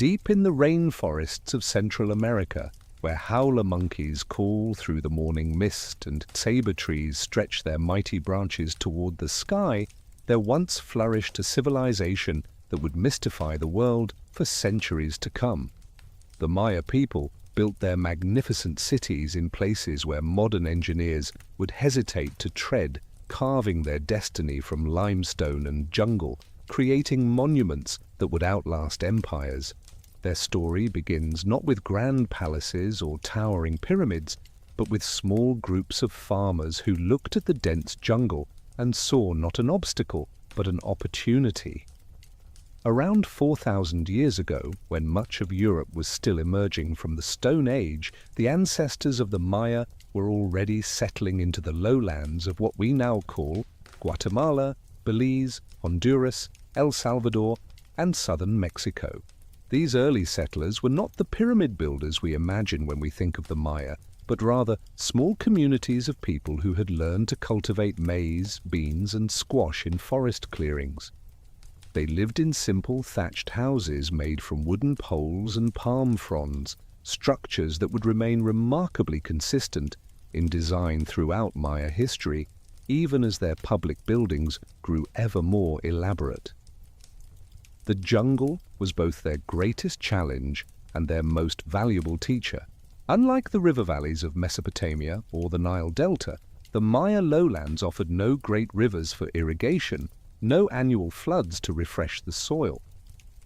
deep in the rainforests of Central America, where howler monkeys call through the morning mist and saber trees stretch their mighty branches toward the sky, there once flourished a civilization that would mystify the world for centuries to come. The Maya people built their magnificent cities in places where modern engineers would hesitate to tread, carving their destiny from limestone and jungle, creating monuments that would outlast empires. Their story begins not with grand palaces or towering pyramids, but with small groups of farmers who looked at the dense jungle and saw not an obstacle, but an opportunity. Around 4,000 years ago, when much of Europe was still emerging from the Stone Age, the ancestors of the Maya were already settling into the lowlands of what we now call Guatemala, Belize, Honduras, El Salvador, and southern Mexico. These early settlers were not the pyramid builders we imagine when we think of the Maya, but rather small communities of people who had learned to cultivate maize, beans, and squash in forest clearings. They lived in simple thatched houses made from wooden poles and palm fronds, structures that would remain remarkably consistent in design throughout Maya history, even as their public buildings grew ever more elaborate. The jungle was both their greatest challenge and their most valuable teacher. Unlike the river valleys of Mesopotamia or the Nile Delta, the Maya lowlands offered no great rivers for irrigation, no annual floods to refresh the soil.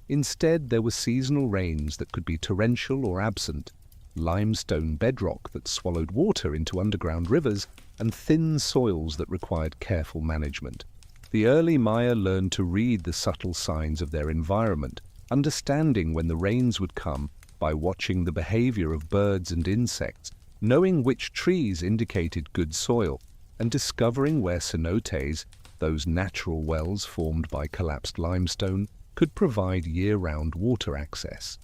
Instead, there were seasonal rains that could be torrential or absent, limestone bedrock that swallowed water into underground rivers, and thin soils that required careful management. The early Maya learned to read the subtle signs of their environment, understanding when the rains would come by watching the behavior of birds and insects, knowing which trees indicated good soil, and discovering where cenotes, those natural wells formed by collapsed limestone, could provide year-round water access.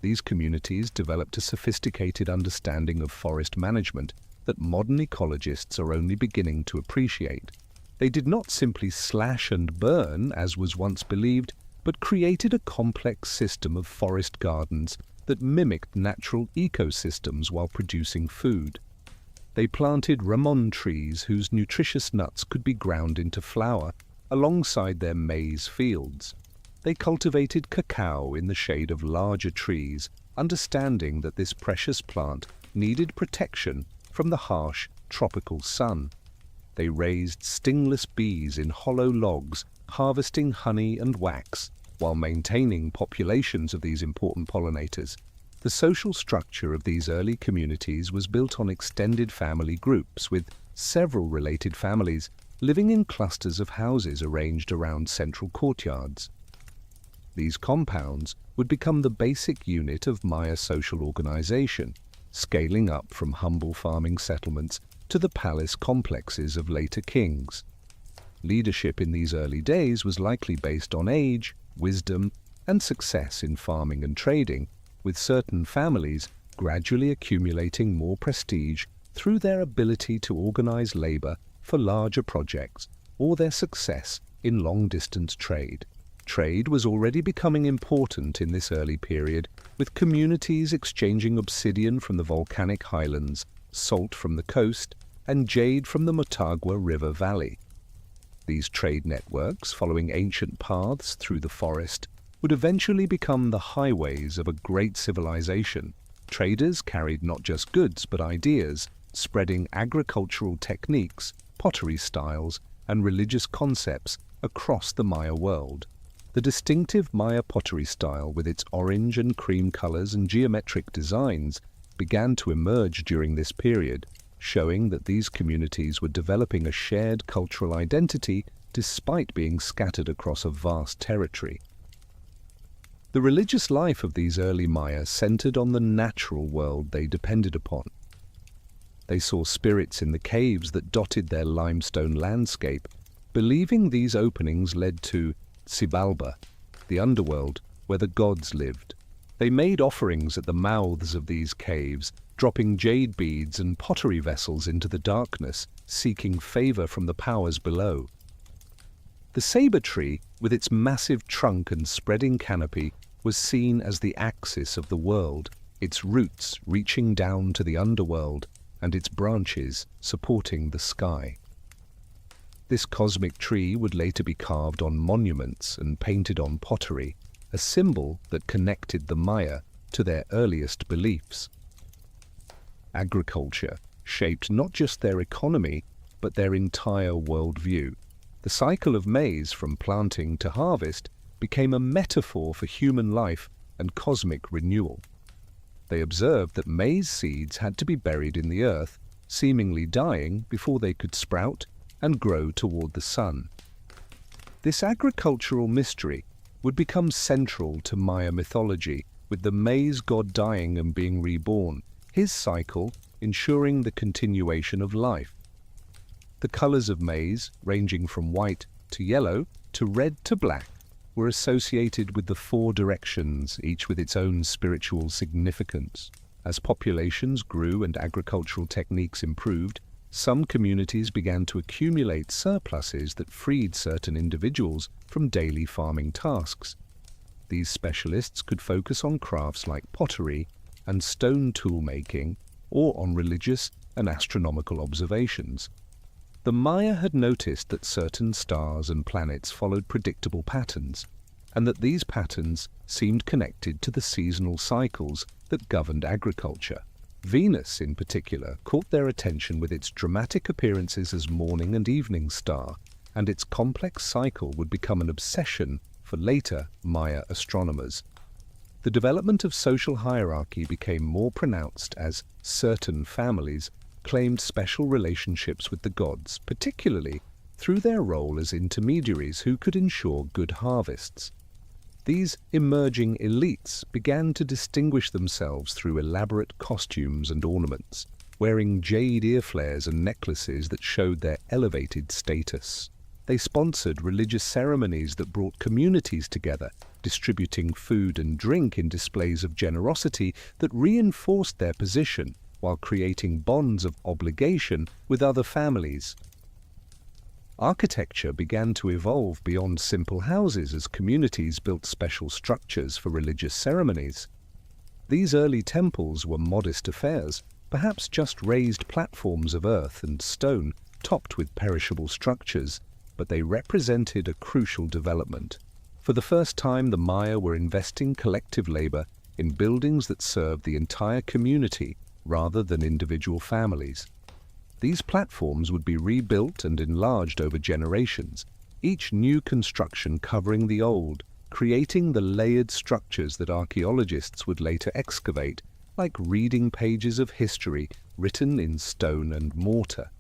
These communities developed a sophisticated understanding of forest management that modern ecologists are only beginning to appreciate. They did not simply slash and burn, as was once believed, but created a complex system of forest gardens that mimicked natural ecosystems while producing food. They planted ramon trees whose nutritious nuts could be ground into flour alongside their maize fields. They cultivated cacao in the shade of larger trees, understanding that this precious plant needed protection from the harsh tropical sun. They raised stingless bees in hollow logs, harvesting honey and wax, while maintaining populations of these important pollinators. The social structure of these early communities was built on extended family groups, with several related families living in clusters of houses arranged around central courtyards. These compounds would become the basic unit of Maya social organization, scaling up from humble farming settlements to the palace complexes of later kings. Leadership in these early days was likely based on age, wisdom, and success in farming and trading, with certain families gradually accumulating more prestige through their ability to organize labor for larger projects or their success in long-distance trade. Trade was already becoming important in this early period, with communities exchanging obsidian from the volcanic highlands, salt from the coast, and jade from the Motagua River Valley. These trade networks, following ancient paths through the forest, would eventually become the highways of a great civilization. Traders carried not just goods but ideas, spreading agricultural techniques, pottery styles, and religious concepts across the Maya world. The distinctive Maya pottery style, with its orange and cream colors and geometric designs, began to emerge during this period, showing that these communities were developing a shared cultural identity despite being scattered across a vast territory. The religious life of these early Maya centered on the natural world they depended upon. They saw spirits in the caves that dotted their limestone landscape, believing these openings led to Xibalba, the underworld where the gods lived. They made offerings at the mouths of these caves, dropping jade beads and pottery vessels into the darkness, seeking favor from the powers below. The saber tree, with its massive trunk and spreading canopy, was seen as the axis of the world, its roots reaching down to the underworld and its branches supporting the sky. This cosmic tree would later be carved on monuments and painted on pottery, a symbol that connected the Maya to their earliest beliefs. Agriculture shaped not just their economy, but their entire worldview. The cycle of maize from planting to harvest became a metaphor for human life and cosmic renewal. They observed that maize seeds had to be buried in the earth, seemingly dying before they could sprout and grow toward the sun. This agricultural mystery would become central to Maya mythology, with the maize god dying and being reborn, his cycle ensuring the continuation of life. The colors of maize, ranging from white to yellow to red to black, were associated with the four directions, each with its own spiritual significance. As populations grew and agricultural techniques improved, some communities began to accumulate surpluses that freed certain individuals from daily farming tasks. These specialists could focus on crafts like pottery and stone tool making, or on religious and astronomical observations. The Maya had noticed that certain stars and planets followed predictable patterns, and that these patterns seemed connected to the seasonal cycles that governed agriculture. Venus, in particular, caught their attention with its dramatic appearances as morning and evening star, and its complex cycle would become an obsession for later Maya astronomers. The development of social hierarchy became more pronounced as certain families claimed special relationships with the gods, particularly through their role as intermediaries who could ensure good harvests. These emerging elites began to distinguish themselves through elaborate costumes and ornaments, wearing jade ear flares and necklaces that showed their elevated status. They sponsored religious ceremonies that brought communities together, distributing food and drink in displays of generosity that reinforced their position while creating bonds of obligation with other families. Architecture began to evolve beyond simple houses as communities built special structures for religious ceremonies. These early temples were modest affairs, perhaps just raised platforms of earth and stone topped with perishable structures, but they represented a crucial development. For the first time, the Maya were investing collective labor in buildings that served the entire community rather than individual families. These platforms would be rebuilt and enlarged over generations, each new construction covering the old, creating the layered structures that archaeologists would later excavate, like reading pages of history written in stone and mortar.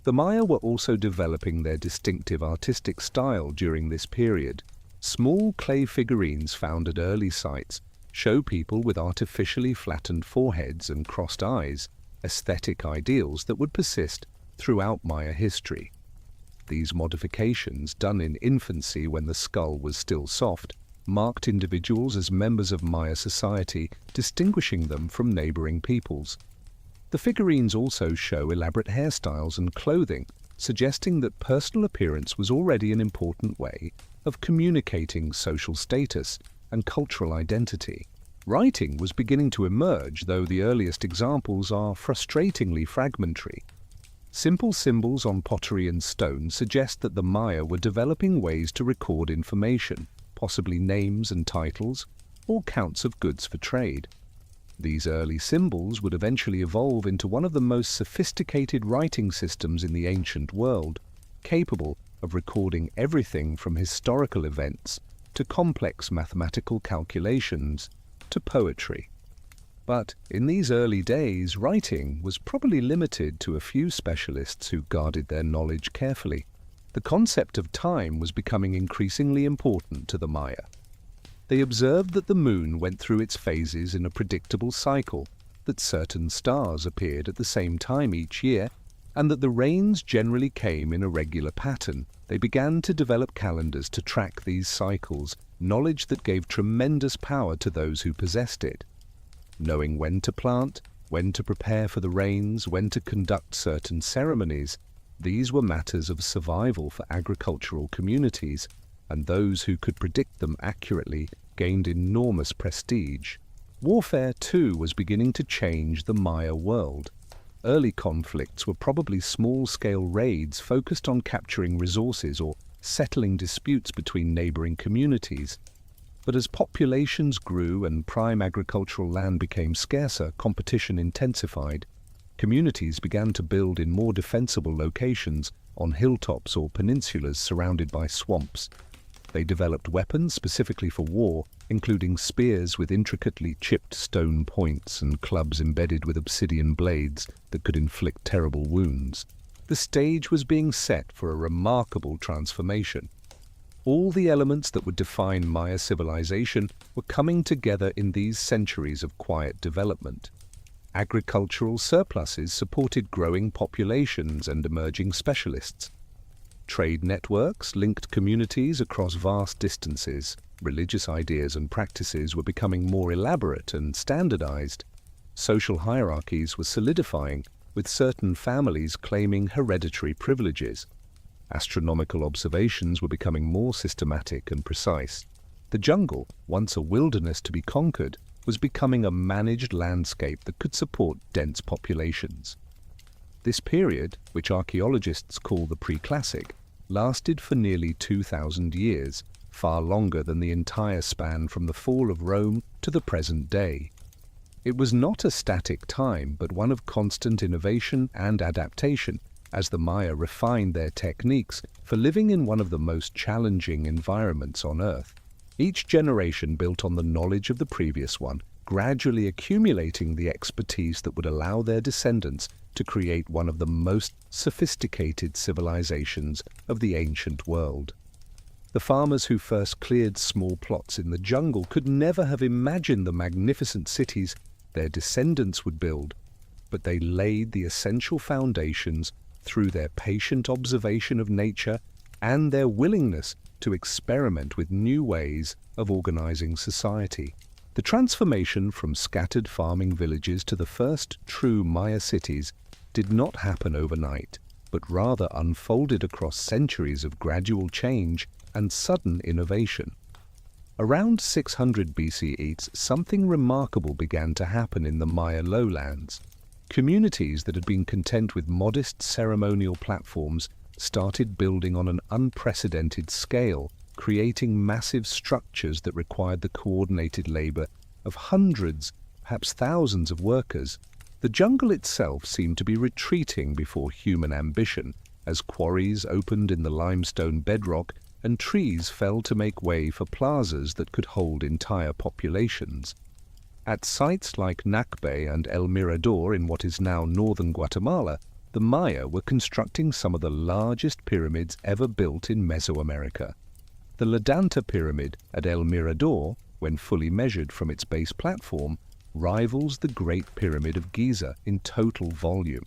The Maya were also developing their distinctive artistic style during this period. Small clay figurines found at early sites show people with artificially flattened foreheads and crossed eyes, aesthetic ideals that would persist throughout Maya history. These modifications, done in infancy when the skull was still soft, marked individuals as members of Maya society, distinguishing them from neighboring peoples. The figurines also show elaborate hairstyles and clothing, suggesting that personal appearance was already an important way of communicating social status and cultural identity. Writing was beginning to emerge, though the earliest examples are frustratingly fragmentary. Simple symbols on pottery and stone suggest that the Maya were developing ways to record information, possibly names and titles, or counts of goods for trade. These early symbols would eventually evolve into one of the most sophisticated writing systems in the ancient world, capable of recording everything from historical events to complex mathematical calculations to poetry. But in these early days, writing was probably limited to a few specialists who guarded their knowledge carefully. The concept of time was becoming increasingly important to the Maya. They observed that the moon went through its phases in a predictable cycle, that certain stars appeared at the same time each year, and that the rains generally came in a regular pattern. They began to develop calendars to track these cycles, knowledge that gave tremendous power to those who possessed it. Knowing when to plant, when to prepare for the rains, when to conduct certain ceremonies, these were matters of survival for agricultural communities, and those who could predict them accurately gained enormous prestige. Warfare, too, was beginning to change the Maya world. Early conflicts were probably small-scale raids focused on capturing resources or settling disputes between neighboring communities. But as populations grew and prime agricultural land became scarcer, competition intensified. Communities began to build in more defensible locations, on hilltops or peninsulas surrounded by swamps. They developed weapons specifically for war, including spears with intricately chipped stone points and clubs embedded with obsidian blades that could inflict terrible wounds. The stage was being set for a remarkable transformation. All the elements that would define Maya civilization were coming together in these centuries of quiet development. Agricultural surpluses supported growing populations and emerging specialists. Trade networks linked communities across vast distances. Religious ideas and practices were becoming more elaborate and standardized. Social hierarchies were solidifying, with certain families claiming hereditary privileges. Astronomical observations were becoming more systematic and precise. The jungle, once a wilderness to be conquered, was becoming a managed landscape that could support dense populations. This period, which archaeologists call the pre-classic, lasted for nearly 2,000 years, far longer than the entire span from the fall of Rome to the present day. It was not a static time, but one of constant innovation and adaptation, as the Maya refined their techniques for living in one of the most challenging environments on Earth. Each generation built on the knowledge of the previous one, gradually accumulating the expertise that would allow their descendants to create one of the most sophisticated civilizations of the ancient world. The farmers who first cleared small plots in the jungle could never have imagined the magnificent cities their descendants would build, but they laid the essential foundations through their patient observation of nature and their willingness to experiment with new ways of organizing society. The transformation from scattered farming villages to the first true Maya cities did not happen overnight, but rather unfolded across centuries of gradual change and sudden innovation. Around 600 BCE, something remarkable began to happen in the Maya lowlands. Communities that had been content with modest ceremonial platforms started building on an unprecedented scale, creating massive structures that required the coordinated labor of hundreds, perhaps thousands of workers. The jungle itself seemed to be retreating before human ambition, as quarries opened in the limestone bedrock and trees fell to make way for plazas that could hold entire populations. At sites like Nakbe and El Mirador in what is now northern Guatemala, the Maya were constructing some of the largest pyramids ever built in Mesoamerica. The Ladanta pyramid at El Mirador, when fully measured from its base platform, rivals the Great Pyramid of Giza in total volume.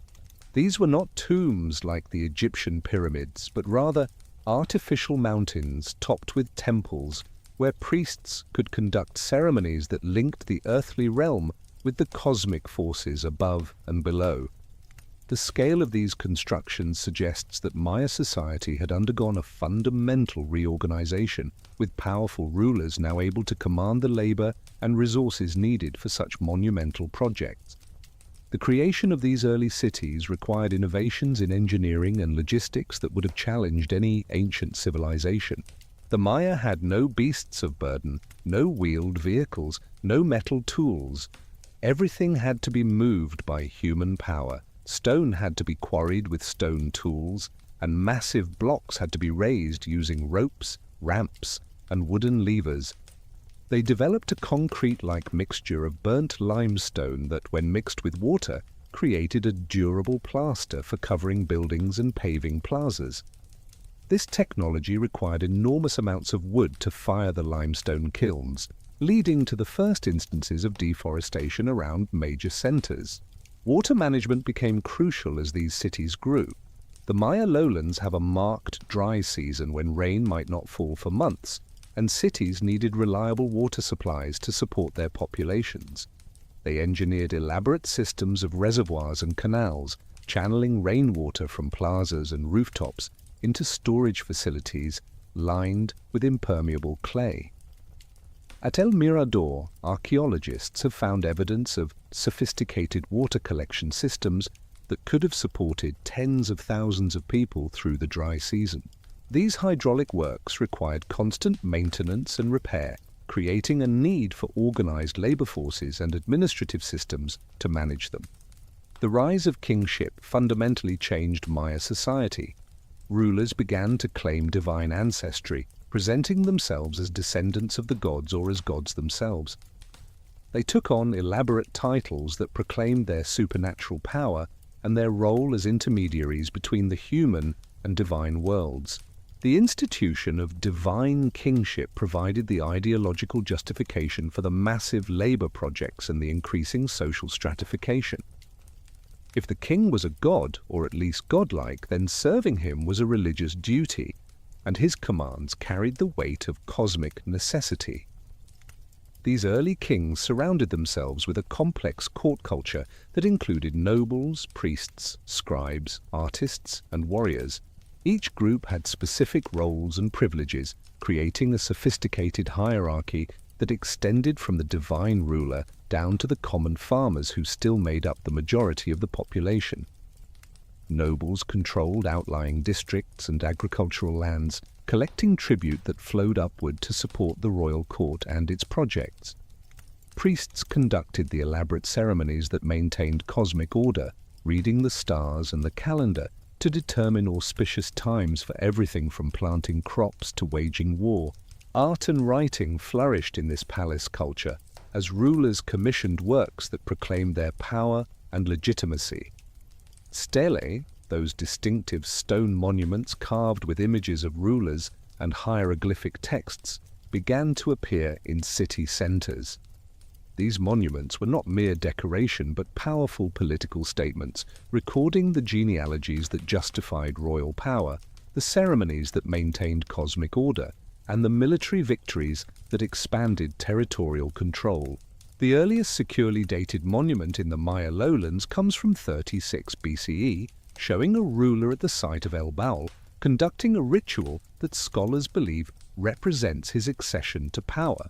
These were not tombs like the Egyptian pyramids, but rather artificial mountains topped with temples where priests could conduct ceremonies that linked the earthly realm with the cosmic forces above and below. The scale of these constructions suggests that Maya society had undergone a fundamental reorganization, with powerful rulers now able to command the labor and resources needed for such monumental projects. The creation of these early cities required innovations in engineering and logistics that would have challenged any ancient civilization. The Maya had no beasts of burden, no wheeled vehicles, no metal tools. Everything had to be moved by human power. Stone had to be quarried with stone tools, and massive blocks had to be raised using ropes, ramps, and wooden levers. They developed a concrete-like mixture of burnt limestone that, when mixed with water, created a durable plaster for covering buildings and paving plazas. This technology required enormous amounts of wood to fire the limestone kilns, leading to the first instances of deforestation around major centers. Water management became crucial as these cities grew. The Maya lowlands have a marked dry season when rain might not fall for months, and cities needed reliable water supplies to support their populations. They engineered elaborate systems of reservoirs and canals, channeling rainwater from plazas and rooftops into storage facilities lined with impermeable clay. At El Mirador, archaeologists have found evidence of sophisticated water collection systems that could have supported tens of thousands of people through the dry season. These hydraulic works required constant maintenance and repair, creating a need for organized labor forces and administrative systems to manage them. The rise of kingship fundamentally changed Maya society. Rulers began to claim divine ancestry, presenting themselves as descendants of the gods or as gods themselves. They took on elaborate titles that proclaimed their supernatural power and their role as intermediaries between the human and divine worlds. The institution of divine kingship provided the ideological justification for the massive labor projects and the increasing social stratification. If the king was a god, or at least godlike, then serving him was a religious duty, and his commands carried the weight of cosmic necessity. These early kings surrounded themselves with a complex court culture that included nobles, priests, scribes, artists, and warriors. Each group had specific roles and privileges, creating a sophisticated hierarchy that extended from the divine ruler down to the common farmers who still made up the majority of the population. Nobles controlled outlying districts and agricultural lands, collecting tribute that flowed upward to support the royal court and its projects. Priests conducted the elaborate ceremonies that maintained cosmic order, reading the stars and the calendar to determine auspicious times for everything from planting crops to waging war. Art and writing flourished in this palace culture as rulers commissioned works that proclaimed their power and legitimacy. Stelae, those distinctive stone monuments carved with images of rulers and hieroglyphic texts, began to appear in city centers. These monuments were not mere decoration but powerful political statements, recording the genealogies that justified royal power, the ceremonies that maintained cosmic order, and the military victories that expanded territorial control. The earliest securely dated monument in the Maya lowlands comes from 36 BCE, showing a ruler at the site of El Baal conducting a ritual that scholars believe represents his accession to power.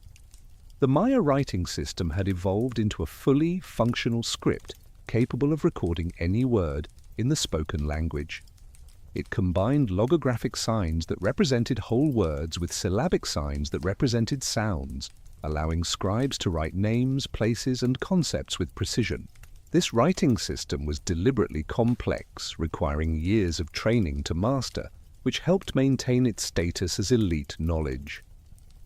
The Maya writing system had evolved into a fully functional script capable of recording any word in the spoken language. It combined logographic signs that represented whole words with syllabic signs that represented sounds, allowing scribes to write names, places, and concepts with precision. This writing system was deliberately complex, requiring years of training to master, which helped maintain its status as elite knowledge.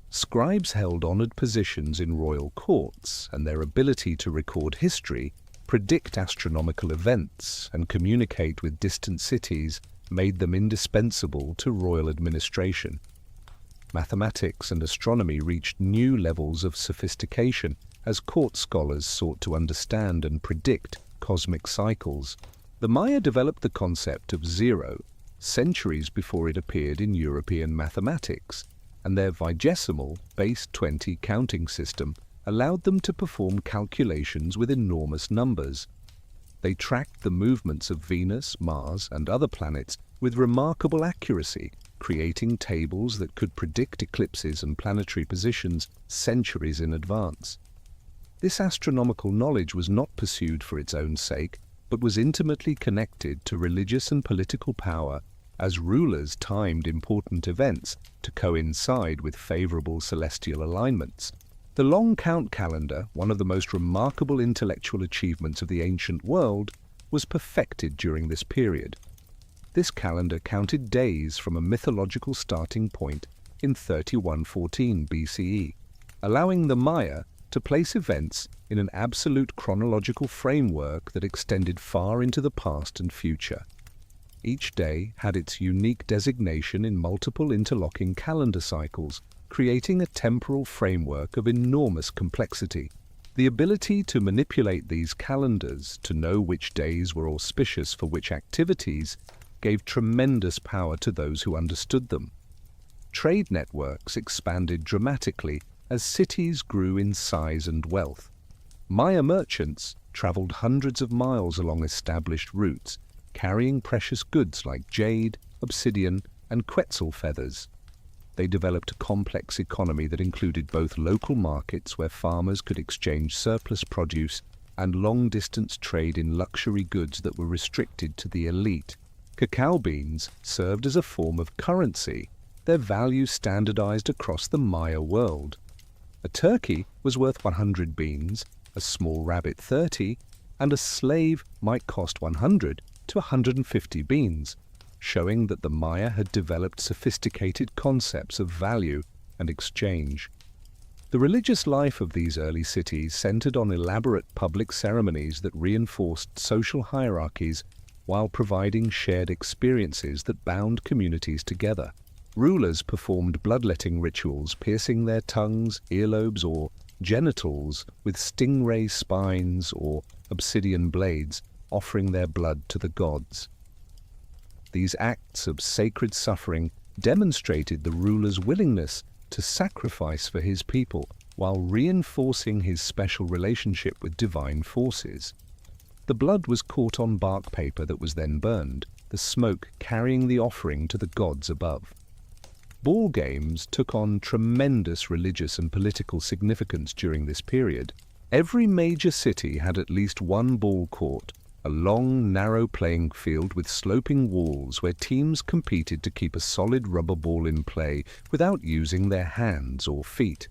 Scribes held honored positions in royal courts, and their ability to record history, predict astronomical events, and communicate with distant cities made them indispensable to royal administration. Mathematics and astronomy reached new levels of sophistication as court scholars sought to understand and predict cosmic cycles. The Maya developed the concept of zero centuries before it appeared in European mathematics, and their vigesimal, base 20 counting system allowed them to perform calculations with enormous numbers. They tracked the movements of Venus, Mars, and other planets with remarkable accuracy, creating tables that could predict eclipses and planetary positions centuries in advance. This astronomical knowledge was not pursued for its own sake, but was intimately connected to religious and political power as rulers timed important events to coincide with favorable celestial alignments. The long count calendar, one of the most remarkable intellectual achievements of the ancient world, was perfected during this period. This calendar counted days from a mythological starting point in 3114 BCE, allowing the Maya to place events in an absolute chronological framework that extended far into the past and future. Each day had its unique designation in multiple interlocking calendar cycles, creating a temporal framework of enormous complexity. The ability to manipulate these calendars, to know which days were auspicious for which activities, gave tremendous power to those who understood them. Trade networks expanded dramatically as cities grew in size and wealth. Maya merchants traveled hundreds of miles along established routes, carrying precious goods like jade, obsidian, and quetzal feathers. They developed a complex economy that included both local markets where farmers could exchange surplus produce and long-distance trade in luxury goods that were restricted to the elite. Cacao beans served as a form of currency, their value standardized across the Maya world. A turkey was worth 100 beans, a small rabbit 30, and a slave might cost 100 to 150 beans, showing that the Maya had developed sophisticated concepts of value and exchange. The religious life of these early cities centered on elaborate public ceremonies that reinforced social hierarchies while providing shared experiences that bound communities together. Rulers performed bloodletting rituals, piercing their tongues, earlobes, or genitals with stingray spines or obsidian blades, offering their blood to the gods. These acts of sacred suffering demonstrated the ruler's willingness to sacrifice for his people while reinforcing his special relationship with divine forces. The blood was caught on bark paper that was then burned, the smoke carrying the offering to the gods above. Ball games took on tremendous religious and political significance during this period. Every major city had at least one ball court, a long, narrow playing field with sloping walls where teams competed to keep a solid rubber ball in play without using their hands or feet.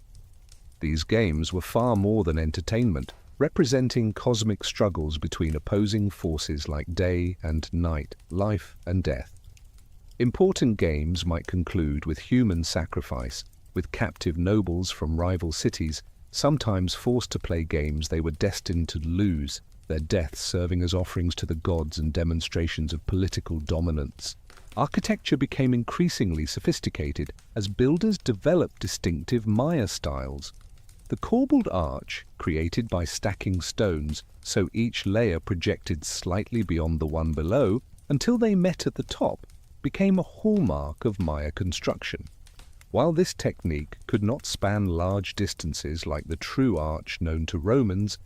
These games were far more than entertainment, representing cosmic struggles between opposing forces like day and night, life and death. Important games might conclude with human sacrifice, with captive nobles from rival cities sometimes forced to play games they were destined to lose, their deaths serving as offerings to the gods and demonstrations of political dominance. Architecture became increasingly sophisticated as builders developed distinctive Maya styles. The corbelled arch, created by stacking stones so each layer projected slightly beyond the one below until they met at the top, became a hallmark of Maya construction. While this technique could not span large distances like the true arch known to Romans,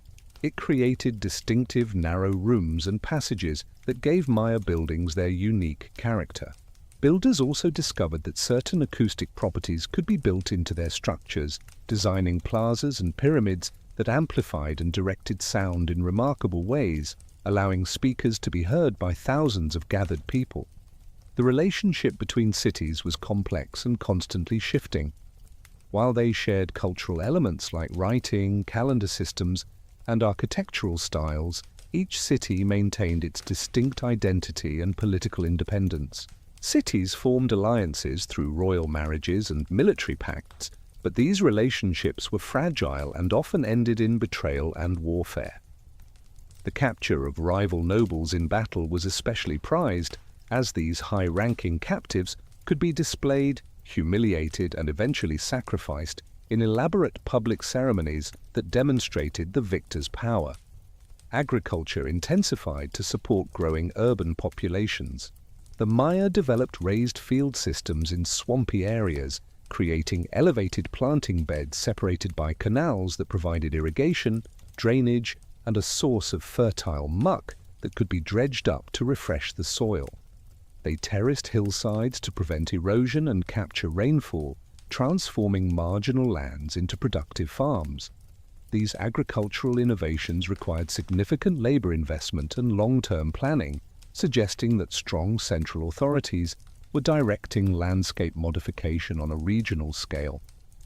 it created distinctive narrow rooms and passages that gave Maya buildings their unique character. Builders also discovered that certain acoustic properties could be built into their structures, designing plazas and pyramids that amplified and directed sound in remarkable ways, allowing speakers to be heard by thousands of gathered people. The relationship between cities was complex and constantly shifting. While they shared cultural elements like writing, calendar systems, and architectural styles, each city maintained its distinct identity and political independence. Cities formed alliances through royal marriages and military pacts, but these relationships were fragile and often ended in betrayal and warfare. The capture of rival nobles in battle was especially prized, as these high-ranking captives could be displayed, humiliated, and eventually sacrificed in elaborate public ceremonies that demonstrated the victor's power. Agriculture intensified to support growing urban populations. The Maya developed raised field systems in swampy areas, creating elevated planting beds separated by canals that provided irrigation, drainage, and a source of fertile muck that could be dredged up to refresh the soil. They terraced hillsides to prevent erosion and capture rainfall, transforming marginal lands into productive farms. These agricultural innovations required significant labor investment and long-term planning, suggesting that strong central authorities were directing landscape modification on a regional scale.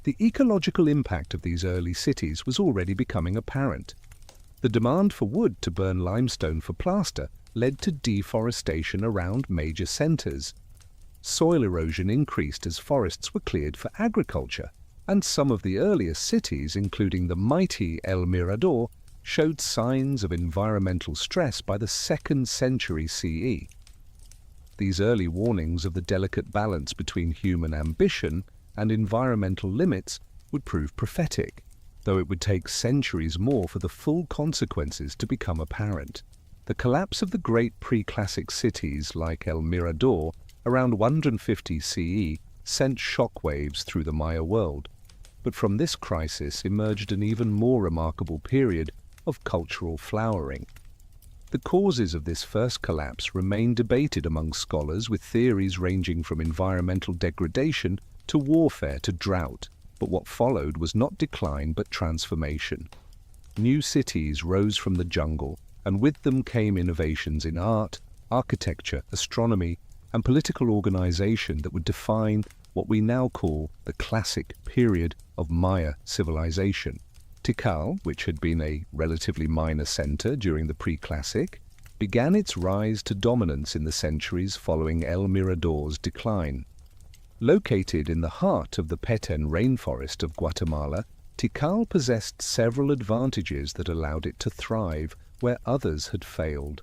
The ecological impact of these early cities was already becoming apparent. The demand for wood to burn limestone for plaster led to deforestation around major centers. Soil erosion increased as forests were cleared for agriculture, and some of the earliest cities, including the mighty El Mirador, showed signs of environmental stress by the 2nd century CE. These early warnings of the delicate balance between human ambition and environmental limits would prove prophetic, though it would take centuries more for the full consequences to become apparent. The collapse of the great pre-classic cities like El Mirador around 150 CE sent shockwaves through the Maya world, but from this crisis emerged an even more remarkable period of cultural flowering. The causes of this first collapse remain debated among scholars, with theories ranging from environmental degradation to warfare to drought, but what followed was not decline but transformation. New cities rose from the jungle, and with them came innovations in art, architecture, astronomy, and political organization that would define what we now call the classic period of Maya civilization. Tikal, which had been a relatively minor center during the pre-classic, began its rise to dominance in the centuries following El Mirador's decline. Located in the heart of the Petén rainforest of Guatemala, Tikal possessed several advantages that allowed it to thrive where others had failed.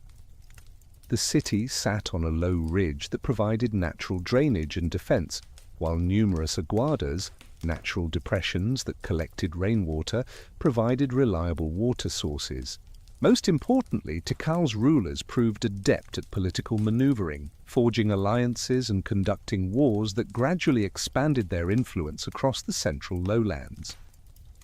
The city sat on a low ridge that provided natural drainage and defense, while numerous aguadas, natural depressions that collected rainwater, provided reliable water sources. Most importantly, Tikal's rulers proved adept at political maneuvering, forging alliances and conducting wars that gradually expanded their influence across the central lowlands.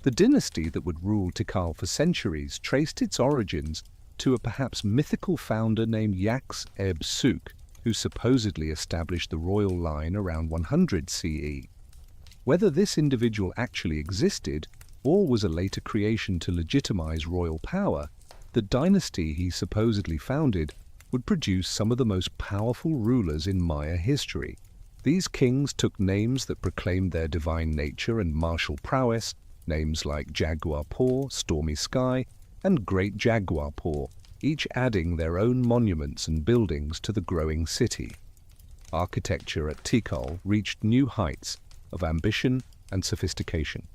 The dynasty that would rule Tikal for centuries traced its origins to a perhaps mythical founder named Yax Eb Suk, who supposedly established the royal line around 100 CE. Whether this individual actually existed, or was a later creation to legitimize royal power, the dynasty he supposedly founded would produce some of the most powerful rulers in Maya history. These kings took names that proclaimed their divine nature and martial prowess, names like Jaguar Paw, Stormy Sky, and Great Jaguar Paw, each adding their own monuments and buildings to the growing city. Architecture at Tikal reached new heights of ambition and sophistication.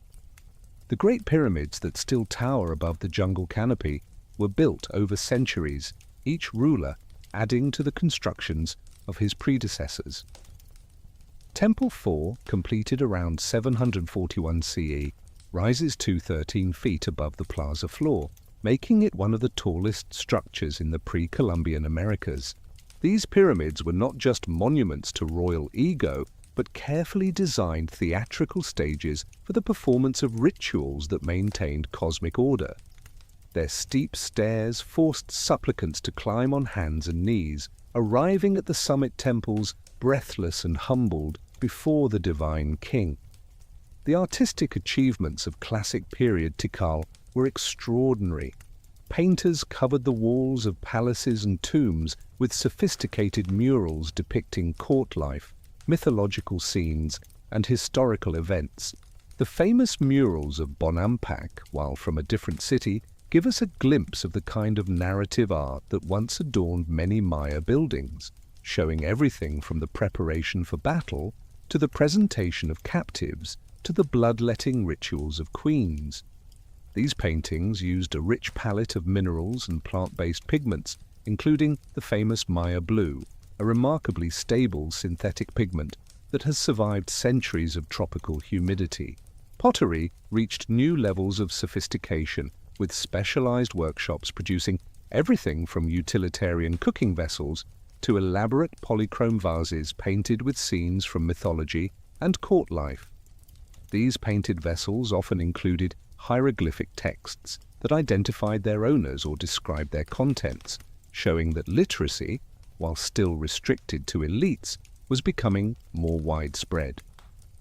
The great pyramids that still tower above the jungle canopy were built over centuries, each ruler adding to the constructions of his predecessors. Temple 4, completed around 741 CE, rises to 13 feet above the plaza floor, making it one of the tallest structures in the pre-Columbian Americas. These pyramids were not just monuments to royal ego, but carefully designed theatrical stages for the performance of rituals that maintained cosmic order. Their steep stairs forced supplicants to climb on hands and knees, arriving at the summit temples breathless and humbled before the divine king. The artistic achievements of classic period Tikal were extraordinary. Painters covered the walls of palaces and tombs with sophisticated murals depicting court life, mythological scenes, and historical events. The famous murals of Bonampak, while from a different city, give us a glimpse of the kind of narrative art that once adorned many Maya buildings, showing everything from the preparation for battle to the presentation of captives to the bloodletting rituals of queens. These paintings used a rich palette of minerals and plant-based pigments, including the famous Maya blue, a remarkably stable synthetic pigment that has survived centuries of tropical humidity. Pottery reached new levels of sophistication, with specialized workshops producing everything from utilitarian cooking vessels to elaborate polychrome vases painted with scenes from mythology and court life. These painted vessels often included hieroglyphic texts that identified their owners or described their contents, showing that literacy, while still restricted to elites, was becoming more widespread.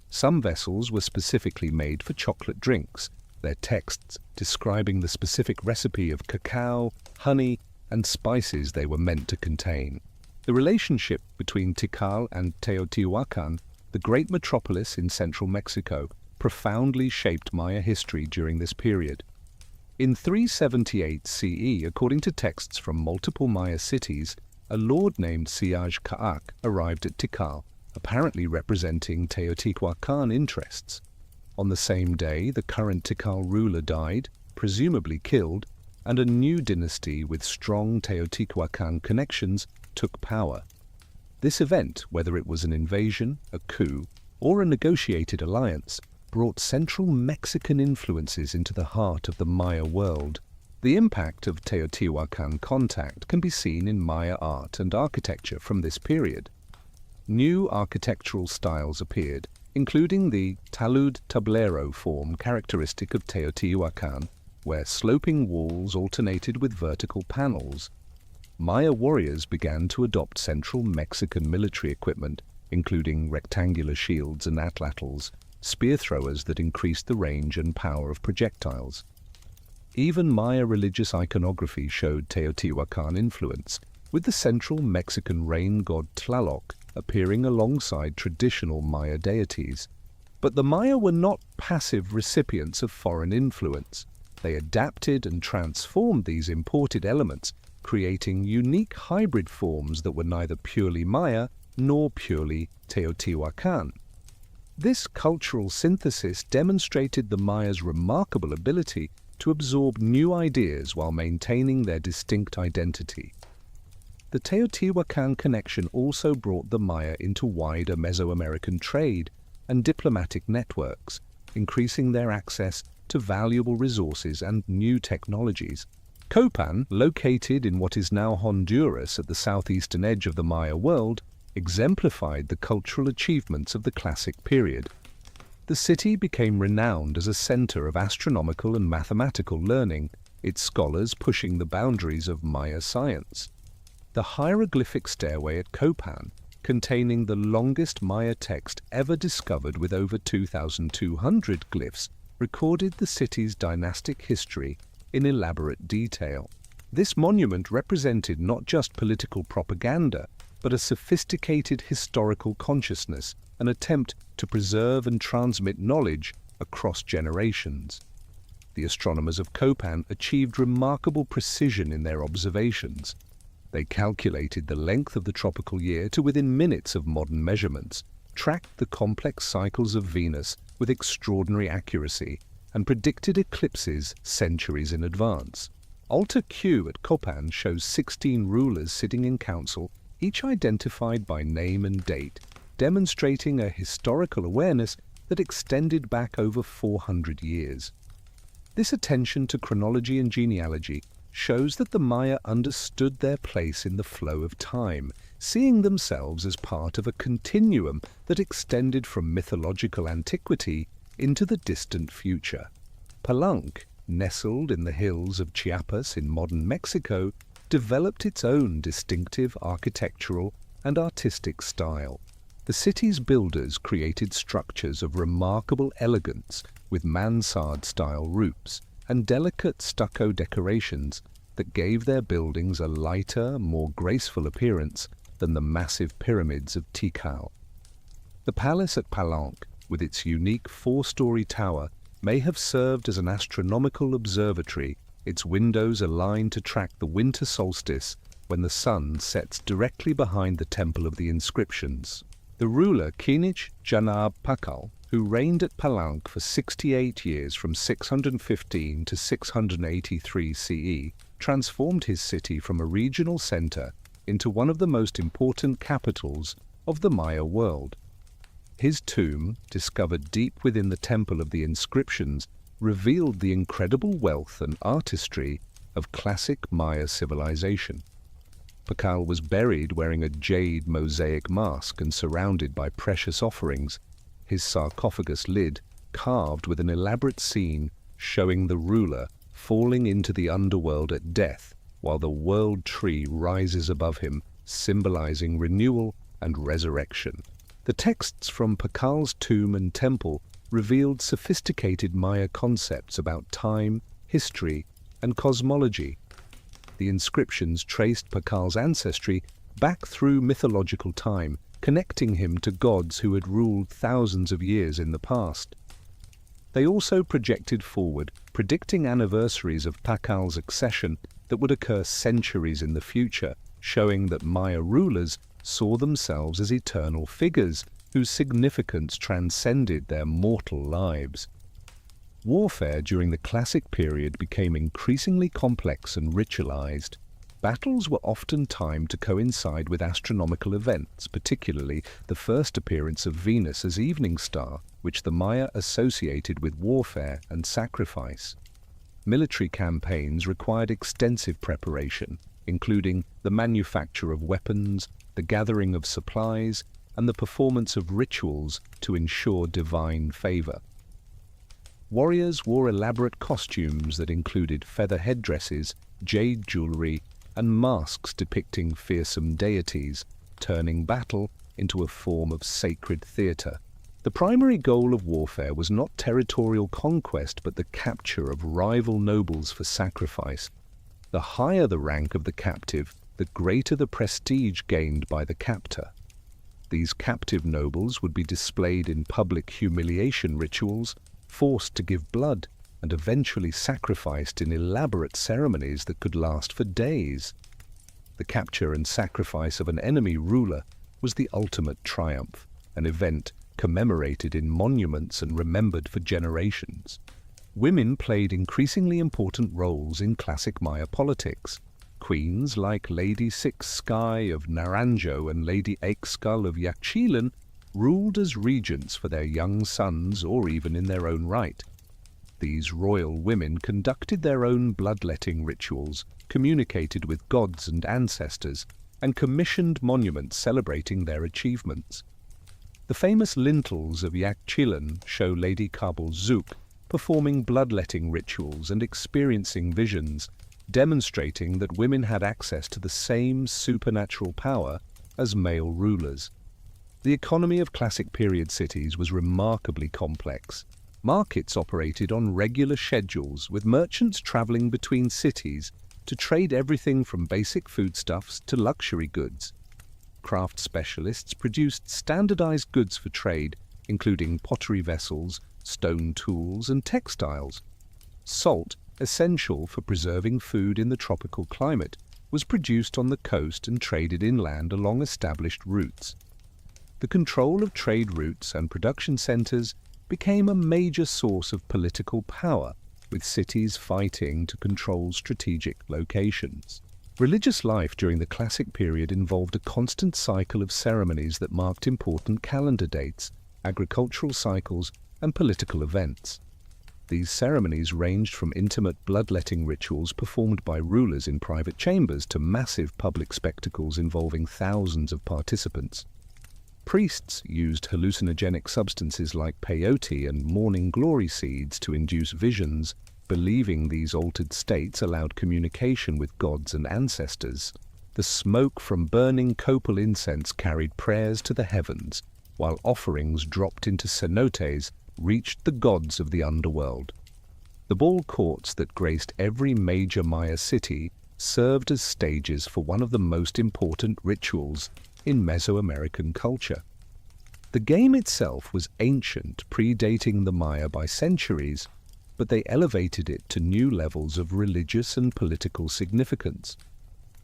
Some vessels were specifically made for chocolate drinks, their texts describing the specific recipe of cacao, honey, and spices they were meant to contain. The relationship between Tikal and Teotihuacan, the great metropolis in central Mexico, profoundly shaped Maya history during this period. In 378 CE, according to texts from multiple Maya cities, a lord named Siaj Ka'ak arrived at Tikal, apparently representing Teotihuacan interests. On the same day, the current Tikal ruler died, presumably killed, and a new dynasty with strong Teotihuacan connections took power. This event, whether it was an invasion, a coup, or a negotiated alliance, brought central Mexican influences into the heart of the Maya world. The impact of Teotihuacan contact can be seen in Maya art and architecture from this period. New architectural styles appeared, including the talud tablero form characteristic of Teotihuacan, where sloping walls alternated with vertical panels. Maya warriors began to adopt central Mexican military equipment, including rectangular shields and atlatls, spear throwers that increased the range and power of projectiles. Even Maya religious iconography showed Teotihuacan influence, with the central Mexican rain god Tlaloc appearing alongside traditional Maya deities. But the Maya were not passive recipients of foreign influence. They adapted and transformed these imported elements, creating unique hybrid forms that were neither purely Maya nor purely Teotihuacan. This cultural synthesis demonstrated the Mayas' remarkable ability to absorb new ideas while maintaining their distinct identity. The Teotihuacan connection also brought the Maya into wider Mesoamerican trade and diplomatic networks, increasing their access to valuable resources and new technologies. Copan, located in what is now Honduras at the southeastern edge of the Maya world, exemplified the cultural achievements of the classic period. The city became renowned as a center of astronomical and mathematical learning, its scholars pushing the boundaries of Maya science. The hieroglyphic stairway at Copan, containing the longest Maya text ever discovered with over 2,200 glyphs, recorded the city's dynastic history in elaborate detail. This monument represented not just political propaganda, but a sophisticated historical consciousness, an attempt to preserve and transmit knowledge across generations. The astronomers of Copan achieved remarkable precision in their observations. They calculated the length of the tropical year to within minutes of modern measurements, tracked the complex cycles of Venus with extraordinary accuracy, and predicted eclipses centuries in advance. Altar Q at Copan shows 16 rulers sitting in council, each identified by name and date, demonstrating a historical awareness that extended back over 400 years. This attention to chronology and genealogy shows that the Maya understood their place in the flow of time, seeing themselves as part of a continuum that extended from mythological antiquity into the distant future. Palenque, nestled in the hills of Chiapas in modern Mexico, developed its own distinctive architectural and artistic style. The city's builders created structures of remarkable elegance with mansard-style roofs and delicate stucco decorations that gave their buildings a lighter, more graceful appearance than the massive pyramids of Tikal. The palace at Palenque, with its unique four-story tower, may have served as an astronomical observatory, its windows aligned to track the winter solstice when the sun sets directly behind the Temple of the Inscriptions. The ruler Kinich Janab Pakal, who reigned at Palenque for 68 years from 615 to 683 CE, transformed his city from a regional center into one of the most important capitals of the Maya world. His tomb, discovered deep within the Temple of the Inscriptions, revealed the incredible wealth and artistry of classic Maya civilization. Pakal was buried wearing a jade mosaic mask and surrounded by precious offerings, his sarcophagus lid carved with an elaborate scene showing the ruler falling into the underworld at death, while the world tree rises above him, symbolizing renewal and resurrection. The texts from Pakal's tomb and temple revealed sophisticated Maya concepts about time, history, and cosmology. The inscriptions traced Pakal's ancestry back through mythological time, connecting him to gods who had ruled thousands of years in the past. They also projected forward, predicting anniversaries of Pakal's accession that would occur centuries in the future, showing that Maya rulers saw themselves as eternal figures whose significance transcended their mortal lives. Warfare during the classic period became increasingly complex and ritualized. Battles were often timed to coincide with astronomical events, particularly the first appearance of Venus as evening star, which the Maya associated with warfare and sacrifice. Military campaigns required extensive preparation, including the manufacture of weapons, the gathering of supplies, and the performance of rituals to ensure divine favor. Warriors wore elaborate costumes that included feather headdresses, jade jewelry, and masks depicting fearsome deities, turning battle into a form of sacred theatre. The primary goal of warfare was not territorial conquest, but the capture of rival nobles for sacrifice. The higher the rank of the captive, the greater the prestige gained by the captor. These captive nobles would be displayed in public humiliation rituals, forced to give blood, and eventually sacrificed in elaborate ceremonies that could last for days. The capture and sacrifice of an enemy ruler was the ultimate triumph, an event commemorated in monuments and remembered for generations. Women played increasingly important roles in classic Maya politics. Queens like Lady Six Sky of Naranjo and Lady Ixcal of Yaxchilan ruled as regents for their young sons or even in their own right. These royal women conducted their own bloodletting rituals, communicated with gods and ancestors, and commissioned monuments celebrating their achievements. The famous lintels of Yaxchilan show Lady Kabul Zouk performing bloodletting rituals and experiencing visions, demonstrating that women had access to the same supernatural power as male rulers. The economy of classic period cities was remarkably complex. Markets operated on regular schedules, with merchants traveling between cities to trade everything from basic foodstuffs to luxury goods. Craft specialists produced standardized goods for trade, including pottery vessels, stone tools, and textiles. Salt, essential for preserving food in the tropical climate, was produced on the coast and traded inland along established routes. The control of trade routes and production centers became a major source of political power, with cities fighting to control strategic locations. Religious life during the classic period involved a constant cycle of ceremonies that marked important calendar dates, agricultural cycles, and political events. These ceremonies ranged from intimate bloodletting rituals performed by rulers in private chambers to massive public spectacles involving thousands of participants. Priests used hallucinogenic substances like peyote and morning glory seeds to induce visions, believing these altered states allowed communication with gods and ancestors. The smoke from burning copal incense carried prayers to the heavens, while offerings dropped into cenotes reached the gods of the underworld. The ball courts that graced every major Maya city served as stages for one of the most important rituals in Mesoamerican culture. The game itself was ancient, predating the Maya by centuries, but they elevated it to new levels of religious and political significance.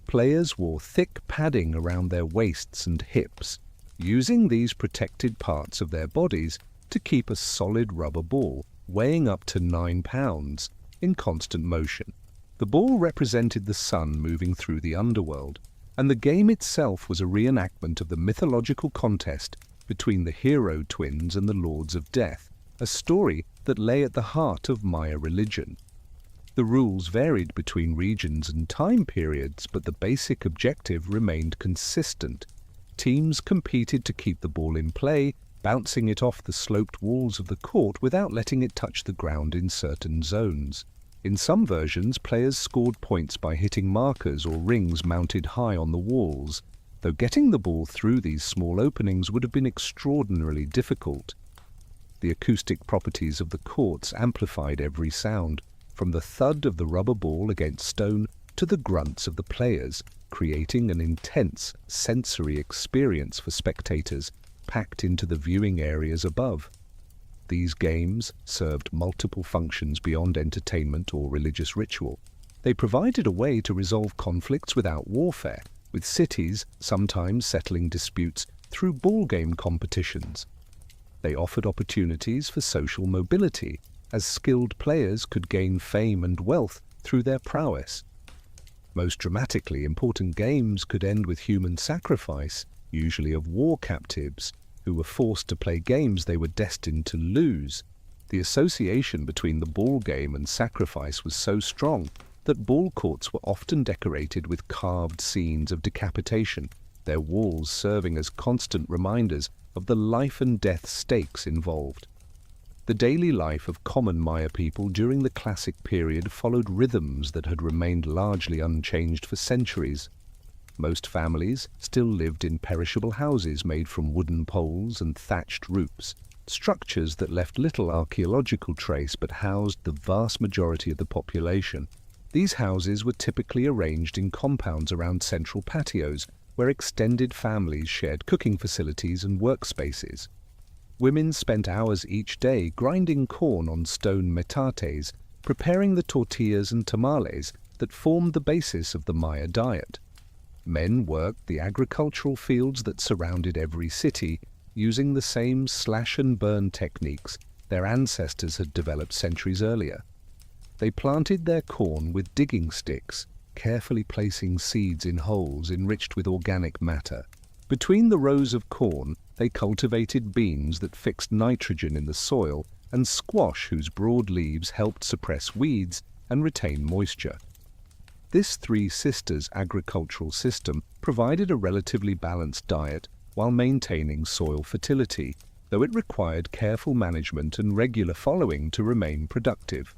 Players wore thick padding around their waists and hips, using these protected parts of their bodies to keep a solid rubber ball, weighing up to 9 pounds, in constant motion. The ball represented the sun moving through the underworld, and the game itself was a reenactment of the mythological contest between the hero twins and the Lords of Death, a story that lay at the heart of Maya religion. The rules varied between regions and time periods, but the basic objective remained consistent. Teams competed to keep the ball in play, bouncing it off the sloped walls of the court without letting it touch the ground in certain zones. In some versions, players scored points by hitting markers or rings mounted high on the walls, though getting the ball through these small openings would have been extraordinarily difficult. The acoustic properties of the courts amplified every sound, from the thud of the rubber ball against stone to the grunts of the players, creating an intense sensory experience for spectators packed into the viewing areas above. These games served multiple functions beyond entertainment or religious ritual. They provided a way to resolve conflicts without warfare, with cities sometimes settling disputes through ball game competitions. They offered opportunities for social mobility, as skilled players could gain fame and wealth through their prowess. Most dramatically, important games could end with human sacrifice, usually of war captives, who were forced to play games they were destined to lose. The association between the ball game and sacrifice was so strong that ball courts were often decorated with carved scenes of decapitation, their walls serving as constant reminders of the life and death stakes involved. The daily life of common Maya people during the classic period followed rhythms that had remained largely unchanged for centuries. Most families still lived in perishable houses made from wooden poles and thatched roofs, structures that left little archaeological trace but housed the vast majority of the population. These houses were typically arranged in compounds around central patios, where extended families shared cooking facilities and workspaces. Women spent hours each day grinding corn on stone metates, preparing the tortillas and tamales that formed the basis of the Maya diet. Men worked the agricultural fields that surrounded every city, using the same slash-and-burn techniques their ancestors had developed centuries earlier. They planted their corn with digging sticks, carefully placing seeds in holes enriched with organic matter. Between the rows of corn, they cultivated beans that fixed nitrogen in the soil and squash whose broad leaves helped suppress weeds and retain moisture. This Three Sisters agricultural system provided a relatively balanced diet while maintaining soil fertility, though it required careful management and regular following to remain productive.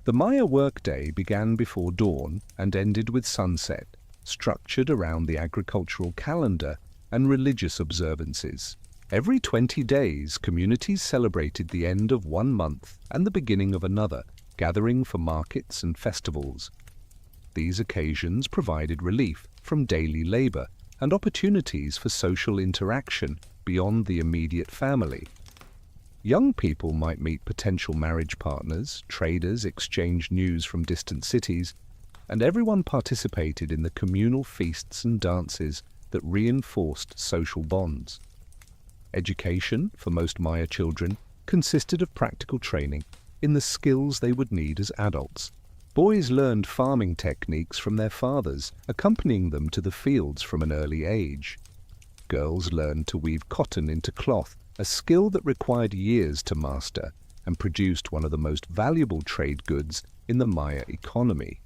The Maya workday began before dawn and ended with sunset, structured around the agricultural calendar and religious observances. Every 20 days, communities celebrated the end of one month and the beginning of another, gathering for markets and festivals. These occasions provided relief from daily labor and opportunities for social interaction beyond the immediate family. Young people might meet potential marriage partners, traders exchange news from distant cities, and everyone participated in the communal feasts and dances that reinforced social bonds. Education, for most Maya children, consisted of practical training in the skills they would need as adults. Boys learned farming techniques from their fathers, accompanying them to the fields from an early age. Girls learned to weave cotton into cloth, a skill that required years to master and produced one of the most valuable trade goods in the Maya economy.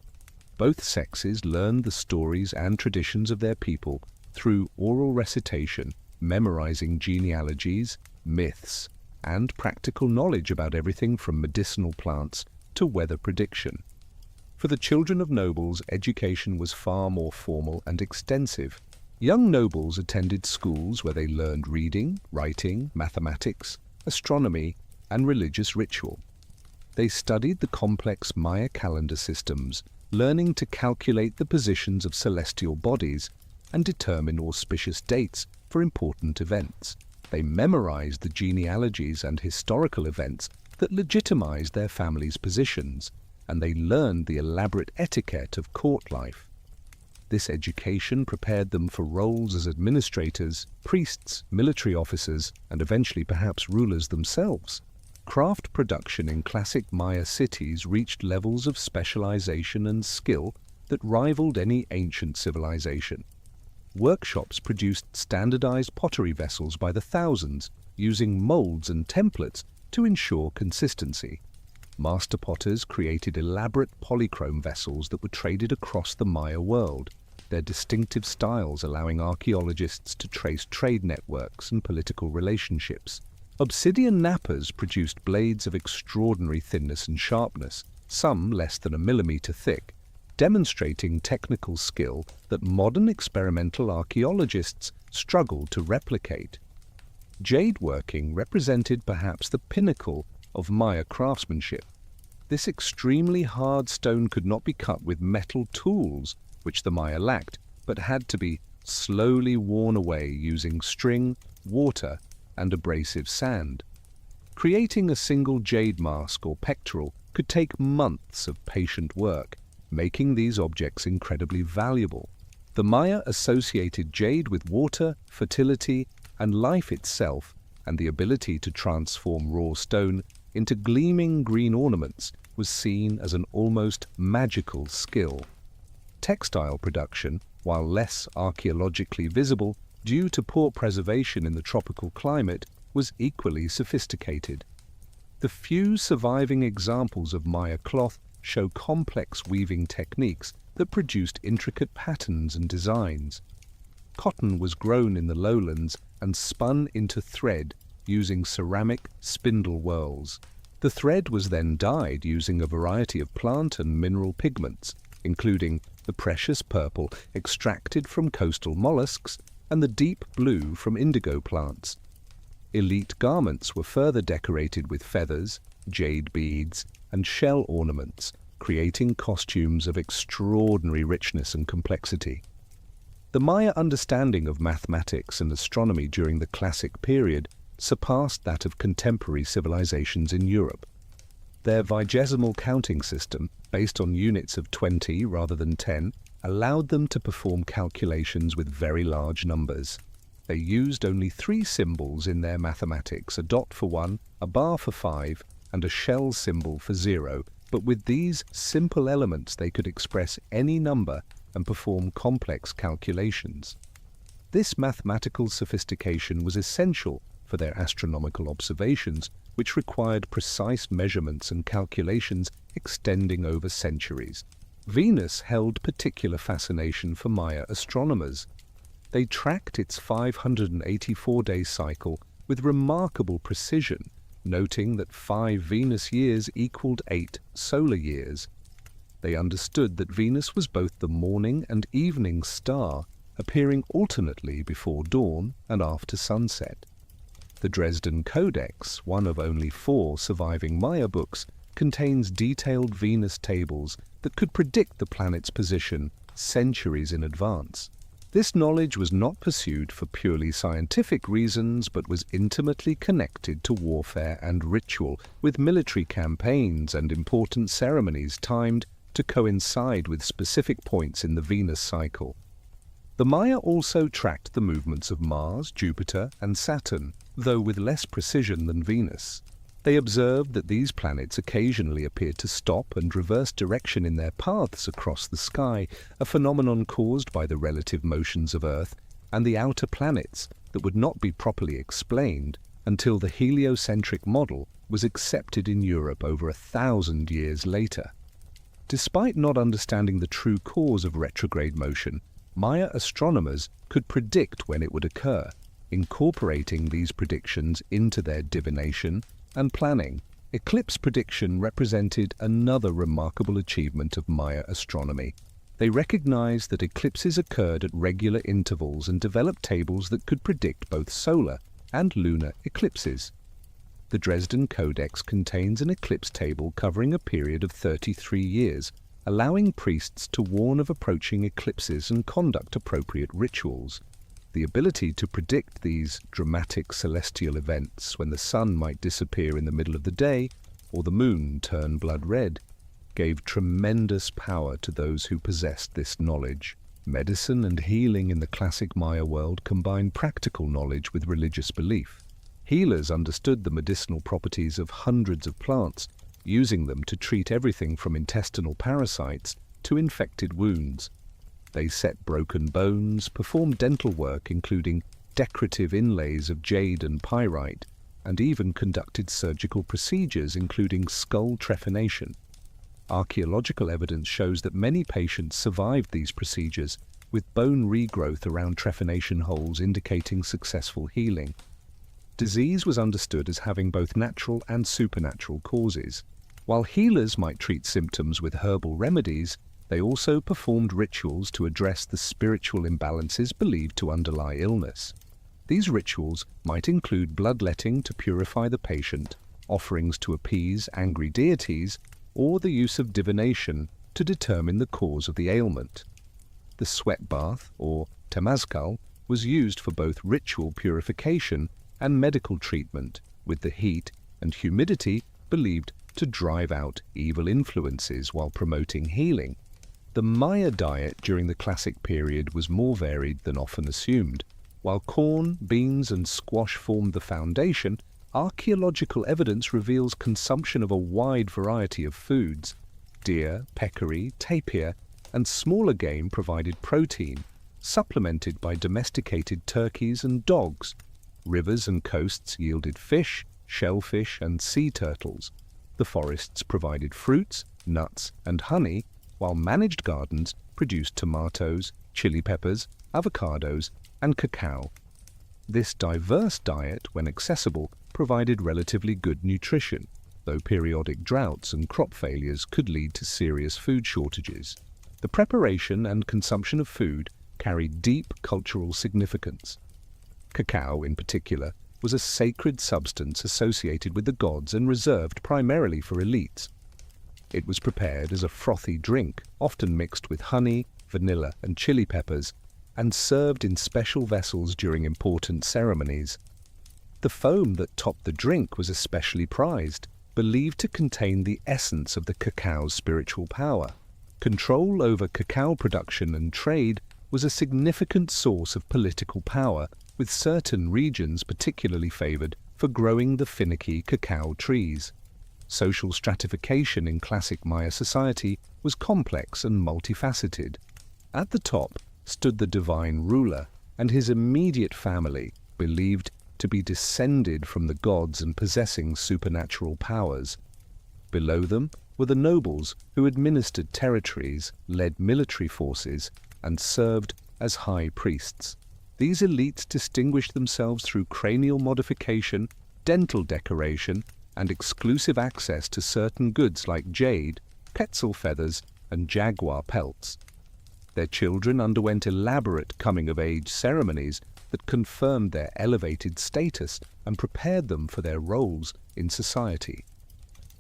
Both sexes learned the stories and traditions of their people through oral recitation, memorizing genealogies, myths, and practical knowledge about everything from medicinal plants to weather prediction. For the children of nobles, education was far more formal and extensive. Young nobles attended schools where they learned reading, writing, mathematics, astronomy, and religious ritual. They studied the complex Maya calendar systems, learning to calculate the positions of celestial bodies and determine auspicious dates for important events. They memorized the genealogies and historical events that legitimized their families' positions, and they learned the elaborate etiquette of court life. This education prepared them for roles as administrators, priests, military officers, and eventually perhaps rulers themselves. Craft production in classic Maya cities reached levels of specialization and skill that rivaled any ancient civilization. Workshops produced standardized pottery vessels by the thousands, using molds and templates to ensure consistency. Master potters created elaborate polychrome vessels that were traded across the Maya world, their distinctive styles allowing archaeologists to trace trade networks and political relationships. Obsidian nappers produced blades of extraordinary thinness and sharpness, some less than a millimeter thick, demonstrating technical skill that modern experimental archaeologists struggled to replicate. Jade working represented perhaps the pinnacle of Maya craftsmanship. This extremely hard stone could not be cut with metal tools, which the Maya lacked, but had to be slowly worn away using string, water, and abrasive sand. Creating a single jade mask or pectoral could take months of patient work, making these objects incredibly valuable. The Maya associated jade with water, fertility, and life itself, and the ability to transform raw stone into gleaming green ornaments was seen as an almost magical skill. Textile production, while less archaeologically visible due to poor preservation in the tropical climate, was equally sophisticated. The few surviving examples of Maya cloth show complex weaving techniques that produced intricate patterns and designs. Cotton was grown in the lowlands and spun into thread using ceramic spindle whorls. The thread was then dyed using a variety of plant and mineral pigments, including the precious purple extracted from coastal mollusks, and the deep blue from indigo plants. Elite garments were further decorated with feathers, jade beads, and shell ornaments, creating costumes of extraordinary richness and complexity. The Maya understanding of mathematics and astronomy during the Classic period surpassed that of contemporary civilizations in Europe. Their vigesimal counting system, based on units of 20 rather than 10, allowed them to perform calculations with very large numbers. They used only 3 symbols in their mathematics: a dot for 1, a bar for 5, and a shell symbol for 0, but with these simple elements they could express any number and perform complex calculations. This mathematical sophistication was essential for their astronomical observations, which required precise measurements and calculations extending over centuries. Venus held particular fascination for Maya astronomers. They tracked its 584-day cycle with remarkable precision, noting that 5 Venus years equaled 8 solar years. They understood that Venus was both the morning and evening star, appearing alternately before dawn and after sunset. The Dresden Codex, one of only 4 surviving Maya books, contains detailed Venus tables that could predict the planet's position centuries in advance. This knowledge was not pursued for purely scientific reasons, but was intimately connected to warfare and ritual, with military campaigns and important ceremonies timed to coincide with specific points in the Venus cycle. The Maya also tracked the movements of Mars, Jupiter, and Saturn, though with less precision than Venus. They observed that these planets occasionally appeared to stop and reverse direction in their paths across the sky, a phenomenon caused by the relative motions of Earth and the outer planets that would not be properly explained until the heliocentric model was accepted in Europe over 1,000 years later. Despite not understanding the true cause of retrograde motion, Maya astronomers could predict when it would occur, incorporating these predictions into their divination and planning. Eclipse prediction represented another remarkable achievement of Maya astronomy. They recognized that eclipses occurred at regular intervals and developed tables that could predict both solar and lunar eclipses. The Dresden Codex contains an eclipse table covering a period of 33 years, allowing priests to warn of approaching eclipses and conduct appropriate rituals. The ability to predict these dramatic celestial events, when the sun might disappear in the middle of the day or the moon turn blood red, gave tremendous power to those who possessed this knowledge. Medicine and healing in the classic Maya world combined practical knowledge with religious belief. Healers understood the medicinal properties of hundreds of plants, using them to treat everything from intestinal parasites to infected wounds. They set broken bones, performed dental work including decorative inlays of jade and pyrite, and even conducted surgical procedures including skull trephination. Archaeological evidence shows that many patients survived these procedures, with bone regrowth around trephination holes indicating successful healing. Disease was understood as having both natural and supernatural causes. While healers might treat symptoms with herbal remedies, they also performed rituals to address the spiritual imbalances believed to underlie illness. These rituals might include bloodletting to purify the patient, offerings to appease angry deities, or the use of divination to determine the cause of the ailment. The sweat bath, or temazcal, was used for both ritual purification and medical treatment, with the heat and humidity believed to drive out evil influences while promoting healing. The Maya diet during the Classic period was more varied than often assumed. While corn, beans, and squash formed the foundation, archaeological evidence reveals consumption of a wide variety of foods. Deer, peccary, tapir, and smaller game provided protein, supplemented by domesticated turkeys and dogs. Rivers and coasts yielded fish, shellfish, and sea turtles. The forests provided fruits, nuts, and honey, while managed gardens produced tomatoes, chili peppers, avocados, and cacao. This diverse diet, when accessible, provided relatively good nutrition, though periodic droughts and crop failures could lead to serious food shortages. The preparation and consumption of food carried deep cultural significance. Cacao, in particular, was a sacred substance associated with the gods and reserved primarily for elites. It was prepared as a frothy drink, often mixed with honey, vanilla, and chili peppers, and served in special vessels during important ceremonies. The foam that topped the drink was especially prized, believed to contain the essence of the cacao's spiritual power. Control over cacao production and trade was a significant source of political power, with certain regions particularly favored for growing the finicky cacao trees. Social stratification in classic Maya society was complex and multifaceted. At the top stood the divine ruler and his immediate family, believed to be descended from the gods and possessing supernatural powers. Below them were the nobles who administered territories, led military forces, and served as high priests. These elites distinguished themselves through cranial modification, dental decoration, and exclusive access to certain goods like jade, quetzal feathers, and jaguar pelts. Their children underwent elaborate coming-of-age ceremonies that confirmed their elevated status and prepared them for their roles in society.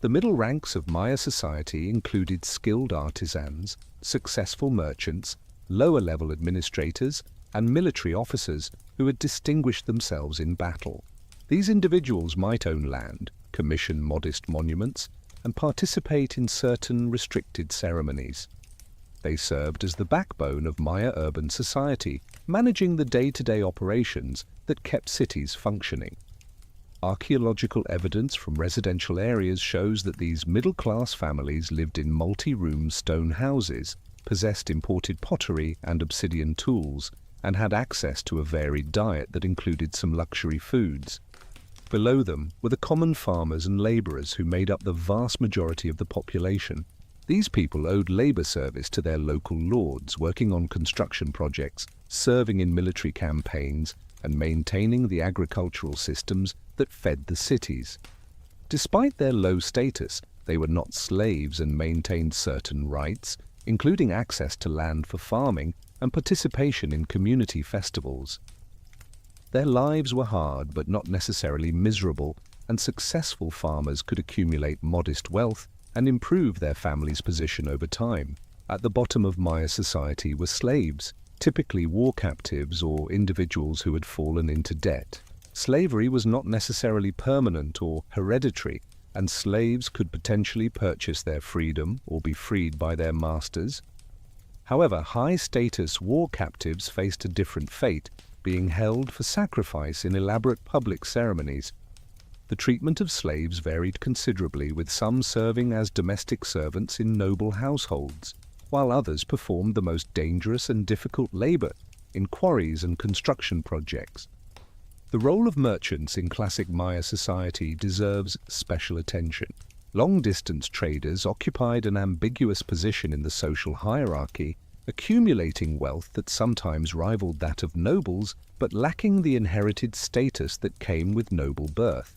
The middle ranks of Maya society included skilled artisans, successful merchants, lower-level administrators, and military officers who had distinguished themselves in battle. These individuals might own land, commission modest monuments, and participate in certain restricted ceremonies. They served as the backbone of Maya urban society, managing the day-to-day operations that kept cities functioning. Archaeological evidence from residential areas shows that these middle-class families lived in multi-room stone houses, possessed imported pottery and obsidian tools, and had access to a varied diet that included some luxury foods. Below them were the common farmers and laborers who made up the vast majority of the population. These people owed labor service to their local lords, working on construction projects, serving in military campaigns, and maintaining the agricultural systems that fed the cities. Despite their low status, they were not slaves and maintained certain rights, including access to land for farming and participation in community festivals. Their lives were hard but not necessarily miserable, and successful farmers could accumulate modest wealth and improve their family's position over time. At the bottom of Maya society were slaves, typically war captives or individuals who had fallen into debt. Slavery was not necessarily permanent or hereditary, and slaves could potentially purchase their freedom or be freed by their masters. However, high-status war captives faced a different fate, being held for sacrifice in elaborate public ceremonies. The treatment of slaves varied considerably, with some serving as domestic servants in noble households, while others performed the most dangerous and difficult labor in quarries and construction projects. The role of merchants in classic Maya society deserves special attention. Long-distance traders occupied an ambiguous position in the social hierarchy, accumulating wealth that sometimes rivaled that of nobles, but lacking the inherited status that came with noble birth.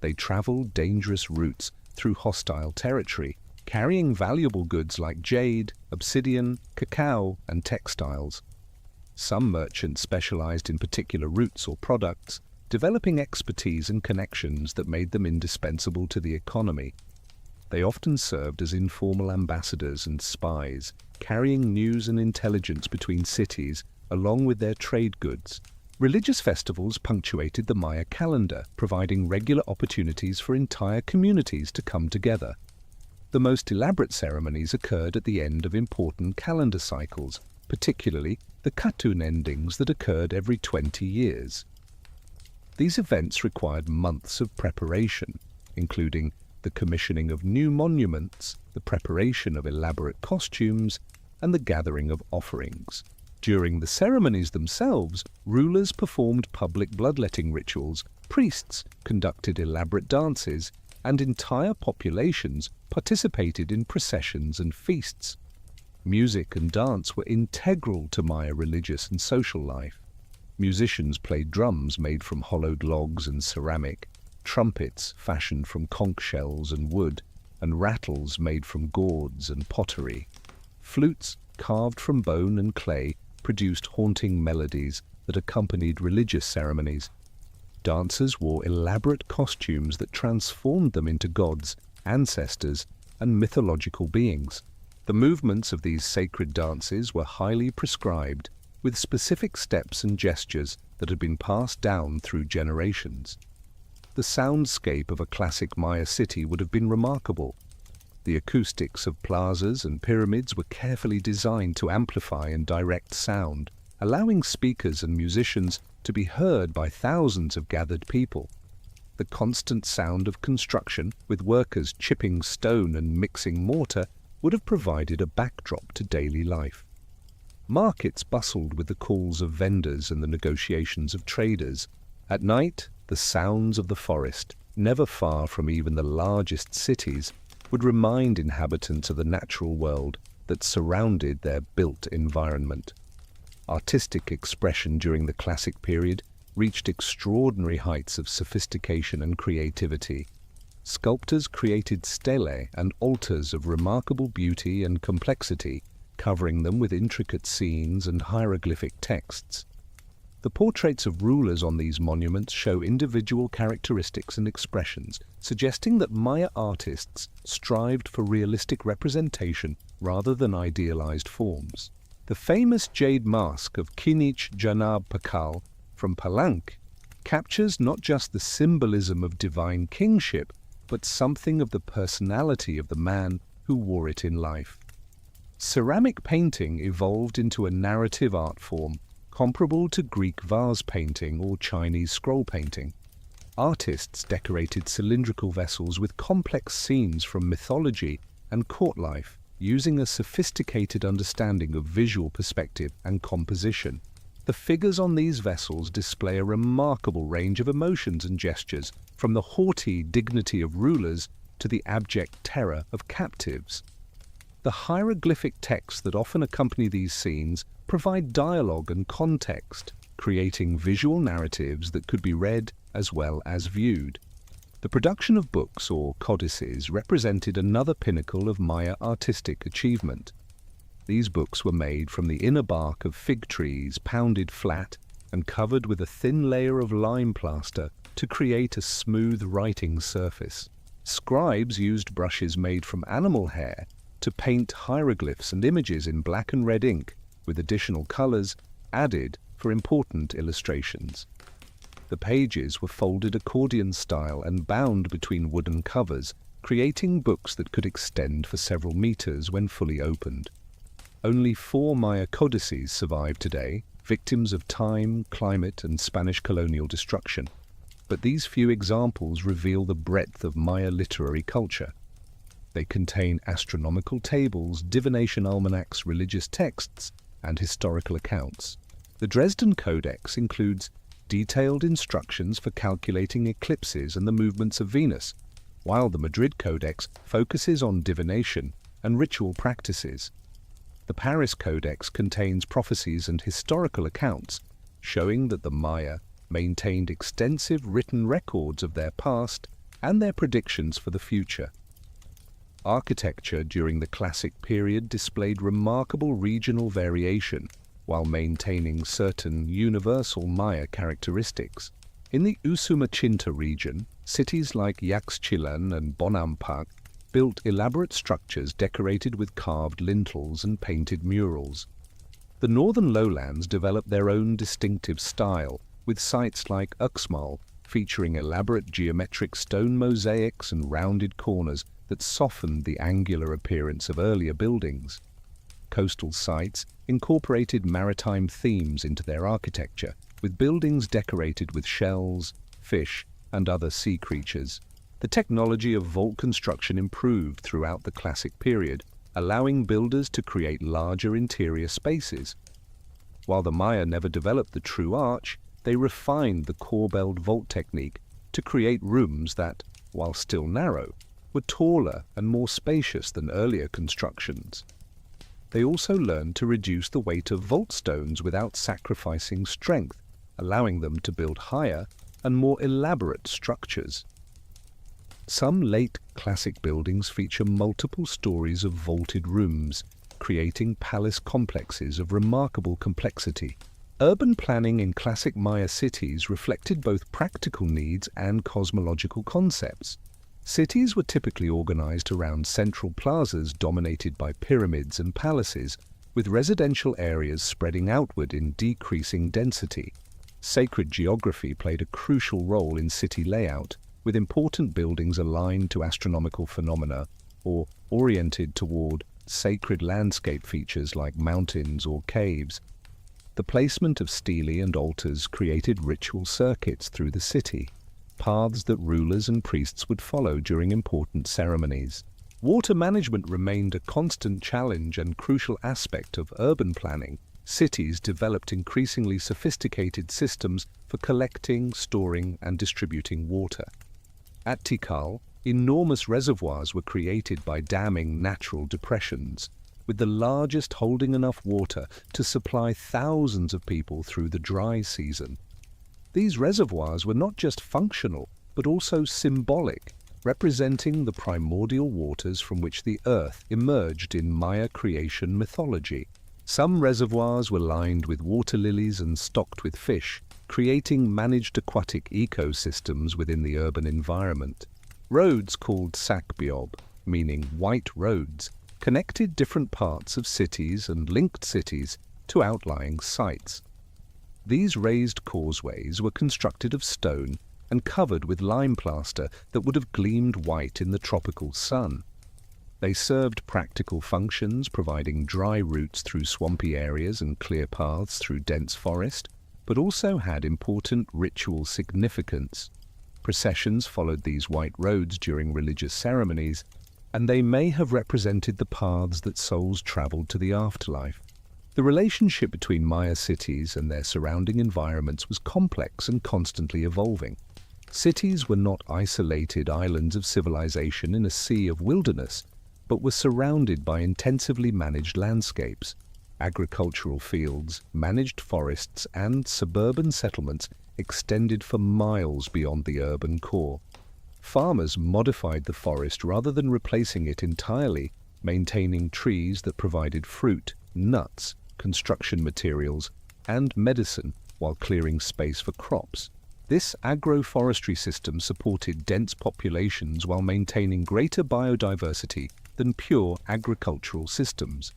They traveled dangerous routes through hostile territory, carrying valuable goods like jade, obsidian, cacao, and textiles. Some merchants specialized in particular routes or products, developing expertise and connections that made them indispensable to the economy. They often served as informal ambassadors and spies, carrying news and intelligence between cities along with their trade goods. Religious festivals punctuated the Maya calendar, providing regular opportunities for entire communities to come together. The most elaborate ceremonies occurred at the end of important calendar cycles, particularly the Katun endings that occurred every 20 years. These events required months of preparation, including the commissioning of new monuments, the preparation of elaborate costumes, and the gathering of offerings. During the ceremonies themselves, rulers performed public bloodletting rituals, priests conducted elaborate dances, and entire populations participated in processions and feasts. Music and dance were integral to Maya religious and social life. Musicians played drums made from hollowed logs and ceramic, trumpets fashioned from conch shells and wood, and rattles made from gourds and pottery. Flutes, carved from bone and clay, produced haunting melodies that accompanied religious ceremonies. Dancers wore elaborate costumes that transformed them into gods, ancestors, and mythological beings. The movements of these sacred dances were highly prescribed, with specific steps and gestures that had been passed down through generations. The soundscape of a classic Maya city would have been remarkable. The acoustics of plazas and pyramids were carefully designed to amplify and direct sound, allowing speakers and musicians to be heard by thousands of gathered people. The constant sound of construction, with workers chipping stone and mixing mortar, would have provided a backdrop to daily life. Markets bustled with the calls of vendors and the negotiations of traders. At night, the sounds of the forest, never far from even the largest cities, would remind inhabitants of the natural world that surrounded their built environment. Artistic expression during the classic period reached extraordinary heights of sophistication and creativity. Sculptors created stelae and altars of remarkable beauty and complexity, covering them with intricate scenes and hieroglyphic texts. The portraits of rulers on these monuments show individual characteristics and expressions, suggesting that Maya artists strived for realistic representation rather than idealized forms. The famous jade mask of Kinich Janab Pakal from Palenque captures not just the symbolism of divine kingship, but something of the personality of the man who wore it in life. Ceramic painting evolved into a narrative art form comparable to Greek vase painting or Chinese scroll painting. Artists decorated cylindrical vessels with complex scenes from mythology and court life, using a sophisticated understanding of visual perspective and composition. The figures on these vessels display a remarkable range of emotions and gestures, from the haughty dignity of rulers to the abject terror of captives. The hieroglyphic texts that often accompany these scenes provide dialogue and context, creating visual narratives that could be read as well as viewed. The production of books or codices represented another pinnacle of Maya artistic achievement. These books were made from the inner bark of fig trees, pounded flat and covered with a thin layer of lime plaster to create a smooth writing surface. Scribes used brushes made from animal hair to paint hieroglyphs and images in black and red ink, with additional colors added for important illustrations. The pages were folded accordion style and bound between wooden covers, creating books that could extend for several meters when fully opened. Only 4 Maya codices survive today, victims of time, climate, and Spanish colonial destruction. But these few examples reveal the breadth of Maya literary culture. They contain astronomical tables, divination almanacs, religious texts, and historical accounts. The Dresden Codex includes detailed instructions for calculating eclipses and the movements of Venus, while the Madrid Codex focuses on divination and ritual practices. The Paris Codex contains prophecies and historical accounts, showing that the Maya maintained extensive written records of their past and their predictions for the future. Architecture during the classic period displayed remarkable regional variation while maintaining certain universal Maya characteristics. In the Usumacinta region, cities like Yaxchilan and Bonampak built elaborate structures decorated with carved lintels and painted murals. The northern lowlands developed their own distinctive style, with sites like Uxmal featuring elaborate geometric stone mosaics and rounded corners that softened the angular appearance of earlier buildings. Coastal sites incorporated maritime themes into their architecture, with buildings decorated with shells, fish, and other sea creatures. The technology of vault construction improved throughout the classic period, allowing builders to create larger interior spaces. While the Maya never developed the true arch, they refined the corbelled vault technique to create rooms that, while still narrow, were taller and more spacious than earlier constructions. They also learned to reduce the weight of vault stones without sacrificing strength, allowing them to build higher and more elaborate structures. Some late classic buildings feature multiple stories of vaulted rooms, creating palace complexes of remarkable complexity. Urban planning in classic Maya cities reflected both practical needs and cosmological concepts. Cities were typically organized around central plazas dominated by pyramids and palaces, with residential areas spreading outward in decreasing density. Sacred geography played a crucial role in city layout, with important buildings aligned to astronomical phenomena or oriented toward sacred landscape features like mountains or caves. The placement of stelae and altars created ritual circuits through the city, paths that rulers and priests would follow during important ceremonies. Water management remained a constant challenge and crucial aspect of urban planning. Cities developed increasingly sophisticated systems for collecting, storing, and distributing water. At Tikal, enormous reservoirs were created by damming natural depressions, with the largest holding enough water to supply thousands of people through the dry season. These reservoirs were not just functional, but also symbolic, representing the primordial waters from which the earth emerged in Maya creation mythology. Some reservoirs were lined with water lilies and stocked with fish, creating managed aquatic ecosystems within the urban environment. Roads called sakbiob, meaning white roads, connected different parts of cities and linked cities to outlying sites. These raised causeways were constructed of stone and covered with lime plaster that would have gleamed white in the tropical sun. They served practical functions, providing dry routes through swampy areas and clear paths through dense forest, but also had important ritual significance. Processions followed these white roads during religious ceremonies, and they may have represented the paths that souls traveled to the afterlife. The relationship between Maya cities and their surrounding environments was complex and constantly evolving. Cities were not isolated islands of civilization in a sea of wilderness, but were surrounded by intensively managed landscapes. Agricultural fields, managed forests, and suburban settlements extended for miles beyond the urban core. Farmers modified the forest rather than replacing it entirely, maintaining trees that provided fruit, nuts, construction materials, and medicine while clearing space for crops. This agroforestry system supported dense populations while maintaining greater biodiversity than pure agricultural systems.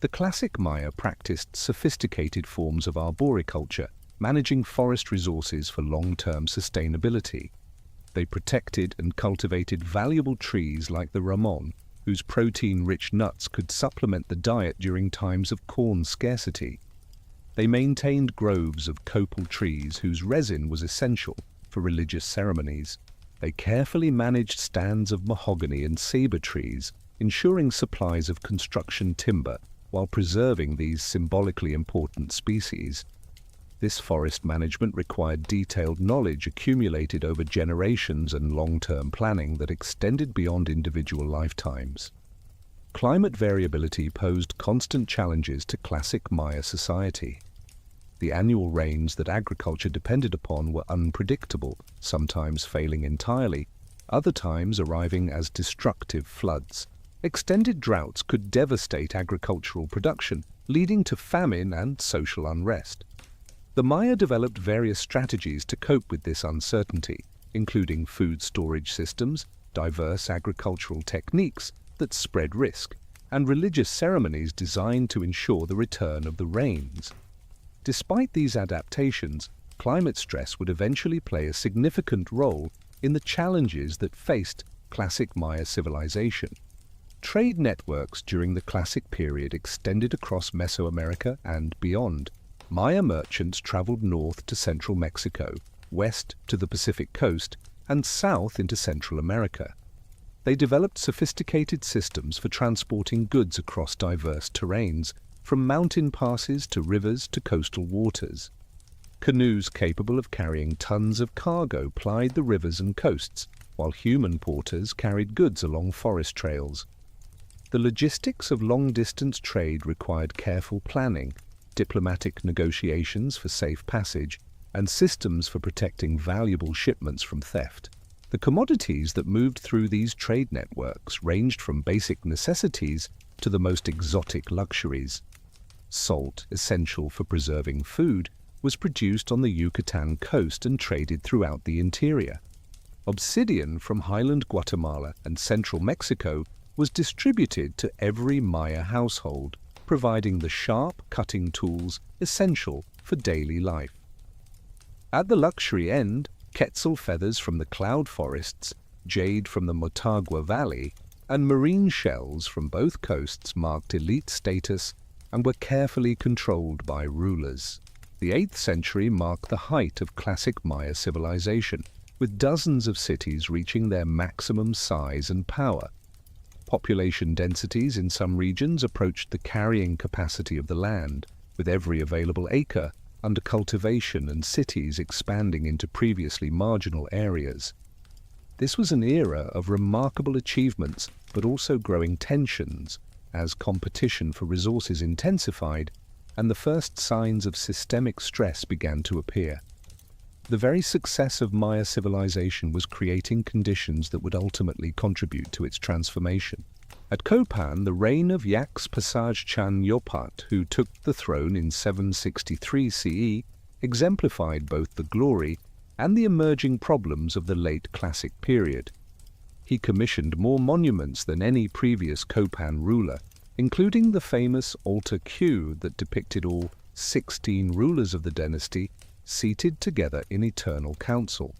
The classic Maya practiced sophisticated forms of arboriculture, managing forest resources for long-term sustainability. They protected and cultivated valuable trees like the ramon, whose protein-rich nuts could supplement the diet during times of corn scarcity. They maintained groves of copal trees whose resin was essential for religious ceremonies. They carefully managed stands of mahogany and ceiba trees, ensuring supplies of construction timber while preserving these symbolically important species. This forest management required detailed knowledge accumulated over generations and long-term planning that extended beyond individual lifetimes. Climate variability posed constant challenges to classic Maya society. The annual rains that agriculture depended upon were unpredictable, sometimes failing entirely, other times arriving as destructive floods. Extended droughts could devastate agricultural production, leading to famine and social unrest. The Maya developed various strategies to cope with this uncertainty, including food storage systems, diverse agricultural techniques that spread risk, and religious ceremonies designed to ensure the return of the rains. Despite these adaptations, climate stress would eventually play a significant role in the challenges that faced classic Maya civilization. Trade networks during the classic period extended across Mesoamerica and beyond. Maya merchants traveled north to central Mexico, west to the Pacific coast, and south into Central America. They developed sophisticated systems for transporting goods across diverse terrains, from mountain passes to rivers to coastal waters. Canoes capable of carrying tons of cargo plied the rivers and coasts, while human porters carried goods along forest trails. The logistics of long-distance trade required careful planning, diplomatic negotiations for safe passage, and systems for protecting valuable shipments from theft. The commodities that moved through these trade networks ranged from basic necessities to the most exotic luxuries. Salt, essential for preserving food, was produced on the Yucatan coast and traded throughout the interior. Obsidian from highland Guatemala and central Mexico was distributed to every Maya household, providing the sharp cutting tools essential for daily life. At the luxury end, quetzal feathers from the cloud forests, jade from the Motagua Valley, and marine shells from both coasts marked elite status and were carefully controlled by rulers. The 8th century marked the height of classic Maya civilization, with dozens of cities reaching their maximum size and power. Population densities in some regions approached the carrying capacity of the land, with every available acre under cultivation and cities expanding into previously marginal areas. This was an era of remarkable achievements, but also growing tensions, as competition for resources intensified and the first signs of systemic stress began to appear. The very success of Maya civilization was creating conditions that would ultimately contribute to its transformation. At Copan, the reign of Yax Pasaj Chan Yopat, who took the throne in 763 CE, exemplified both the glory and the emerging problems of the late classic period. He commissioned more monuments than any previous Copan ruler, including the famous altar Q that depicted all 16 rulers of the dynasty seated together in eternal council.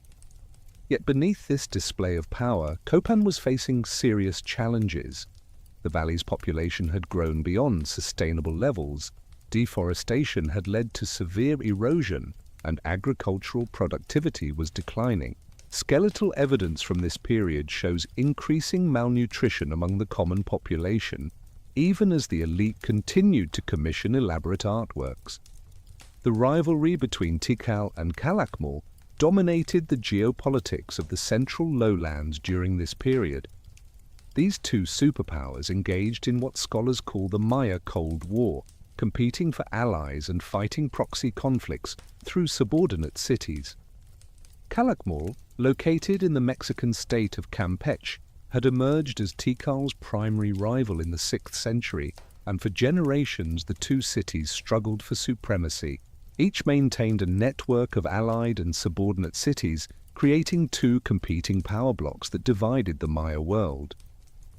Yet beneath this display of power, Copan was facing serious challenges. The valley's population had grown beyond sustainable levels, deforestation had led to severe erosion, and agricultural productivity was declining. Skeletal evidence from this period shows increasing malnutrition among the common population, even as the elite continued to commission elaborate artworks. The rivalry between Tikal and Calakmul dominated the geopolitics of the central lowlands during this period. These two superpowers engaged in what scholars call the Maya Cold War, competing for allies and fighting proxy conflicts through subordinate cities. Calakmul, located in the Mexican state of Campeche, had emerged as Tikal's primary rival in the 6th century, and for generations the two cities struggled for supremacy. Each maintained a network of allied and subordinate cities, creating two competing power blocks that divided the Maya world.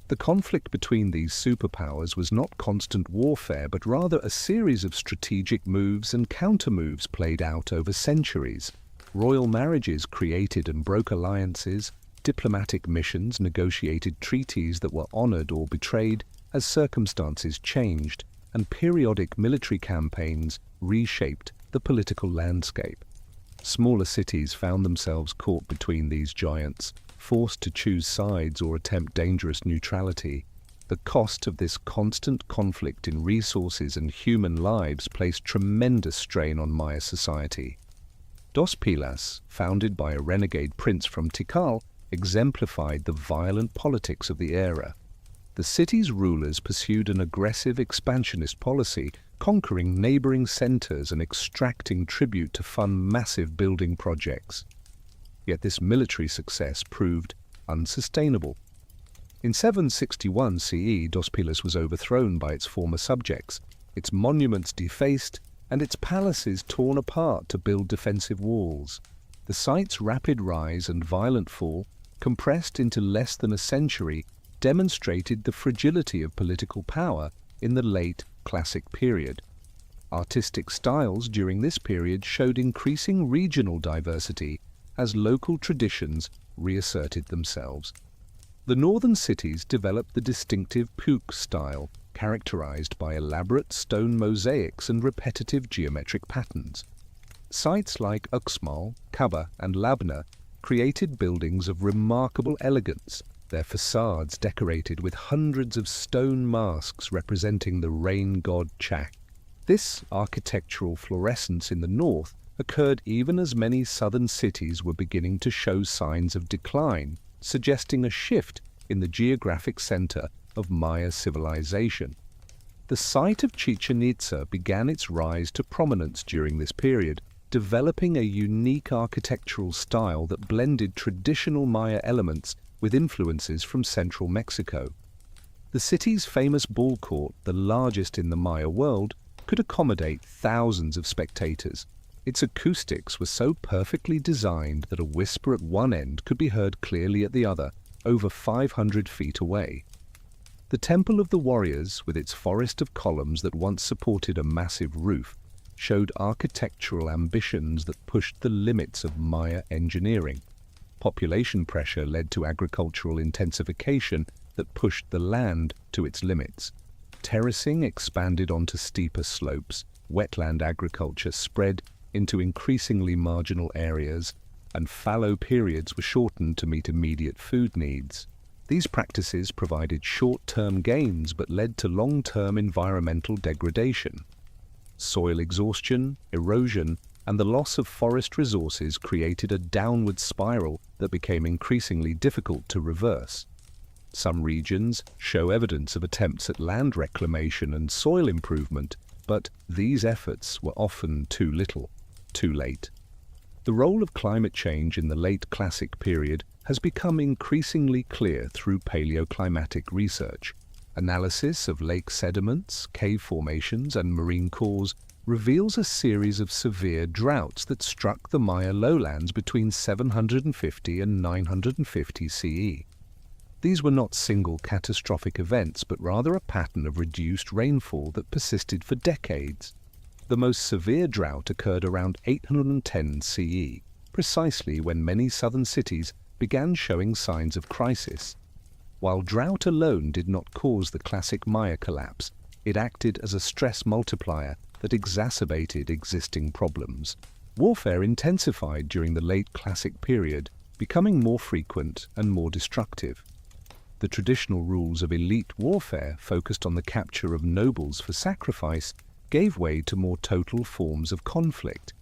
The conflict between these superpowers was not constant warfare, but rather a series of strategic moves and countermoves played out over centuries. Royal marriages created and broke alliances, diplomatic missions negotiated treaties that were honored or betrayed as circumstances changed, and periodic military campaigns reshaped the political landscape. Smaller cities found themselves caught between these giants, forced to choose sides or attempt dangerous neutrality. The cost of this constant conflict in resources and human lives placed tremendous strain on Maya society. Dos Pilas, founded by a renegade prince from Tikal, exemplified the violent politics of the era. The city's rulers pursued an aggressive expansionist policy, conquering neighboring centers and extracting tribute to fund massive building projects. Yet this military success proved unsustainable. In 761 CE, Dos Pilas was overthrown by its former subjects, its monuments defaced, and its palaces torn apart to build defensive walls. The site's rapid rise and violent fall, compressed into less than a century, demonstrated the fragility of political power in the late classic period. Artistic styles during this period showed increasing regional diversity as local traditions reasserted themselves. The northern cities developed the distinctive Puuc style, characterized by elaborate stone mosaics and repetitive geometric patterns. Sites like Uxmal, Kaba, and Labna created buildings of remarkable elegance, their facades decorated with hundreds of stone masks representing the rain god Chak. This architectural fluorescence in the north occurred even as many southern cities were beginning to show signs of decline, suggesting a shift in the geographic center of Maya civilization. The site of Chichen Itza began its rise to prominence during this period, developing a unique architectural style that blended traditional Maya elements with influences from central Mexico. The city's famous ball court, the largest in the Maya world, could accommodate thousands of spectators. Its acoustics were so perfectly designed that a whisper at one end could be heard clearly at the other, over 500 feet away. The Temple of the Warriors, with its forest of columns that once supported a massive roof, showed architectural ambitions that pushed the limits of Maya engineering. Population pressure led to agricultural intensification that pushed the land to its limits. Terracing expanded onto steeper slopes, wetland agriculture spread into increasingly marginal areas, and fallow periods were shortened to meet immediate food needs. These practices provided short-term gains but led to long-term environmental degradation. Soil exhaustion, erosion, and the loss of forest resources created a downward spiral that became increasingly difficult to reverse. Some regions show evidence of attempts at land reclamation and soil improvement, but these efforts were often too little, too late. The role of climate change in the late Classic period has become increasingly clear through paleoclimatic research. Analysis of lake sediments, cave formations, and marine cores reveals a series of severe droughts that struck the Maya lowlands between 750 and 950 CE. These were not single catastrophic events, but rather a pattern of reduced rainfall that persisted for decades. The most severe drought occurred around 810 CE, precisely when many southern cities began showing signs of crisis. While drought alone did not cause the classic Maya collapse, it acted as a stress multiplier that exacerbated existing problems. Warfare intensified during the late Classic period, becoming more frequent and more destructive. The traditional rules of elite warfare, focused on the capture of nobles for sacrifice, gave way to more total forms of conflict.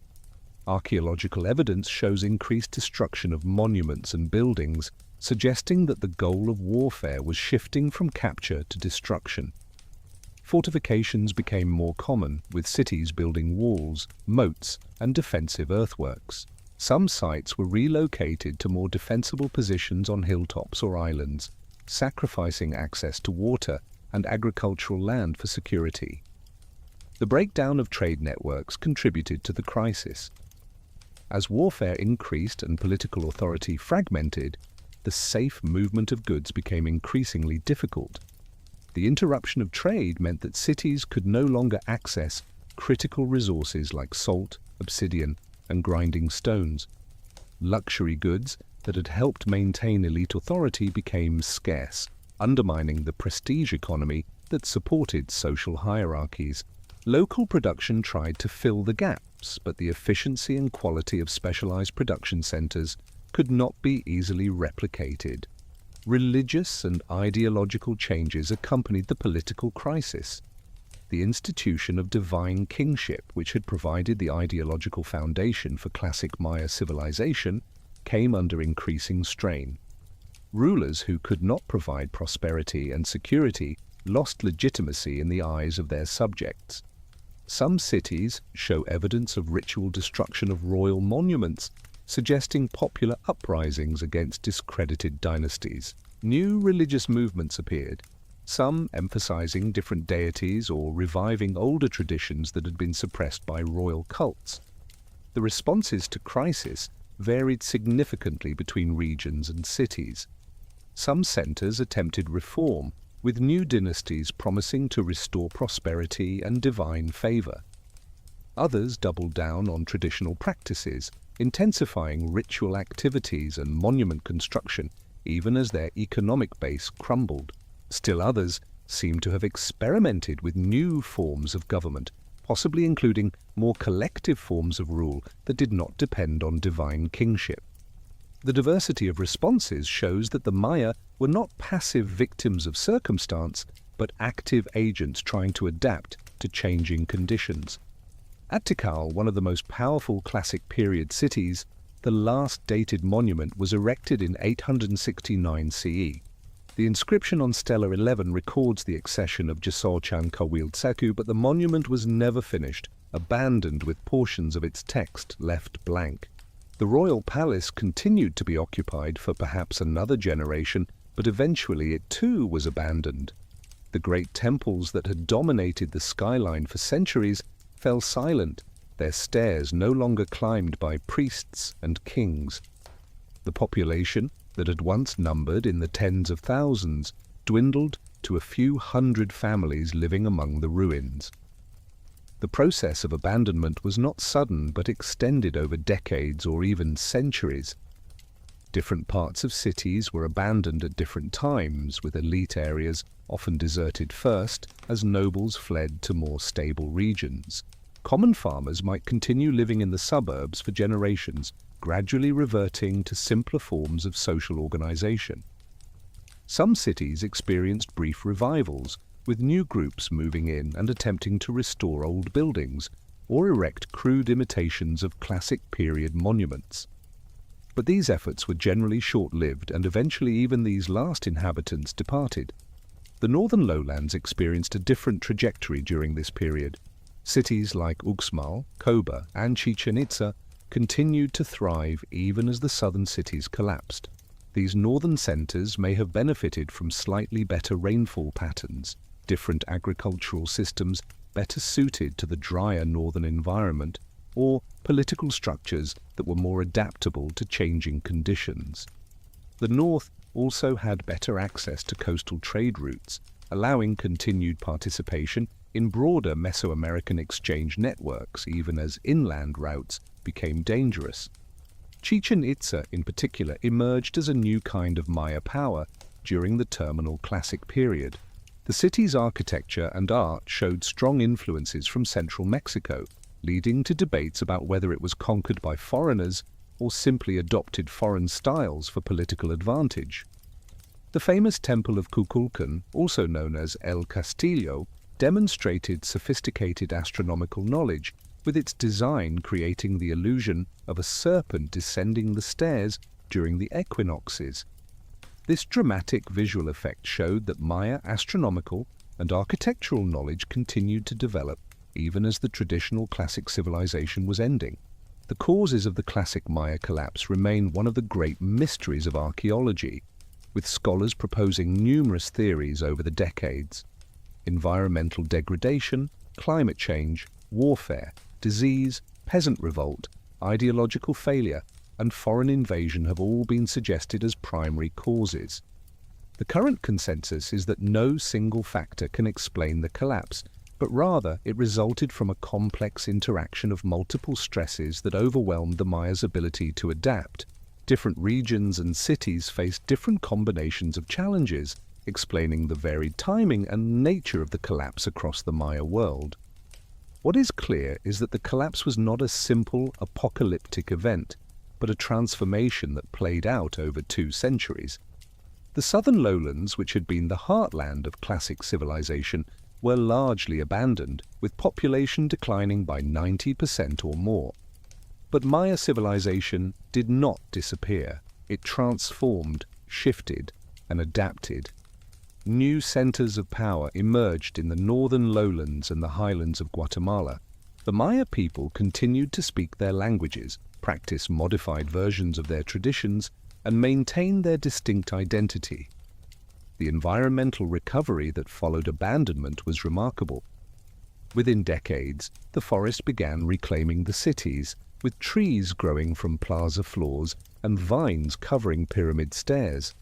Archaeological evidence shows increased destruction of monuments and buildings, suggesting that the goal of warfare was shifting from capture to destruction. Fortifications became more common, with cities building walls, moats, and defensive earthworks. Some sites were relocated to more defensible positions on hilltops or islands, sacrificing access to water and agricultural land for security. The breakdown of trade networks contributed to the crisis. As warfare increased and political authority fragmented, the safe movement of goods became increasingly difficult. The interruption of trade meant that cities could no longer access critical resources like salt, obsidian, and grinding stones. Luxury goods that had helped maintain elite authority became scarce, undermining the prestige economy that supported social hierarchies. Local production tried to fill the gaps, but the efficiency and quality of specialized production centers could not be easily replicated. Religious and ideological changes accompanied the political crisis. The institution of divine kingship, which had provided the ideological foundation for classic Maya civilization, came under increasing strain. Rulers who could not provide prosperity and security lost legitimacy in the eyes of their subjects. Some cities show evidence of ritual destruction of royal monuments, suggesting popular uprisings against discredited dynasties. New religious movements appeared, some emphasizing different deities or reviving older traditions that had been suppressed by royal cults. The responses to crisis varied significantly between regions and cities. Some centers attempted reform, with new dynasties promising to restore prosperity and divine favor. Others doubled down on traditional practices, intensifying ritual activities and monument construction, even as their economic base crumbled. Still others seemed to have experimented with new forms of government, possibly including more collective forms of rule that did not depend on divine kingship. The diversity of responses shows that the Maya were not passive victims of circumstance, but active agents trying to adapt to changing conditions. At Tikal, one of the most powerful Classic period cities, the last dated monument was erected in 869 CE. The inscription on Stela 11 records the accession of Jesorchan Kawiltseku, but the monument was never finished, abandoned with portions of its text left blank. The royal palace continued to be occupied for perhaps another generation, but eventually it too was abandoned. The great temples that had dominated the skyline for centuries fell silent, their stairs no longer climbed by priests and kings. The population, that had once numbered in the tens of thousands, dwindled to a few hundred families living among the ruins. The process of abandonment was not sudden but extended over decades or even centuries. Different parts of cities were abandoned at different times, with elite areas often deserted first as nobles fled to more stable regions. Common farmers might continue living in the suburbs for generations, gradually reverting to simpler forms of social organization. Some cities experienced brief revivals, with new groups moving in and attempting to restore old buildings or erect crude imitations of classic period monuments. But these efforts were generally short-lived, and eventually even these last inhabitants departed. The northern lowlands experienced a different trajectory during this period. Cities like Uxmal, Copan, and Chichen Itza continued to thrive even as the southern cities collapsed. These northern centers may have benefited from slightly better rainfall patterns, different agricultural systems better suited to the drier northern environment, or political structures that were more adaptable to changing conditions. The north also had better access to coastal trade routes, allowing continued participation in broader Mesoamerican exchange networks, even as inland routes became dangerous. Chichen Itza, in particular, emerged as a new kind of Maya power during the terminal classic period. The city's architecture and art showed strong influences from central Mexico, leading to debates about whether it was conquered by foreigners or simply adopted foreign styles for political advantage. The famous Temple of Kukulkan, also known as El Castillo, demonstrated sophisticated astronomical knowledge, with its design creating the illusion of a serpent descending the stairs during the equinoxes. This dramatic visual effect showed that Maya astronomical and architectural knowledge continued to develop even as the traditional classic civilization was ending. The causes of the classic Maya collapse remain one of the great mysteries of archaeology, with scholars proposing numerous theories over the decades. Environmental degradation, climate change, warfare, disease, peasant revolt, ideological failure, and foreign invasion have all been suggested as primary causes. The current consensus is that no single factor can explain the collapse, but rather it resulted from a complex interaction of multiple stresses that overwhelmed the Mayas' ability to adapt. Different regions and cities faced different combinations of challenges, explaining the varied timing and nature of the collapse across the Maya world. What is clear is that the collapse was not a simple apocalyptic event, but a transformation that played out over 2 centuries. The southern lowlands, which had been the heartland of classic civilization, were largely abandoned, with population declining by 90% or more. But Maya civilization did not disappear. It transformed, shifted, and adapted. New centers of power emerged in the northern lowlands and the highlands of Guatemala. The Maya people continued to speak their languages, practice modified versions of their traditions, and maintain their distinct identity. The environmental recovery that followed abandonment was remarkable. Within decades, the forest began reclaiming the cities, with trees growing from plaza floors and vines covering pyramid stairs.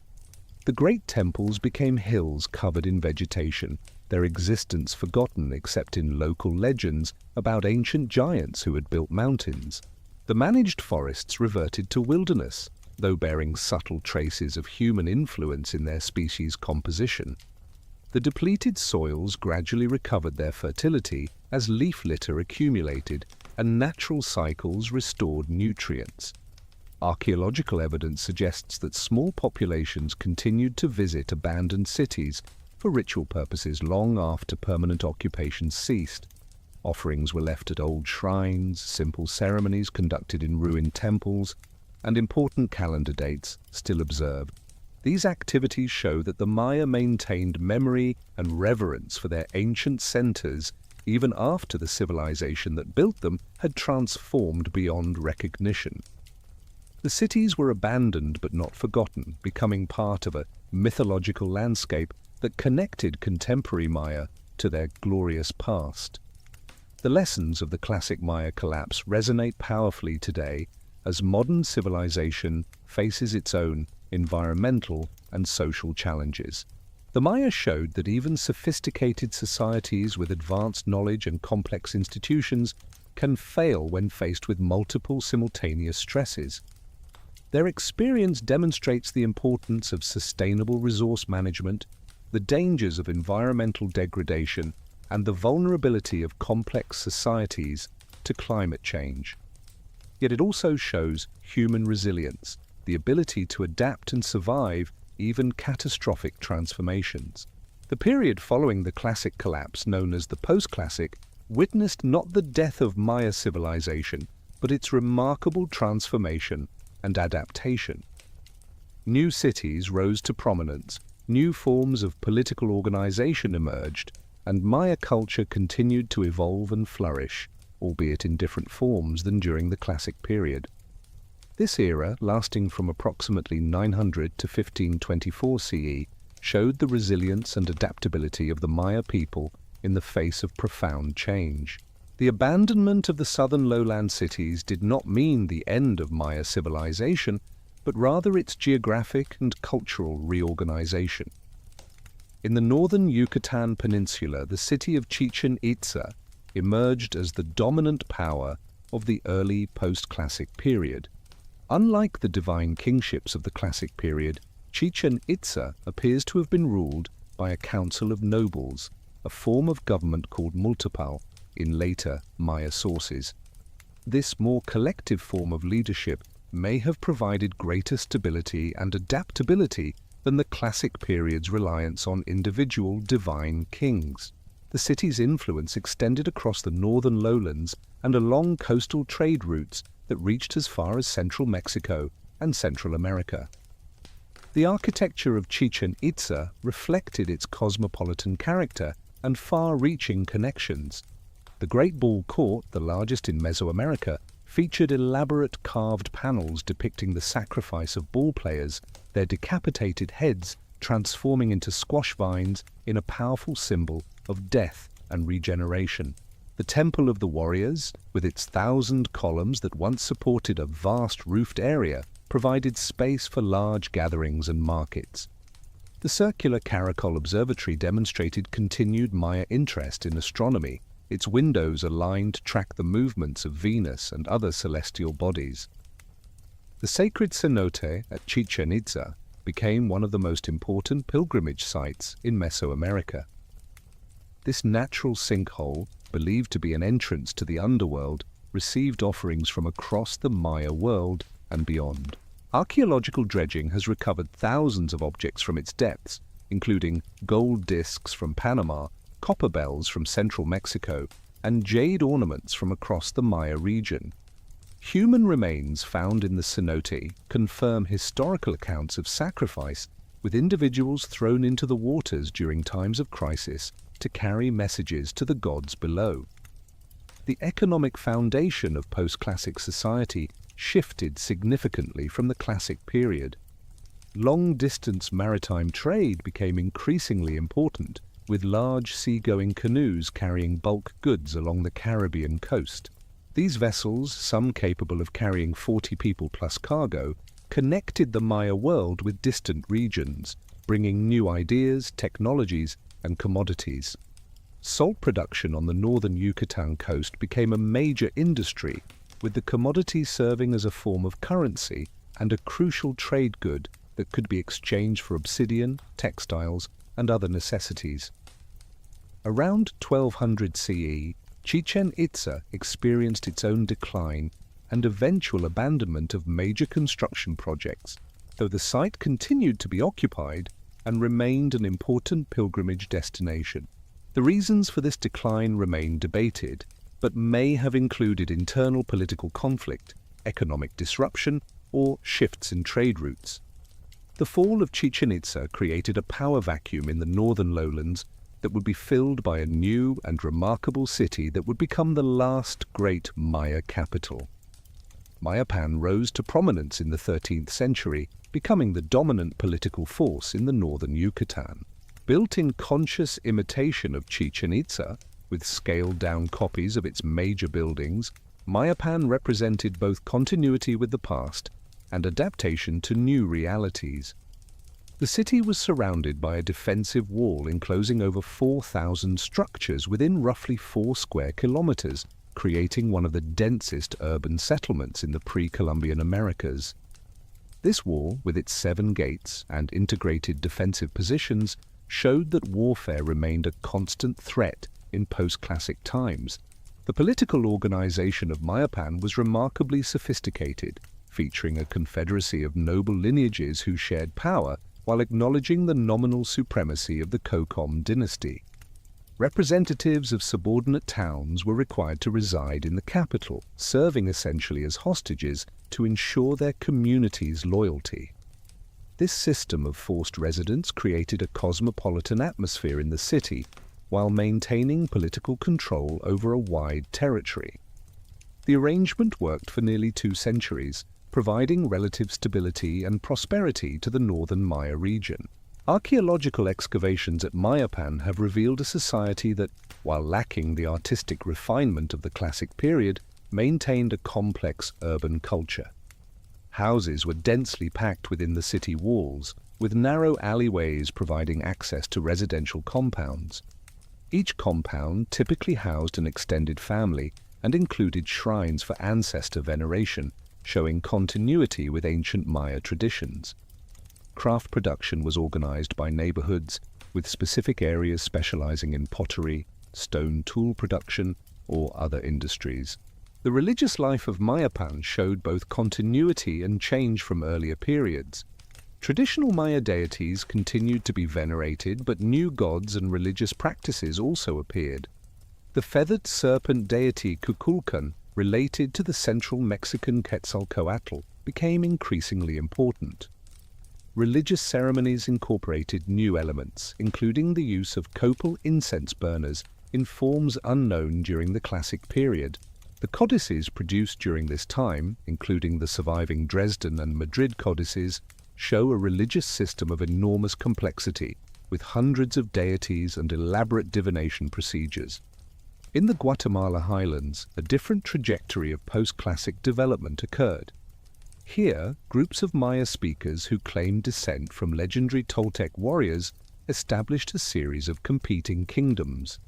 The great temples became hills covered in vegetation, their existence forgotten except in local legends about ancient giants who had built mountains. The managed forests reverted to wilderness, though bearing subtle traces of human influence in their species composition. The depleted soils gradually recovered their fertility as leaf litter accumulated and natural cycles restored nutrients. Archaeological evidence suggests that small populations continued to visit abandoned cities for ritual purposes long after permanent occupation ceased. Offerings were left at old shrines, simple ceremonies conducted in ruined temples, and important calendar dates still observed. These activities show that the Maya maintained memory and reverence for their ancient centers even after the civilization that built them had transformed beyond recognition. The cities were abandoned but not forgotten, becoming part of a mythological landscape that connected contemporary Maya to their glorious past. The lessons of the classic Maya collapse resonate powerfully today as modern civilization faces its own environmental and social challenges. The Maya showed that even sophisticated societies with advanced knowledge and complex institutions can fail when faced with multiple simultaneous stresses. Their experience demonstrates the importance of sustainable resource management, the dangers of environmental degradation, and the vulnerability of complex societies to climate change. Yet it also shows human resilience, the ability to adapt and survive even catastrophic transformations. The period following the classic collapse, known as the post-classic, witnessed not the death of Maya civilization, but its remarkable transformation and adaptation. New cities rose to prominence, new forms of political organization emerged, and Maya culture continued to evolve and flourish, albeit in different forms than during the classic period. This era, lasting from approximately 900 to 1524 CE, showed the resilience and adaptability of the Maya people in the face of profound change. The abandonment of the southern lowland cities did not mean the end of Maya civilization, but rather its geographic and cultural reorganization. In the northern Yucatan Peninsula, the city of Chichen Itza emerged as the dominant power of the early post-classic period. Unlike the divine kingships of the classic period, Chichen Itza appears to have been ruled by a council of nobles, a form of government called multipal in later Maya sources. This more collective form of leadership may have provided greater stability and adaptability than the classic period's reliance on individual divine kings. The city's influence extended across the northern lowlands and along coastal trade routes that reached as far as central Mexico and Central America. The architecture of Chichen Itza reflected its cosmopolitan character and far-reaching connections. The Great Ball Court, the largest in Mesoamerica, featured elaborate carved panels depicting the sacrifice of ball players, their decapitated heads transforming into squash vines in a powerful symbol of death and regeneration. The Temple of the Warriors, with its 1,000 columns that once supported a vast roofed area, provided space for large gatherings and markets. The circular Caracol Observatory demonstrated continued Maya interest in astronomy, its windows aligned to track the movements of Venus and other celestial bodies. The sacred cenote at Chichen Itza became one of the most important pilgrimage sites in Mesoamerica. This natural sinkhole, believed to be an entrance to the underworld, received offerings from across the Maya world and beyond. Archaeological dredging has recovered thousands of objects from its depths, including gold discs from Panama, copper bells from central Mexico, and jade ornaments from across the Maya region. Human remains found in the cenote confirm historical accounts of sacrifice, with individuals thrown into the waters during times of crisis to carry messages to the gods below. The economic foundation of post-classic society shifted significantly from the classic period. Long-distance maritime trade became increasingly important, with large seagoing canoes carrying bulk goods along the Caribbean coast. These vessels, some capable of carrying 40 people plus cargo, connected the Maya world with distant regions, bringing new ideas, technologies, and commodities. Salt production on the northern Yucatan coast became a major industry, with the commodity serving as a form of currency and a crucial trade good that could be exchanged for obsidian, textiles, and other necessities. Around 1200 CE, Chichen Itza experienced its own decline and eventual abandonment of major construction projects, though the site continued to be occupied and remained an important pilgrimage destination. The reasons for this decline remain debated, but may have included internal political conflict, economic disruption, or shifts in trade routes. The fall of Chichen Itza created a power vacuum in the northern lowlands that would be filled by a new and remarkable city that would become the last great Maya capital. Mayapan rose to prominence in the 13th century, becoming the dominant political force in the northern Yucatan. Built in conscious imitation of Chichen Itza, with scaled-down copies of its major buildings, Mayapan represented both continuity with the past and adaptation to new realities. The city was surrounded by a defensive wall enclosing over 4,000 structures within roughly 4 square kilometers, creating one of the densest urban settlements in the pre-Columbian Americas. This wall, with its 7 gates and integrated defensive positions, showed that warfare remained a constant threat in post-classic times. The political organization of Mayapan was remarkably sophisticated, featuring a confederacy of noble lineages who shared power while acknowledging the nominal supremacy of the Copan dynasty. Representatives of subordinate towns were required to reside in the capital, serving essentially as hostages to ensure their community's loyalty. This system of forced residence created a cosmopolitan atmosphere in the city, while maintaining political control over a wide territory. The arrangement worked for nearly 2 centuries, providing relative stability and prosperity to the northern Maya region. Archaeological excavations at Mayapan have revealed a society that, while lacking the artistic refinement of the classic period, maintained a complex urban culture. Houses were densely packed within the city walls, with narrow alleyways providing access to residential compounds. Each compound typically housed an extended family and included shrines for ancestor veneration, showing continuity with ancient Maya traditions. Craft production was organized by neighborhoods, with specific areas specializing in pottery, stone tool production, or other industries. The religious life of Mayapan showed both continuity and change from earlier periods. Traditional Maya deities continued to be venerated, but new gods and religious practices also appeared. The feathered serpent deity Kukulkan, related to the central Mexican Quetzalcoatl, became increasingly important. Religious ceremonies incorporated new elements, including the use of copal incense burners in forms unknown during the classic period. The codices produced during this time, including the surviving Dresden and Madrid codices, show a religious system of enormous complexity, with hundreds of deities and elaborate divination procedures. In the Guatemala highlands, a different trajectory of post-classic development occurred. Here, groups of Maya speakers who claimed descent from legendary Toltec warriors established a series of competing kingdoms.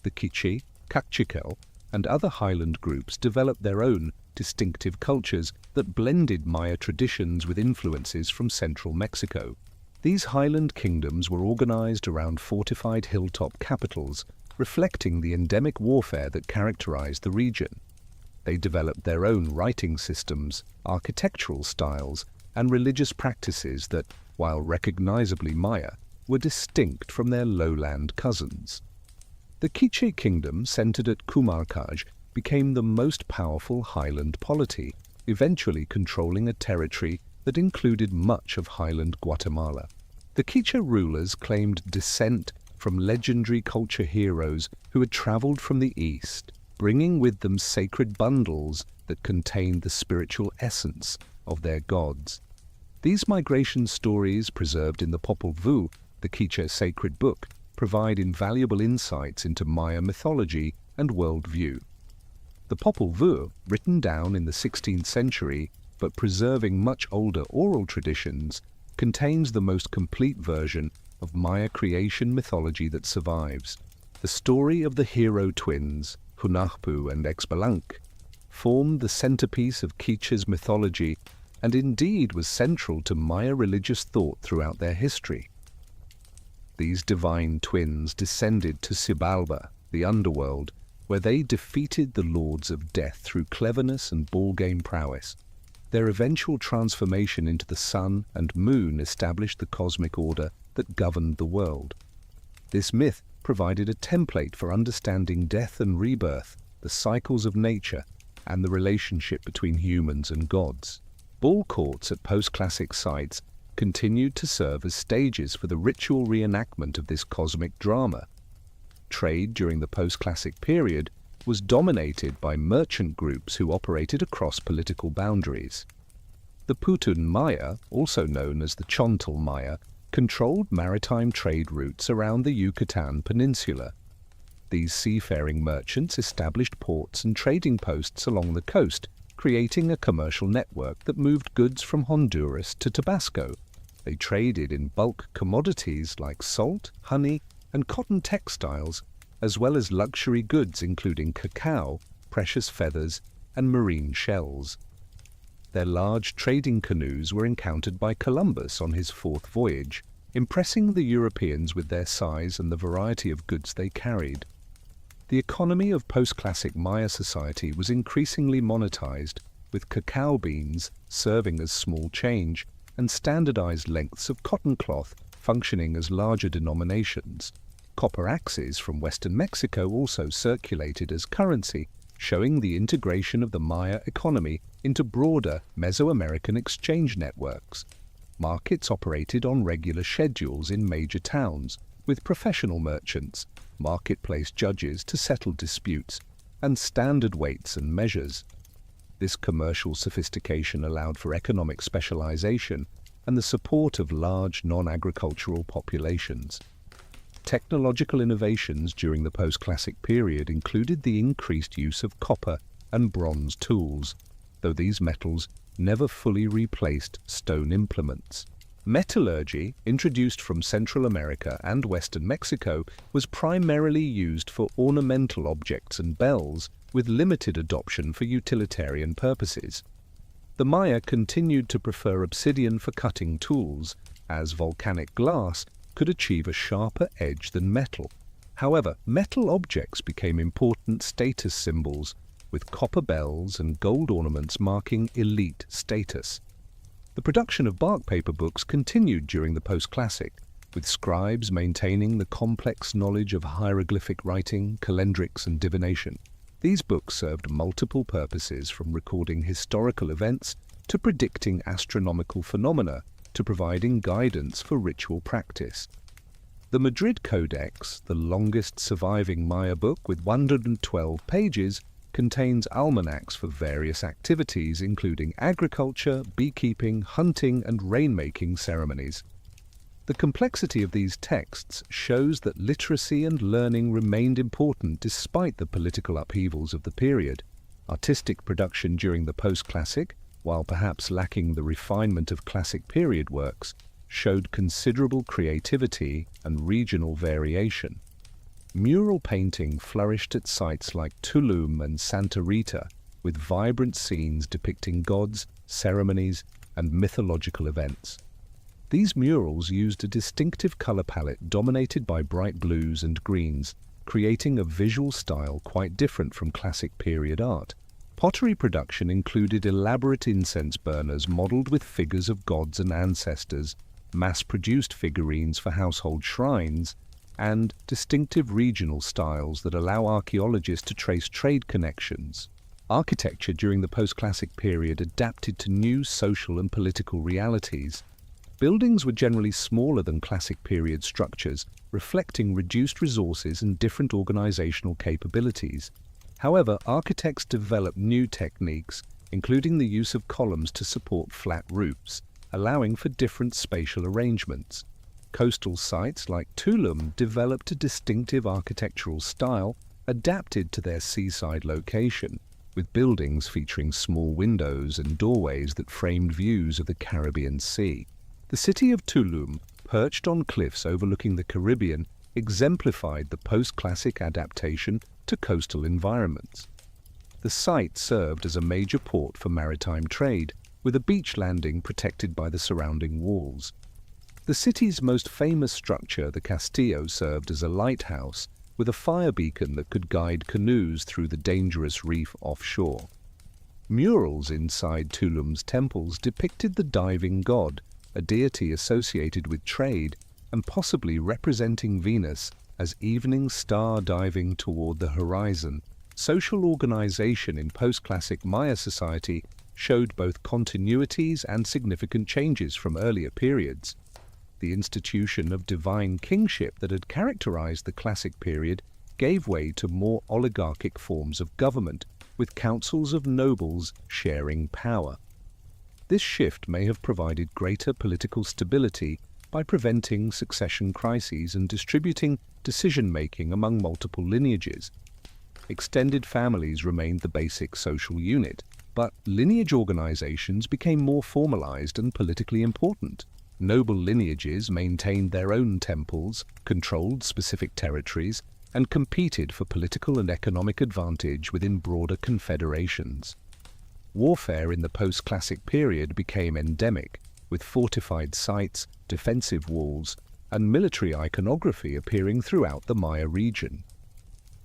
The Quiche, Kaqchikel, and other highland groups developed their own distinctive cultures that blended Maya traditions with influences from central Mexico. These highland kingdoms were organized around fortified hilltop capitals, reflecting the endemic warfare that characterized the region. They developed their own writing systems, architectural styles, and religious practices that, while recognizably Maya, were distinct from their lowland cousins. The Quiche kingdom, centered at Cumalcaj, became the most powerful highland polity, eventually controlling a territory that included much of highland Guatemala. The Quiche rulers claimed descent from legendary culture heroes who had traveled from the east, bringing with them sacred bundles that contained the spiritual essence of their gods. These migration stories, preserved in the Popol Vuh, the Quiche sacred book, provide invaluable insights into Maya mythology and worldview. The Popol Vuh, written down in the 16th century but preserving much older oral traditions, contains the most complete version of Maya creation mythology that survives. The story of the hero twins, Hunahpu and Xbalanque, formed the centerpiece of Quiche's mythology and indeed was central to Maya religious thought throughout their history. These divine twins descended to Xibalba, the underworld, where they defeated the lords of death through cleverness and ballgame prowess. Their eventual transformation into the sun and moon established the cosmic order that governed the world. This myth provided a template for understanding death and rebirth, the cycles of nature, and the relationship between humans and gods. Ball courts at post-classic sites continued to serve as stages for the ritual reenactment of this cosmic drama. Trade during the post-classic period was dominated by merchant groups who operated across political boundaries. The Putun Maya, also known as the Chontal Maya, controlled maritime trade routes around the Yucatan Peninsula. These seafaring merchants established ports and trading posts along the coast, creating a commercial network that moved goods from Honduras to Tabasco. They traded in bulk commodities like salt, honey, and cotton textiles, as well as luxury goods including cacao, precious feathers, and marine shells. Their large trading canoes were encountered by Columbus on his fourth voyage, impressing the Europeans with their size and the variety of goods they carried. The economy of post-classic Maya society was increasingly monetized, with cacao beans serving as small change and standardized lengths of cotton cloth functioning as larger denominations. Copper axes from western Mexico also circulated as currency, showing the integration of the Maya economy into broader Mesoamerican exchange networks. Markets operated on regular schedules in major towns, with professional merchants, marketplace judges to settle disputes, and standard weights and measures. This commercial sophistication allowed for economic specialization and the support of large non-agricultural populations. Technological innovations during the post-classic period included the increased use of copper and bronze tools, though these metals never fully replaced stone implements. Metallurgy, introduced from Central America and western Mexico, was primarily used for ornamental objects and bells, with limited adoption for utilitarian purposes. The Maya continued to prefer obsidian for cutting tools, as volcanic glass could achieve a sharper edge than metal. However, metal objects became important status symbols, with copper bells and gold ornaments marking elite status. The production of bark paper books continued during the post-classic, with scribes maintaining the complex knowledge of hieroglyphic writing, calendrics, and divination. These books served multiple purposes, from recording historical events to predicting astronomical phenomena to providing guidance for ritual practice. The Madrid Codex, the longest surviving Maya book with 112 pages, contains almanacs for various activities including agriculture, beekeeping, hunting, and rainmaking ceremonies. The complexity of these texts shows that literacy and learning remained important despite the political upheavals of the period. Artistic production during the post-classic, while perhaps lacking the refinement of classic period works, showed considerable creativity and regional variation. Mural painting flourished at sites like Tulum and Santa Rita, with vibrant scenes depicting gods, ceremonies, and mythological events. These murals used a distinctive color palette dominated by bright blues and greens, creating a visual style quite different from classic period art. Pottery production included elaborate incense burners modeled with figures of gods and ancestors, mass-produced figurines for household shrines, and distinctive regional styles that allow archaeologists to trace trade connections. Architecture during the post-classic period adapted to new social and political realities. Buildings were generally smaller than classic period structures, reflecting reduced resources and different organizational capabilities. However, architects developed new techniques, including the use of columns to support flat roofs, allowing for different spatial arrangements. Coastal sites like Tulum developed a distinctive architectural style adapted to their seaside location, with buildings featuring small windows and doorways that framed views of the Caribbean Sea. The city of Tulum, perched on cliffs overlooking the Caribbean, exemplified the post-classic adaptation to coastal environments. The site served as a major port for maritime trade, with a beach landing protected by the surrounding walls. The city's most famous structure, the Castillo, served as a lighthouse, with a fire beacon that could guide canoes through the dangerous reef offshore. Murals inside Tulum's temples depicted the diving god, a deity associated with trade and possibly representing Venus as evening star diving toward the horizon. Social organization in post-classic Maya society showed both continuities and significant changes from earlier periods. The institution of divine kingship that had characterized the classic period gave way to more oligarchic forms of government, with councils of nobles sharing power. This shift may have provided greater political stability by preventing succession crises and distributing decision-making among multiple lineages. Extended families remained the basic social unit, but lineage organizations became more formalized and politically important. Noble lineages maintained their own temples, controlled specific territories, and competed for political and economic advantage within broader confederations. Warfare in the post-classic period became endemic, with fortified sites, defensive walls, and military iconography appearing throughout the Maya region.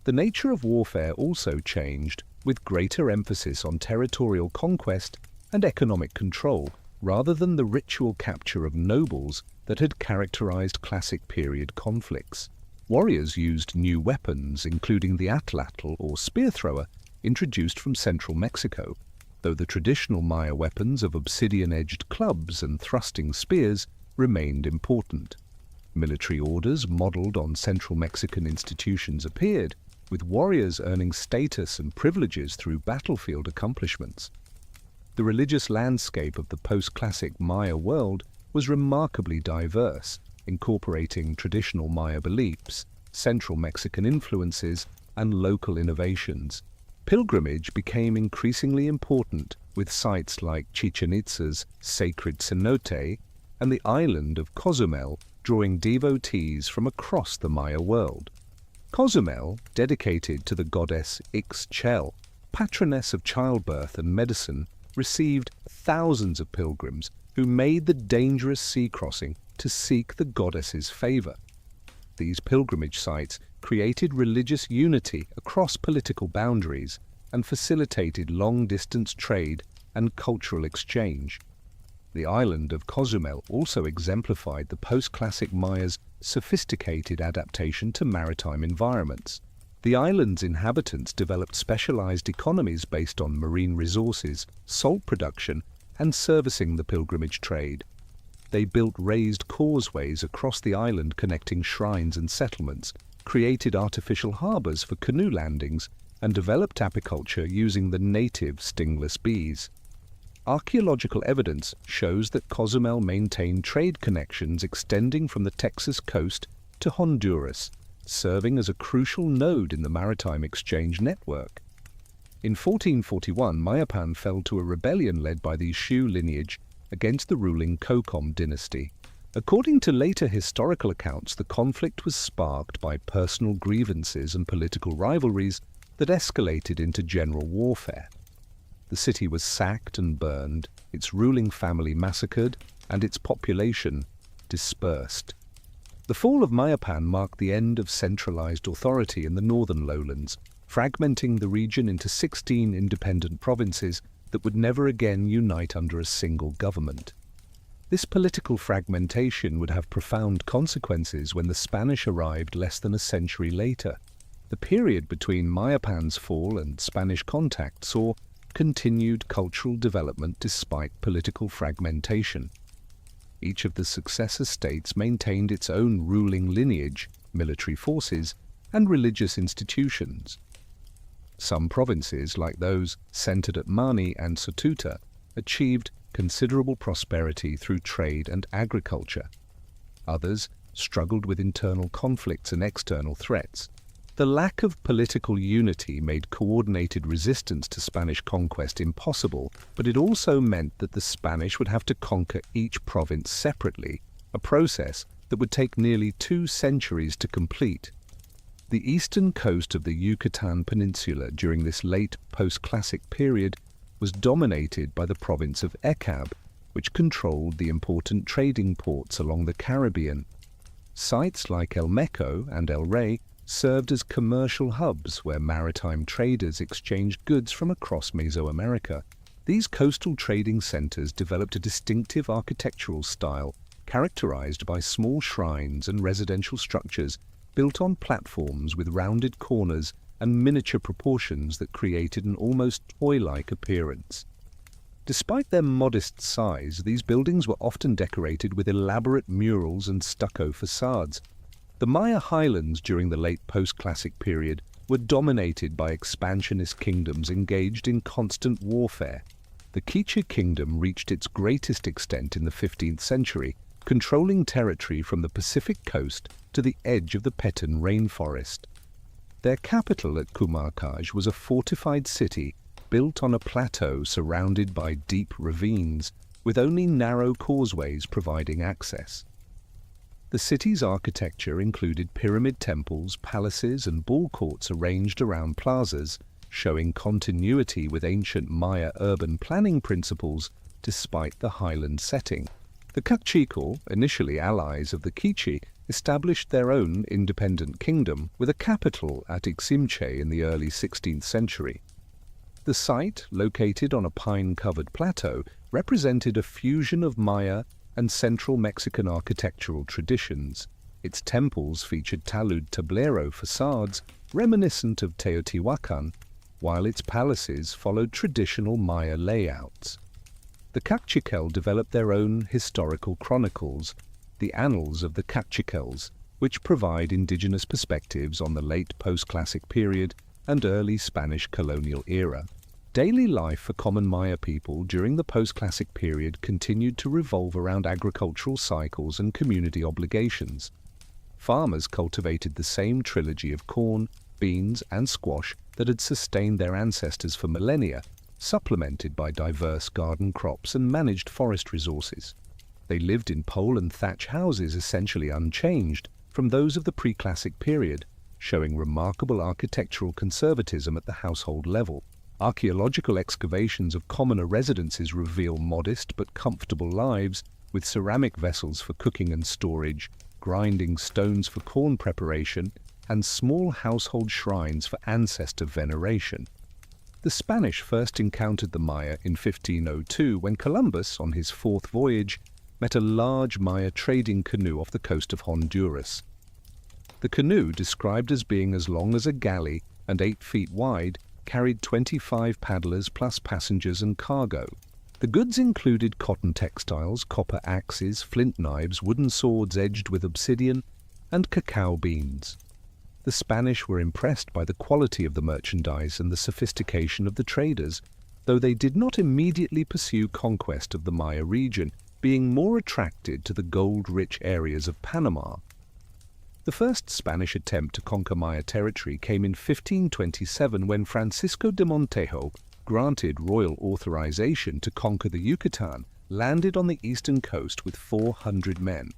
The nature of warfare also changed, with greater emphasis on territorial conquest and economic control, rather than the ritual capture of nobles that had characterized classic period conflicts. Warriors used new weapons, including the atlatl or spear thrower, introduced from central Mexico, though the traditional Maya weapons of obsidian-edged clubs and thrusting spears remained important. Military orders modeled on central Mexican institutions appeared, with warriors earning status and privileges through battlefield accomplishments. The religious landscape of the post-classic Maya world was remarkably diverse, incorporating traditional Maya beliefs, central Mexican influences, and local innovations. Pilgrimage became increasingly important, with sites like Chichen Itza's sacred cenote and the island of Cozumel drawing devotees from across the Maya world. Cozumel, dedicated to the goddess Ixchel, patroness of childbirth and medicine, received thousands of pilgrims who made the dangerous sea crossing to seek the goddess's favor. These pilgrimage sites created religious unity across political boundaries and facilitated long-distance trade and cultural exchange. The island of Cozumel also exemplified the post-classic Maya's sophisticated adaptation to maritime environments. The island's inhabitants developed specialized economies based on marine resources, salt production, and servicing the pilgrimage trade. They built raised causeways across the island connecting shrines and settlements, created artificial harbors for canoe landings, and developed apiculture using the native stingless bees. Archaeological evidence shows that Cozumel maintained trade connections extending from the Texas coast to Honduras, serving as a crucial node in the maritime exchange network. In 1441, Mayapan fell to a rebellion led by the Xiu lineage against the ruling Copan dynasty. According to later historical accounts, the conflict was sparked by personal grievances and political rivalries that escalated into general warfare. The city was sacked and burned, its ruling family massacred, and its population dispersed. The fall of Mayapan marked the end of centralized authority in the northern lowlands, fragmenting the region into 16 independent provinces that would never again unite under a single government. This political fragmentation would have profound consequences when the Spanish arrived less than a century later. The period between Mayapan's fall and Spanish contact saw continued cultural development despite political fragmentation. Each of the successor states maintained its own ruling lineage, military forces, and religious institutions. Some provinces, like those centered at Mani and Sotuta, achieved considerable prosperity through trade and agriculture. Others struggled with internal conflicts and external threats. The lack of political unity made coordinated resistance to Spanish conquest impossible, but it also meant that the Spanish would have to conquer each province separately, a process that would take nearly 2 centuries to complete. The eastern coast of the Yucatan Peninsula during this late post-classic period was dominated by the province of Ecab, which controlled the important trading ports along the Caribbean. Sites like El Meco and El Rey served as commercial hubs where maritime traders exchanged goods from across Mesoamerica. These coastal trading centers developed a distinctive architectural style characterized by small shrines and residential structures built on platforms with rounded corners and miniature proportions that created an almost toy-like appearance. Despite their modest size, these buildings were often decorated with elaborate murals and stucco facades. The Maya highlands during the late post-classic period were dominated by expansionist kingdoms engaged in constant warfare. The Quiche kingdom reached its greatest extent in the 15th century, controlling territory from the Pacific coast to the edge of the Petén rainforest. Their capital at Kumarkaj was a fortified city built on a plateau surrounded by deep ravines, with only narrow causeways providing access. The city's architecture included pyramid temples, palaces, and ball courts arranged around plazas, showing continuity with ancient Maya urban planning principles despite the highland setting. The Kaqchikal, initially allies of the Quiche, established their own independent kingdom with a capital at Iximche in the early 16th century. The site, located on a pine-covered plateau, represented a fusion of Maya and Central Mexican architectural traditions. Its temples featured talud tablero facades reminiscent of Teotihuacan, while its palaces followed traditional Maya layouts. The Kaqchikal developed their own historical chronicles, the Annals of the Kaqchikals, which provide indigenous perspectives on the late post-classic period and early Spanish colonial era. Daily life for common Maya people during the post-classic period continued to revolve around agricultural cycles and community obligations. Farmers cultivated the same trilogy of corn, beans, and squash that had sustained their ancestors for millennia, supplemented by diverse garden crops and managed forest resources. They lived in pole and thatch houses essentially unchanged from those of the pre-classic period, showing remarkable architectural conservatism at the household level. Archaeological excavations of commoner residences reveal modest but comfortable lives, with ceramic vessels for cooking and storage, grinding stones for corn preparation, and small household shrines for ancestor veneration. The Spanish first encountered the Maya in 1502 when Columbus, on his fourth voyage, met a large Maya trading canoe off the coast of Honduras. The canoe, described as being as long as a galley and 8 feet wide, carried 25 paddlers plus passengers and cargo. The goods included cotton textiles, copper axes, flint knives, wooden swords edged with obsidian, and cacao beans. The Spanish were impressed by the quality of the merchandise and the sophistication of the traders, though they did not immediately pursue conquest of the Maya region, being more attracted to the gold-rich areas of Panama. The first Spanish attempt to conquer Maya territory came in 1527 when Francisco de Montejo, granted royal authorization to conquer the Yucatan, landed on the eastern coast with 400 men.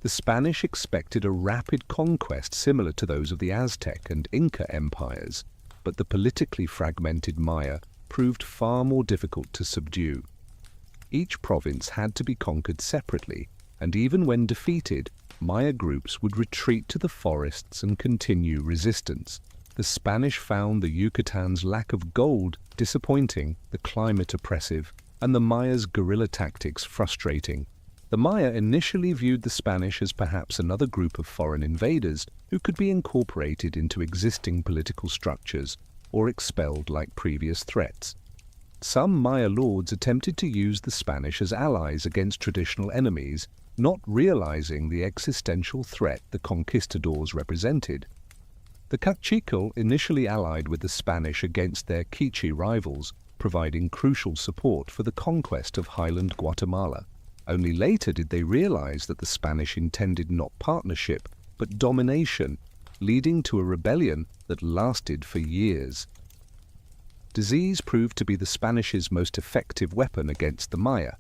The Spanish expected a rapid conquest similar to those of the Aztec and Inca empires, but the politically fragmented Maya proved far more difficult to subdue. Each province had to be conquered separately, and even when defeated, Maya groups would retreat to the forests and continue resistance. The Spanish found the Yucatan's lack of gold disappointing, the climate oppressive, and the Mayas' guerrilla tactics frustrating. The Maya initially viewed the Spanish as perhaps another group of foreign invaders who could be incorporated into existing political structures or expelled like previous threats. Some Maya lords attempted to use the Spanish as allies against traditional enemies, not realizing the existential threat the conquistadors represented. The Kaqchikal initially allied with the Spanish against their Quiche rivals, providing crucial support for the conquest of highland Guatemala. Only later did they realize that the Spanish intended not partnership, but domination, leading to a rebellion that lasted for years. Disease proved to be the Spanish's most effective weapon against the Maya.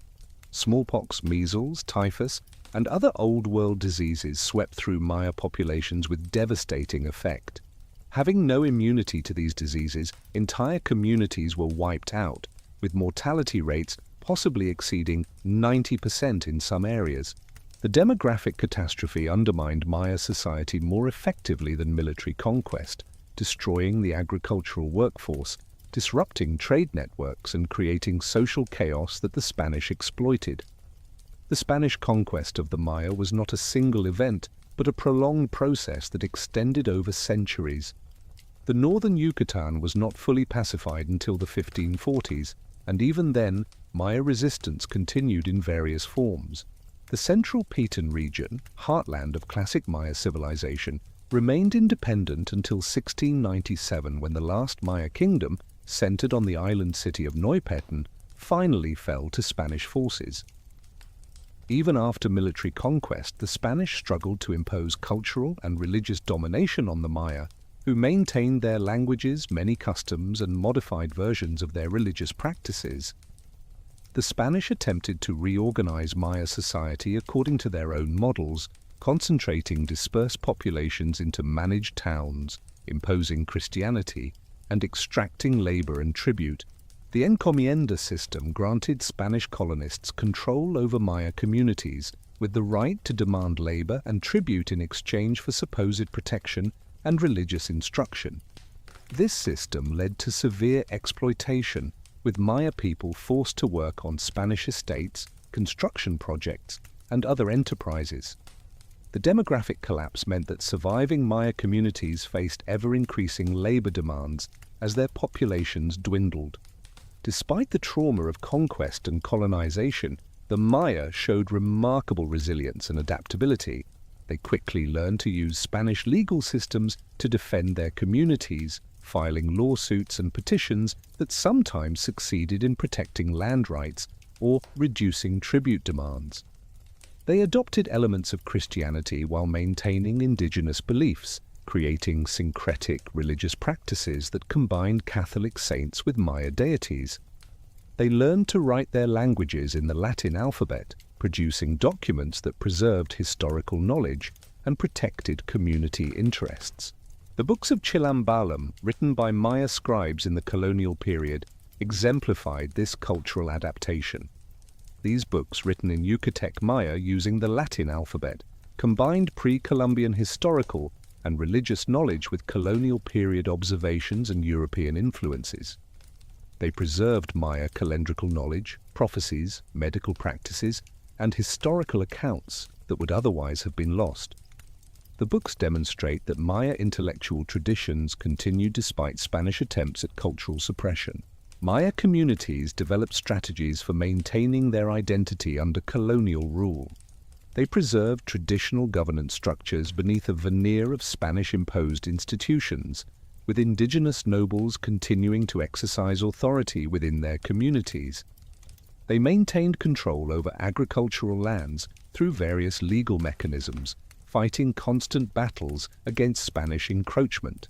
Smallpox, measles, typhus, and other old-world diseases swept through Maya populations with devastating effect. Having no immunity to these diseases, entire communities were wiped out, with mortality rates possibly exceeding 90% in some areas. The demographic catastrophe undermined Maya society more effectively than military conquest, destroying the agricultural workforce, disrupting trade networks, and creating social chaos that the Spanish exploited. The Spanish conquest of the Maya was not a single event, but a prolonged process that extended over centuries. The northern Yucatan was not fully pacified until the 1540s, and even then, Maya resistance continued in various forms. The central Petén region, heartland of classic Maya civilization, remained independent until 1697 when the last Maya kingdom, centered on the island city of Neupetten, finally fell to Spanish forces. Even after military conquest, the Spanish struggled to impose cultural and religious domination on the Maya, who maintained their languages, many customs, and modified versions of their religious practices. The Spanish attempted to reorganize Maya society according to their own models, concentrating dispersed populations into managed towns, imposing Christianity, and extracting labor and tribute. The encomienda system granted Spanish colonists control over Maya communities, with the right to demand labor and tribute in exchange for supposed protection and religious instruction. This system led to severe exploitation, with Maya people forced to work on Spanish estates, construction projects, and other enterprises. The demographic collapse meant that surviving Maya communities faced ever-increasing labor demands as their populations dwindled. Despite the trauma of conquest and colonization, the Maya showed remarkable resilience and adaptability. They quickly learned to use Spanish legal systems to defend their communities, filing lawsuits and petitions that sometimes succeeded in protecting land rights or reducing tribute demands. They adopted elements of Christianity while maintaining indigenous beliefs, creating syncretic religious practices that combined Catholic saints with Maya deities. They learned to write their languages in the Latin alphabet, producing documents that preserved historical knowledge and protected community interests. The books of Chilambalam, written by Maya scribes in the colonial period, exemplified this cultural adaptation. These books, written in Yucatec Maya using the Latin alphabet, combined pre-Columbian historical and religious knowledge with colonial period observations and European influences. They preserved Maya calendrical knowledge, prophecies, medical practices, and historical accounts that would otherwise have been lost. The books demonstrate that Maya intellectual traditions continued despite Spanish attempts at cultural suppression. Maya communities developed strategies for maintaining their identity under colonial rule. They preserved traditional governance structures beneath a veneer of Spanish-imposed institutions, with indigenous nobles continuing to exercise authority within their communities. They maintained control over agricultural lands through various legal mechanisms, fighting constant battles against Spanish encroachment.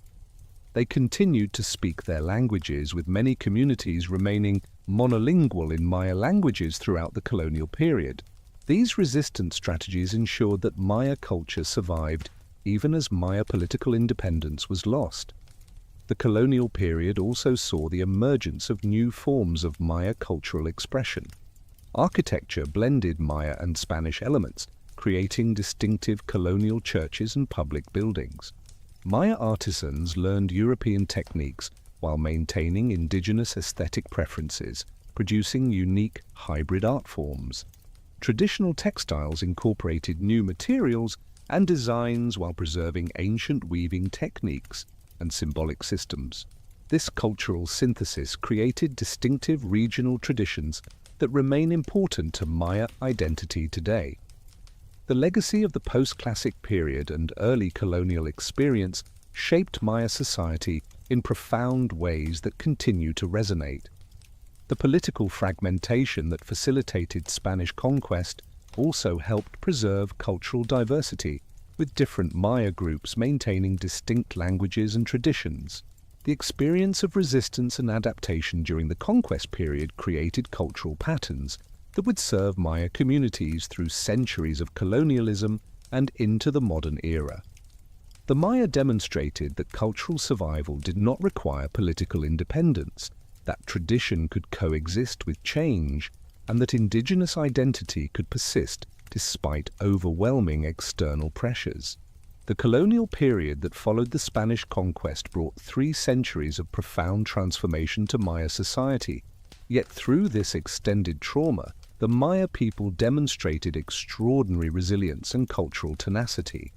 They continued to speak their languages, with many communities remaining monolingual in Maya languages throughout the colonial period. These resistance strategies ensured that Maya culture survived even as Maya political independence was lost. The colonial period also saw the emergence of new forms of Maya cultural expression. Architecture blended Maya and Spanish elements, creating distinctive colonial churches and public buildings. Maya artisans learned European techniques while maintaining indigenous aesthetic preferences, producing unique hybrid art forms. Traditional textiles incorporated new materials and designs while preserving ancient weaving techniques and symbolic systems. This cultural synthesis created distinctive regional traditions that remain important to Maya identity today. The legacy of the post-classic period and early colonial experience shaped Maya society in profound ways that continue to resonate. The political fragmentation that facilitated Spanish conquest also helped preserve cultural diversity, with different Maya groups maintaining distinct languages and traditions. The experience of resistance and adaptation during the conquest period created cultural patterns that would serve Maya communities through centuries of colonialism and into the modern era. The Maya demonstrated that cultural survival did not require political independence, that tradition could coexist with change, and that indigenous identity could persist despite overwhelming external pressures. The colonial period that followed the Spanish conquest brought 3 centuries of profound transformation to Maya society. Yet through this extended trauma, the Maya people demonstrated extraordinary resilience and cultural tenacity.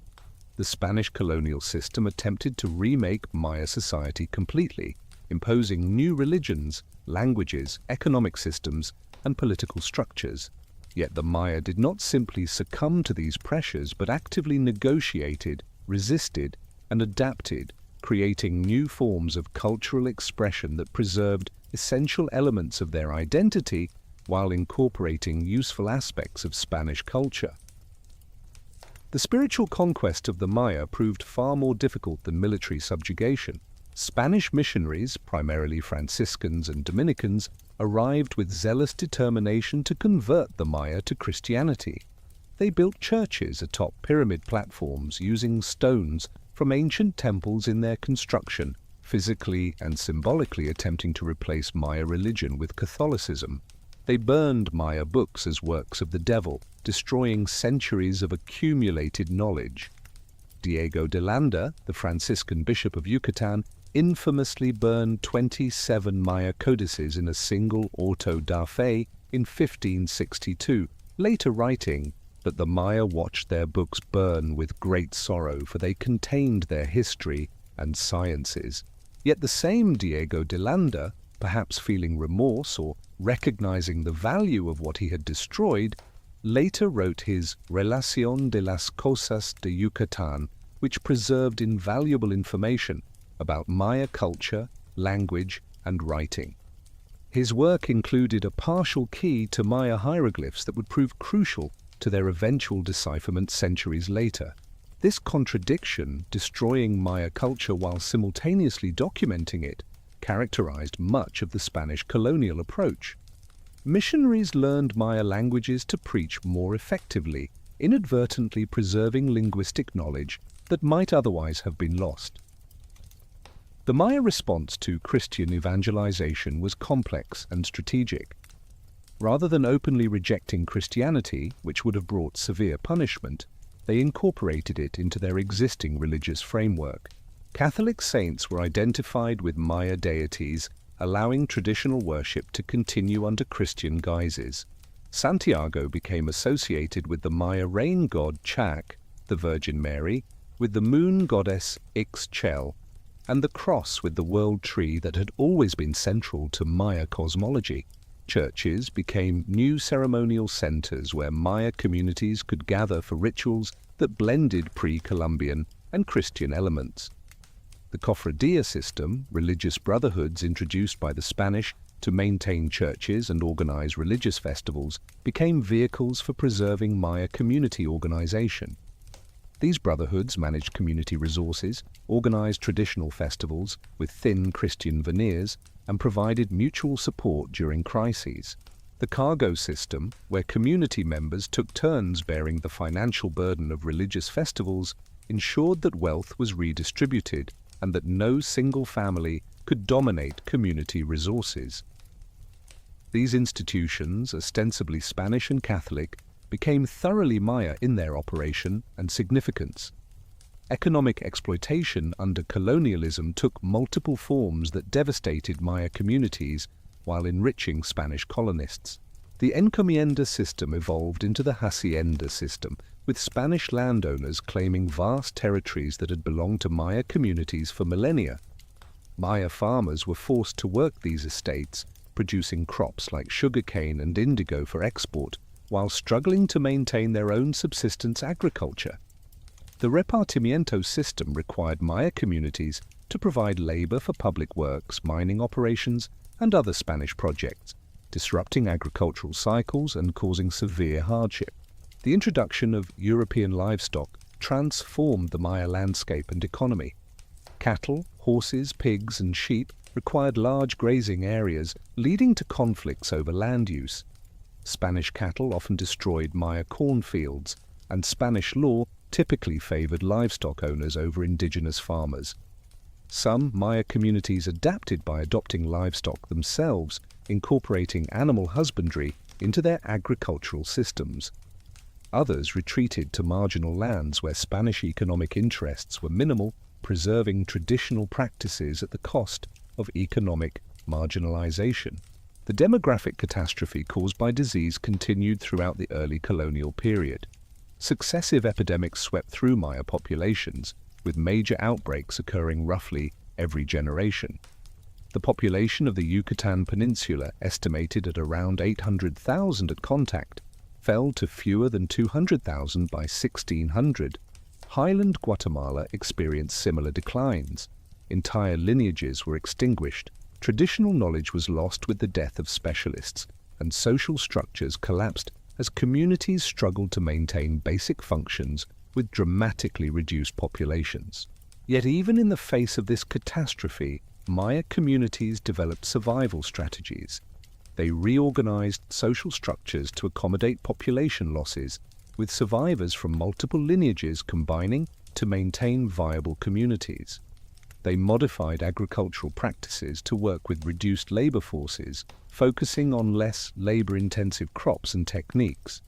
The Spanish colonial system attempted to remake Maya society completely, imposing new religions, languages, economic systems, and political structures. Yet the Maya did not simply succumb to these pressures, but actively negotiated, resisted, and adapted, creating new forms of cultural expression that preserved essential elements of their identity while incorporating useful aspects of Spanish culture. The spiritual conquest of the Maya proved far more difficult than military subjugation. Spanish missionaries, primarily Franciscans and Dominicans, arrived with zealous determination to convert the Maya to Christianity. They built churches atop pyramid platforms using stones from ancient temples in their construction, physically and symbolically attempting to replace Maya religion with Catholicism. They burned Maya books as works of the devil, destroying centuries of accumulated knowledge. Diego de Landa, the Franciscan bishop of Yucatan, infamously burned 27 Maya codices in a single auto da fe in 1562, later writing that the Maya watched their books burn with great sorrow, for they contained their history and sciences. Yet the same Diego de Landa, perhaps feeling remorse or recognizing the value of what he had destroyed, later wrote his Relación de las Cosas de Yucatán, which preserved invaluable information about Maya culture, language, and writing. His work included a partial key to Maya hieroglyphs that would prove crucial to their eventual decipherment centuries later. This contradiction, destroying Maya culture while simultaneously documenting it, characterized much of the Spanish colonial approach. Missionaries learned Maya languages to preach more effectively, inadvertently preserving linguistic knowledge that might otherwise have been lost. The Maya response to Christian evangelization was complex and strategic. Rather than openly rejecting Christianity, which would have brought severe punishment, they incorporated it into their existing religious framework. Catholic saints were identified with Maya deities, allowing traditional worship to continue under Christian guises. Santiago became associated with the Maya rain god Chac, the Virgin Mary, with the moon goddess Ixchel, and the cross with the world tree that had always been central to Maya cosmology. Churches became new ceremonial centers where Maya communities could gather for rituals that blended pre-Columbian and Christian elements. The cofradia system, religious brotherhoods introduced by the Spanish to maintain churches and organize religious festivals, became vehicles for preserving Maya community organization. These brotherhoods managed community resources, organized traditional festivals with thin Christian veneers, and provided mutual support during crises. The cargo system, where community members took turns bearing the financial burden of religious festivals, ensured that wealth was redistributed and that no single family could dominate community resources. These institutions, ostensibly Spanish and Catholic, became thoroughly Maya in their operation and significance. Economic exploitation under colonialism took multiple forms that devastated Maya communities while enriching Spanish colonists. The encomienda system evolved into the hacienda system, with Spanish landowners claiming vast territories that had belonged to Maya communities for millennia. Maya farmers were forced to work these estates, producing crops like sugarcane and indigo for export, while struggling to maintain their own subsistence agriculture. The repartimiento system required Maya communities to provide labor for public works, mining operations, and other Spanish projects, disrupting agricultural cycles and causing severe hardship. The introduction of European livestock transformed the Maya landscape and economy. Cattle, horses, pigs, and sheep required large grazing areas, leading to conflicts over land use. Spanish cattle often destroyed Maya cornfields, and Spanish law typically favored livestock owners over indigenous farmers. Some Maya communities adapted by adopting livestock themselves, incorporating animal husbandry into their agricultural systems. Others retreated to marginal lands where Spanish economic interests were minimal, preserving traditional practices at the cost of economic marginalization. The demographic catastrophe caused by disease continued throughout the early colonial period. Successive epidemics swept through Maya populations, with major outbreaks occurring roughly every generation. The population of the Yucatan Peninsula, estimated at around 800,000 at contact, fell to fewer than 200,000 by 1600. Highland Guatemala experienced similar declines. Entire lineages were extinguished. Traditional knowledge was lost with the death of specialists, and social structures collapsed as communities struggled to maintain basic functions with dramatically reduced populations. Yet even in the face of this catastrophe, Maya communities developed survival strategies. They reorganized social structures to accommodate population losses, with survivors from multiple lineages combining to maintain viable communities. They modified agricultural practices to work with reduced labor forces, focusing on less labor-intensive crops and techniques.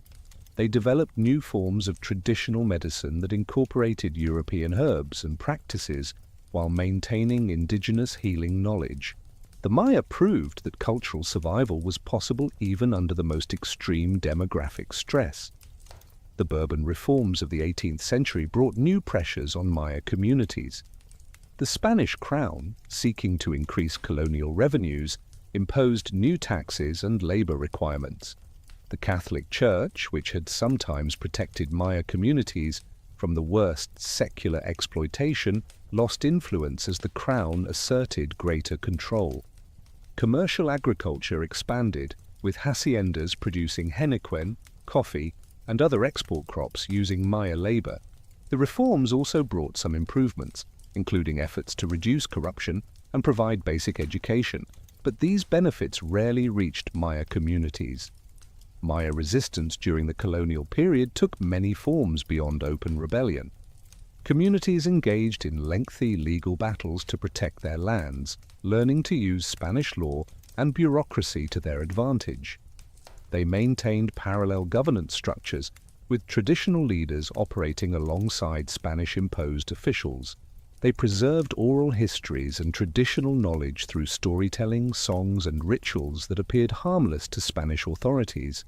They developed new forms of traditional medicine that incorporated European herbs and practices while maintaining indigenous healing knowledge. The Maya proved that cultural survival was possible even under the most extreme demographic stress. The Bourbon reforms of the 18th century brought new pressures on Maya communities. The Spanish crown, seeking to increase colonial revenues, imposed new taxes and labor requirements. The Catholic Church, which had sometimes protected Maya communities from the worst secular exploitation, lost influence as the crown asserted greater control. Commercial agriculture expanded, with haciendas producing henequen, coffee, and other export crops using Maya labor. The reforms also brought some improvements, including efforts to reduce corruption and provide basic education, but these benefits rarely reached Maya communities. Maya resistance during the colonial period took many forms beyond open rebellion. Communities engaged in lengthy legal battles to protect their lands, learning to use Spanish law and bureaucracy to their advantage. They maintained parallel governance structures, with traditional leaders operating alongside Spanish-imposed officials. They preserved oral histories and traditional knowledge through storytelling, songs, and rituals that appeared harmless to Spanish authorities.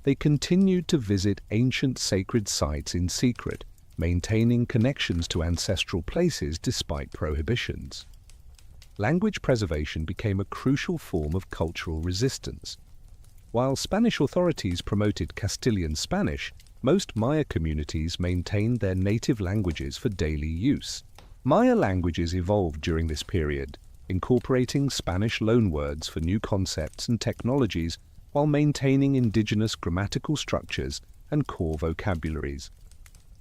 They continued to visit ancient sacred sites in secret, maintaining connections to ancestral places despite prohibitions. Language preservation became a crucial form of cultural resistance. While Spanish authorities promoted Castilian Spanish, most Maya communities maintained their native languages for daily use. Maya languages evolved during this period, incorporating Spanish loanwords for new concepts and technologies while maintaining indigenous grammatical structures and core vocabularies.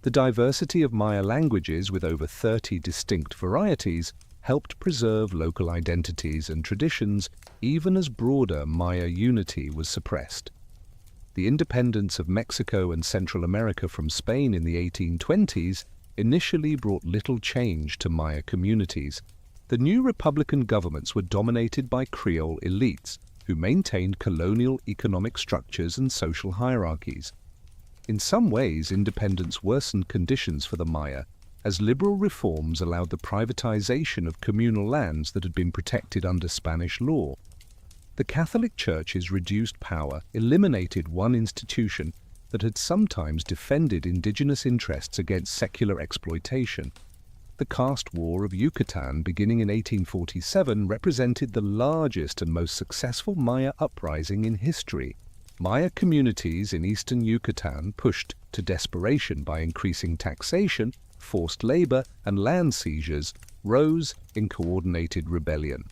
The diversity of Maya languages, with over 30 distinct varieties, helped preserve local identities and traditions even as broader Maya unity was suppressed. The independence of Mexico and Central America from Spain in the 1820s initially brought little change to Maya communities. The new republican governments were dominated by Creole elites who maintained colonial economic structures and social hierarchies. In some ways, independence worsened conditions for the Maya, as liberal reforms allowed the privatization of communal lands that had been protected under Spanish law. The Catholic Church's reduced power eliminated one institution that had sometimes defended indigenous interests against secular exploitation. The caste war of Yucatan, beginning in 1847, represented the largest and most successful Maya uprising in history. Maya communities in eastern Yucatan, pushed to desperation by increasing taxation, forced labor, and land seizures, rose in coordinated rebellion.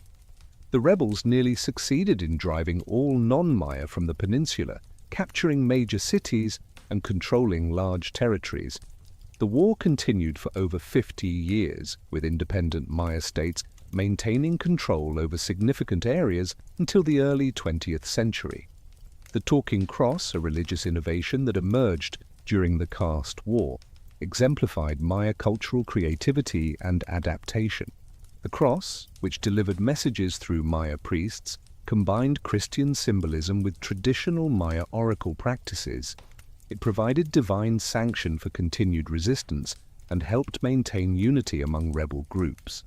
The rebels nearly succeeded in driving all non-Maya from the peninsula, capturing major cities and controlling large territories. The war continued for over 50 years, with independent Maya states maintaining control over significant areas until the early 20th century. The talking cross, a religious innovation that emerged during the caste war, exemplified Maya cultural creativity and adaptation. The cross, which delivered messages through Maya priests, combined Christian symbolism with traditional Maya oracle practices. It provided divine sanction for continued resistance and helped maintain unity among rebel groups.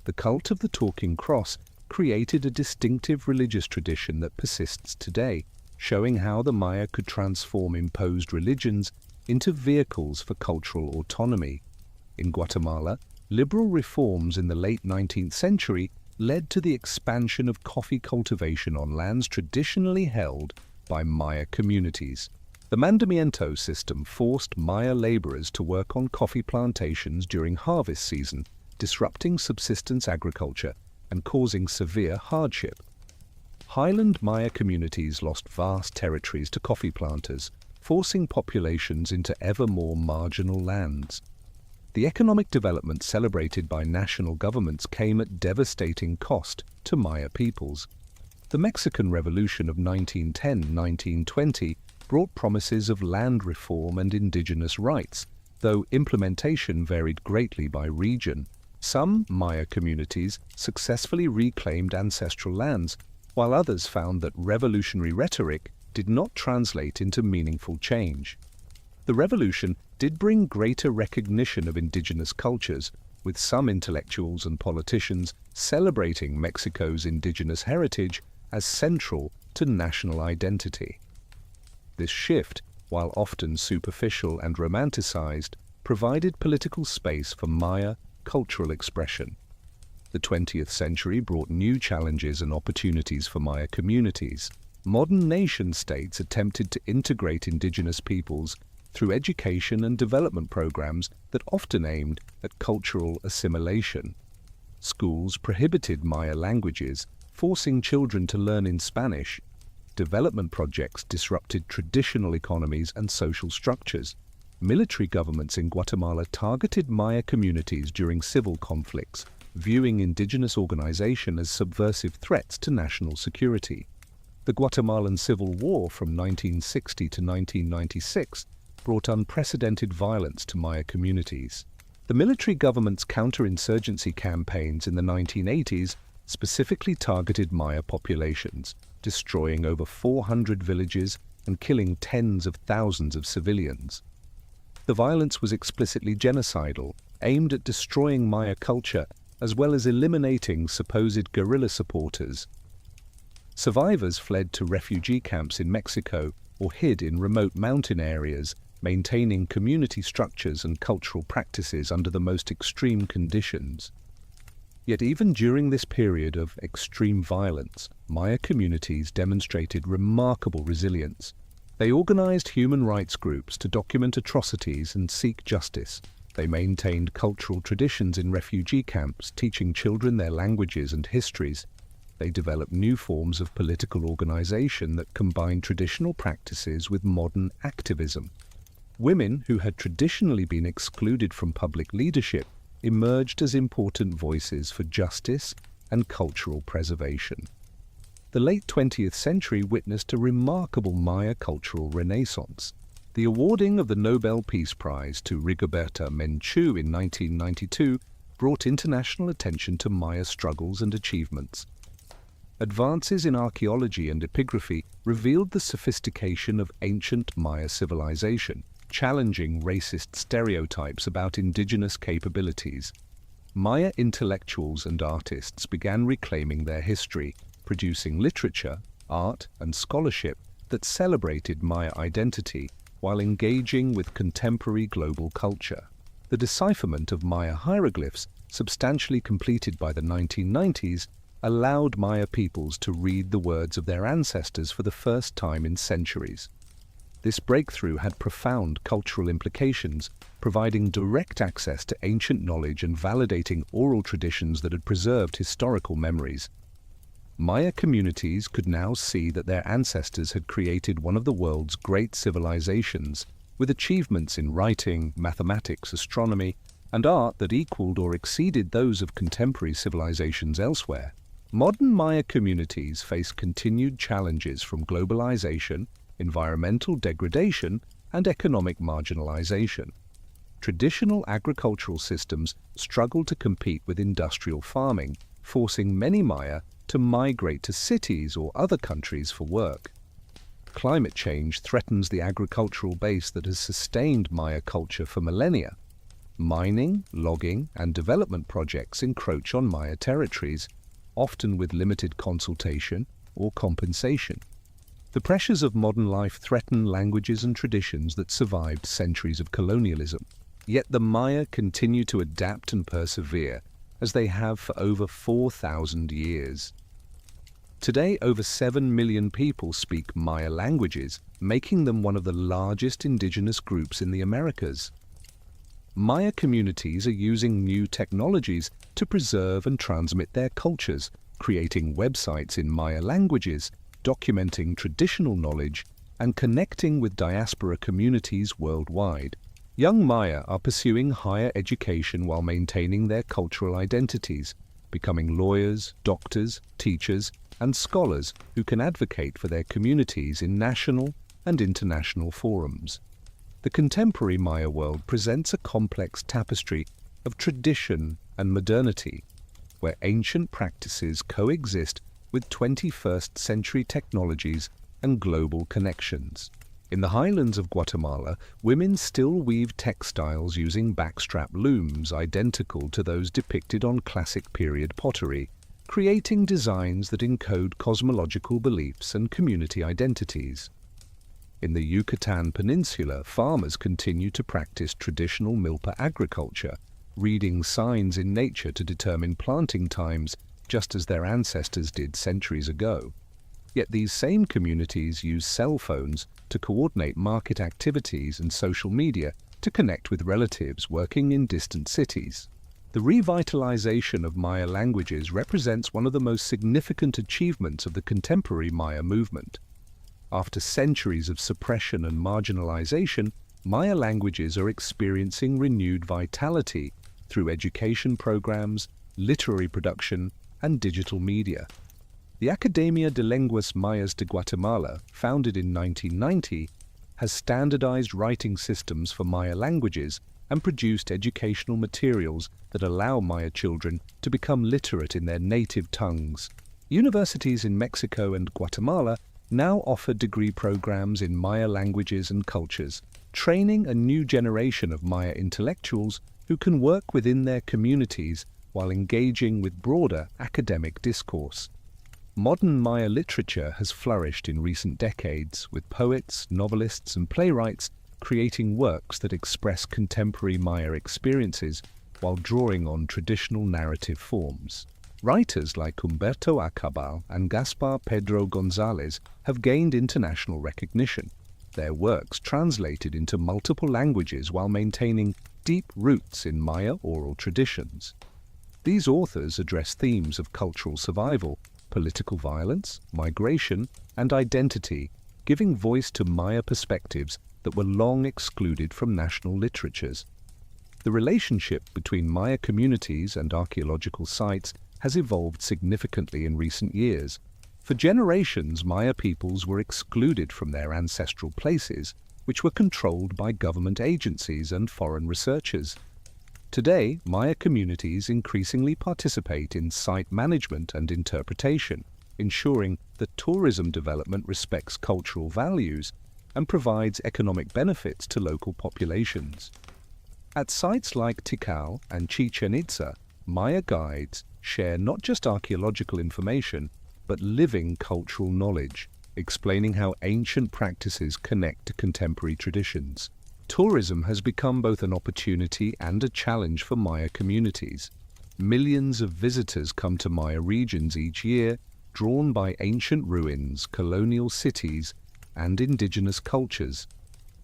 The cult of the talking cross created a distinctive religious tradition that persists today, showing how the Maya could transform imposed religions into vehicles for cultural autonomy. In Guatemala, liberal reforms in the late 19th century led to the expansion of coffee cultivation on lands traditionally held by Maya communities. The mandamiento system forced Maya laborers to work on coffee plantations during harvest season, disrupting subsistence agriculture and causing severe hardship. highland Maya communities lost vast territories to coffee planters, forcing populations into ever more marginal lands. The economic development celebrated by national governments came at devastating cost to Maya peoples. The Mexican Revolution of 1910-1920 brought promises of land reform and indigenous rights, though implementation varied greatly by region. Some Maya communities successfully reclaimed ancestral lands, while others found that revolutionary rhetoric did not translate into meaningful change. The revolution did bring greater recognition of indigenous cultures, with some intellectuals and politicians celebrating Mexico's indigenous heritage as central to national identity. This shift, while often superficial and romanticized, provided political space for Maya cultural expression. The 20th century brought new challenges and opportunities for Maya communities. Modern nation-states attempted to integrate indigenous peoples through education and development programs that often aimed at cultural assimilation. Schools prohibited Maya languages, forcing children to learn in Spanish. Development projects disrupted traditional economies and social structures. Military governments in Guatemala targeted Maya communities during civil conflicts, viewing indigenous organization as subversive threats to national security. The Guatemalan Civil War from 1960 to 1996 brought unprecedented violence to Maya communities. The military government's counterinsurgency campaigns in the 1980s specifically targeted Maya populations, destroying over 400 villages and killing tens of thousands of civilians. The violence was explicitly genocidal, aimed at destroying Maya culture as well as eliminating supposed guerrilla supporters. Survivors fled to refugee camps in Mexico or hid in remote mountain areas, maintaining community structures and cultural practices under the most extreme conditions. Yet even during this period of extreme violence, Maya communities demonstrated remarkable resilience. They organized human rights groups to document atrocities and seek justice. They maintained cultural traditions in refugee camps, teaching children their languages and histories. They developed new forms of political organization that combined traditional practices with modern activism. Women who had traditionally been excluded from public leadership emerged as important voices for justice and cultural preservation. The late 20th century witnessed a remarkable Maya cultural renaissance. The awarding of the Nobel Peace Prize to Rigoberta Menchú in 1992 brought international attention to Maya struggles and achievements. Advances in archaeology and epigraphy revealed the sophistication of ancient Maya civilization, challenging racist stereotypes about indigenous capabilities. Maya intellectuals and artists began reclaiming their history, producing literature, art, and scholarship that celebrated Maya identity while engaging with contemporary global culture. The decipherment of Maya hieroglyphs, substantially completed by the 1990s, allowed Maya peoples to read the words of their ancestors for the first time in centuries. This breakthrough had profound cultural implications, providing direct access to ancient knowledge and validating oral traditions that had preserved historical memories. Maya communities could now see that their ancestors had created one of the world's great civilizations, with achievements in writing, mathematics, astronomy, and art that equaled or exceeded those of contemporary civilizations elsewhere. Modern Maya communities face continued challenges from globalization, environmental degradation, and economic marginalization. Traditional agricultural systems struggle to compete with industrial farming, forcing many Maya to migrate to cities or other countries for work. Climate change threatens the agricultural base that has sustained Maya culture for millennia. Mining, logging, and development projects encroach on Maya territories, often with limited consultation or compensation. The pressures of modern life threaten languages and traditions that survived centuries of colonialism. Yet the Maya continue to adapt and persevere, as they have for over 4,000 years. Today, over 7 million people speak Maya languages, making them one of the largest indigenous groups in the Americas. Maya communities are using new technologies to preserve and transmit their cultures, creating websites in Maya languages, documenting traditional knowledge, and connecting with diaspora communities worldwide. Young Maya are pursuing higher education while maintaining their cultural identities, becoming lawyers, doctors, teachers, and scholars who can advocate for their communities in national and international forums. The contemporary Maya world presents a complex tapestry of tradition and modernity, where ancient practices coexist with 21st century technologies and global connections. In the highlands of Guatemala, women still weave textiles using backstrap looms identical to those depicted on classic period pottery, creating designs that encode cosmological beliefs and community identities. In the Yucatan Peninsula, farmers continue to practice traditional milpa agriculture, reading signs in nature to determine planting times, just as their ancestors did centuries ago. Yet these same communities use cell phones to coordinate market activities and social media to connect with relatives working in distant cities. The revitalization of Maya languages represents one of the most significant achievements of the contemporary Maya movement. After centuries of suppression and marginalization, Maya languages are experiencing renewed vitality through education programs, literary production, and digital media. The Academia de Lenguas Mayas de Guatemala, founded in 1990, has standardized writing systems for Maya languages and produced educational materials that allow Maya children to become literate in their native tongues. Universities in Mexico and Guatemala now offer degree programs in Maya languages and cultures, training a new generation of Maya intellectuals who can work within their communities while engaging with broader academic discourse. Modern Maya literature has flourished in recent decades, with poets, novelists, and playwrights creating works that express contemporary Maya experiences while drawing on traditional narrative forms. Writers like Humberto Acabal and Gaspar Pedro González have gained international recognition, their works translated into multiple languages while maintaining deep roots in Maya oral traditions. These authors address themes of cultural survival, political violence, migration, and identity, giving voice to Maya perspectives that were long excluded from national literatures. The relationship between Maya communities and archaeological sites has evolved significantly in recent years. For generations, Maya peoples were excluded from their ancestral places, which were controlled by government agencies and foreign researchers. Today, Maya communities increasingly participate in site management and interpretation, ensuring that tourism development respects cultural values and provides economic benefits to local populations. At sites like Tikal and Chichen Itza, Maya guides share not just archaeological information, but living cultural knowledge, explaining how ancient practices connect to contemporary traditions. Tourism has become both an opportunity and a challenge for Maya communities. Millions of visitors come to Maya regions each year, drawn by ancient ruins, colonial cities, and indigenous cultures.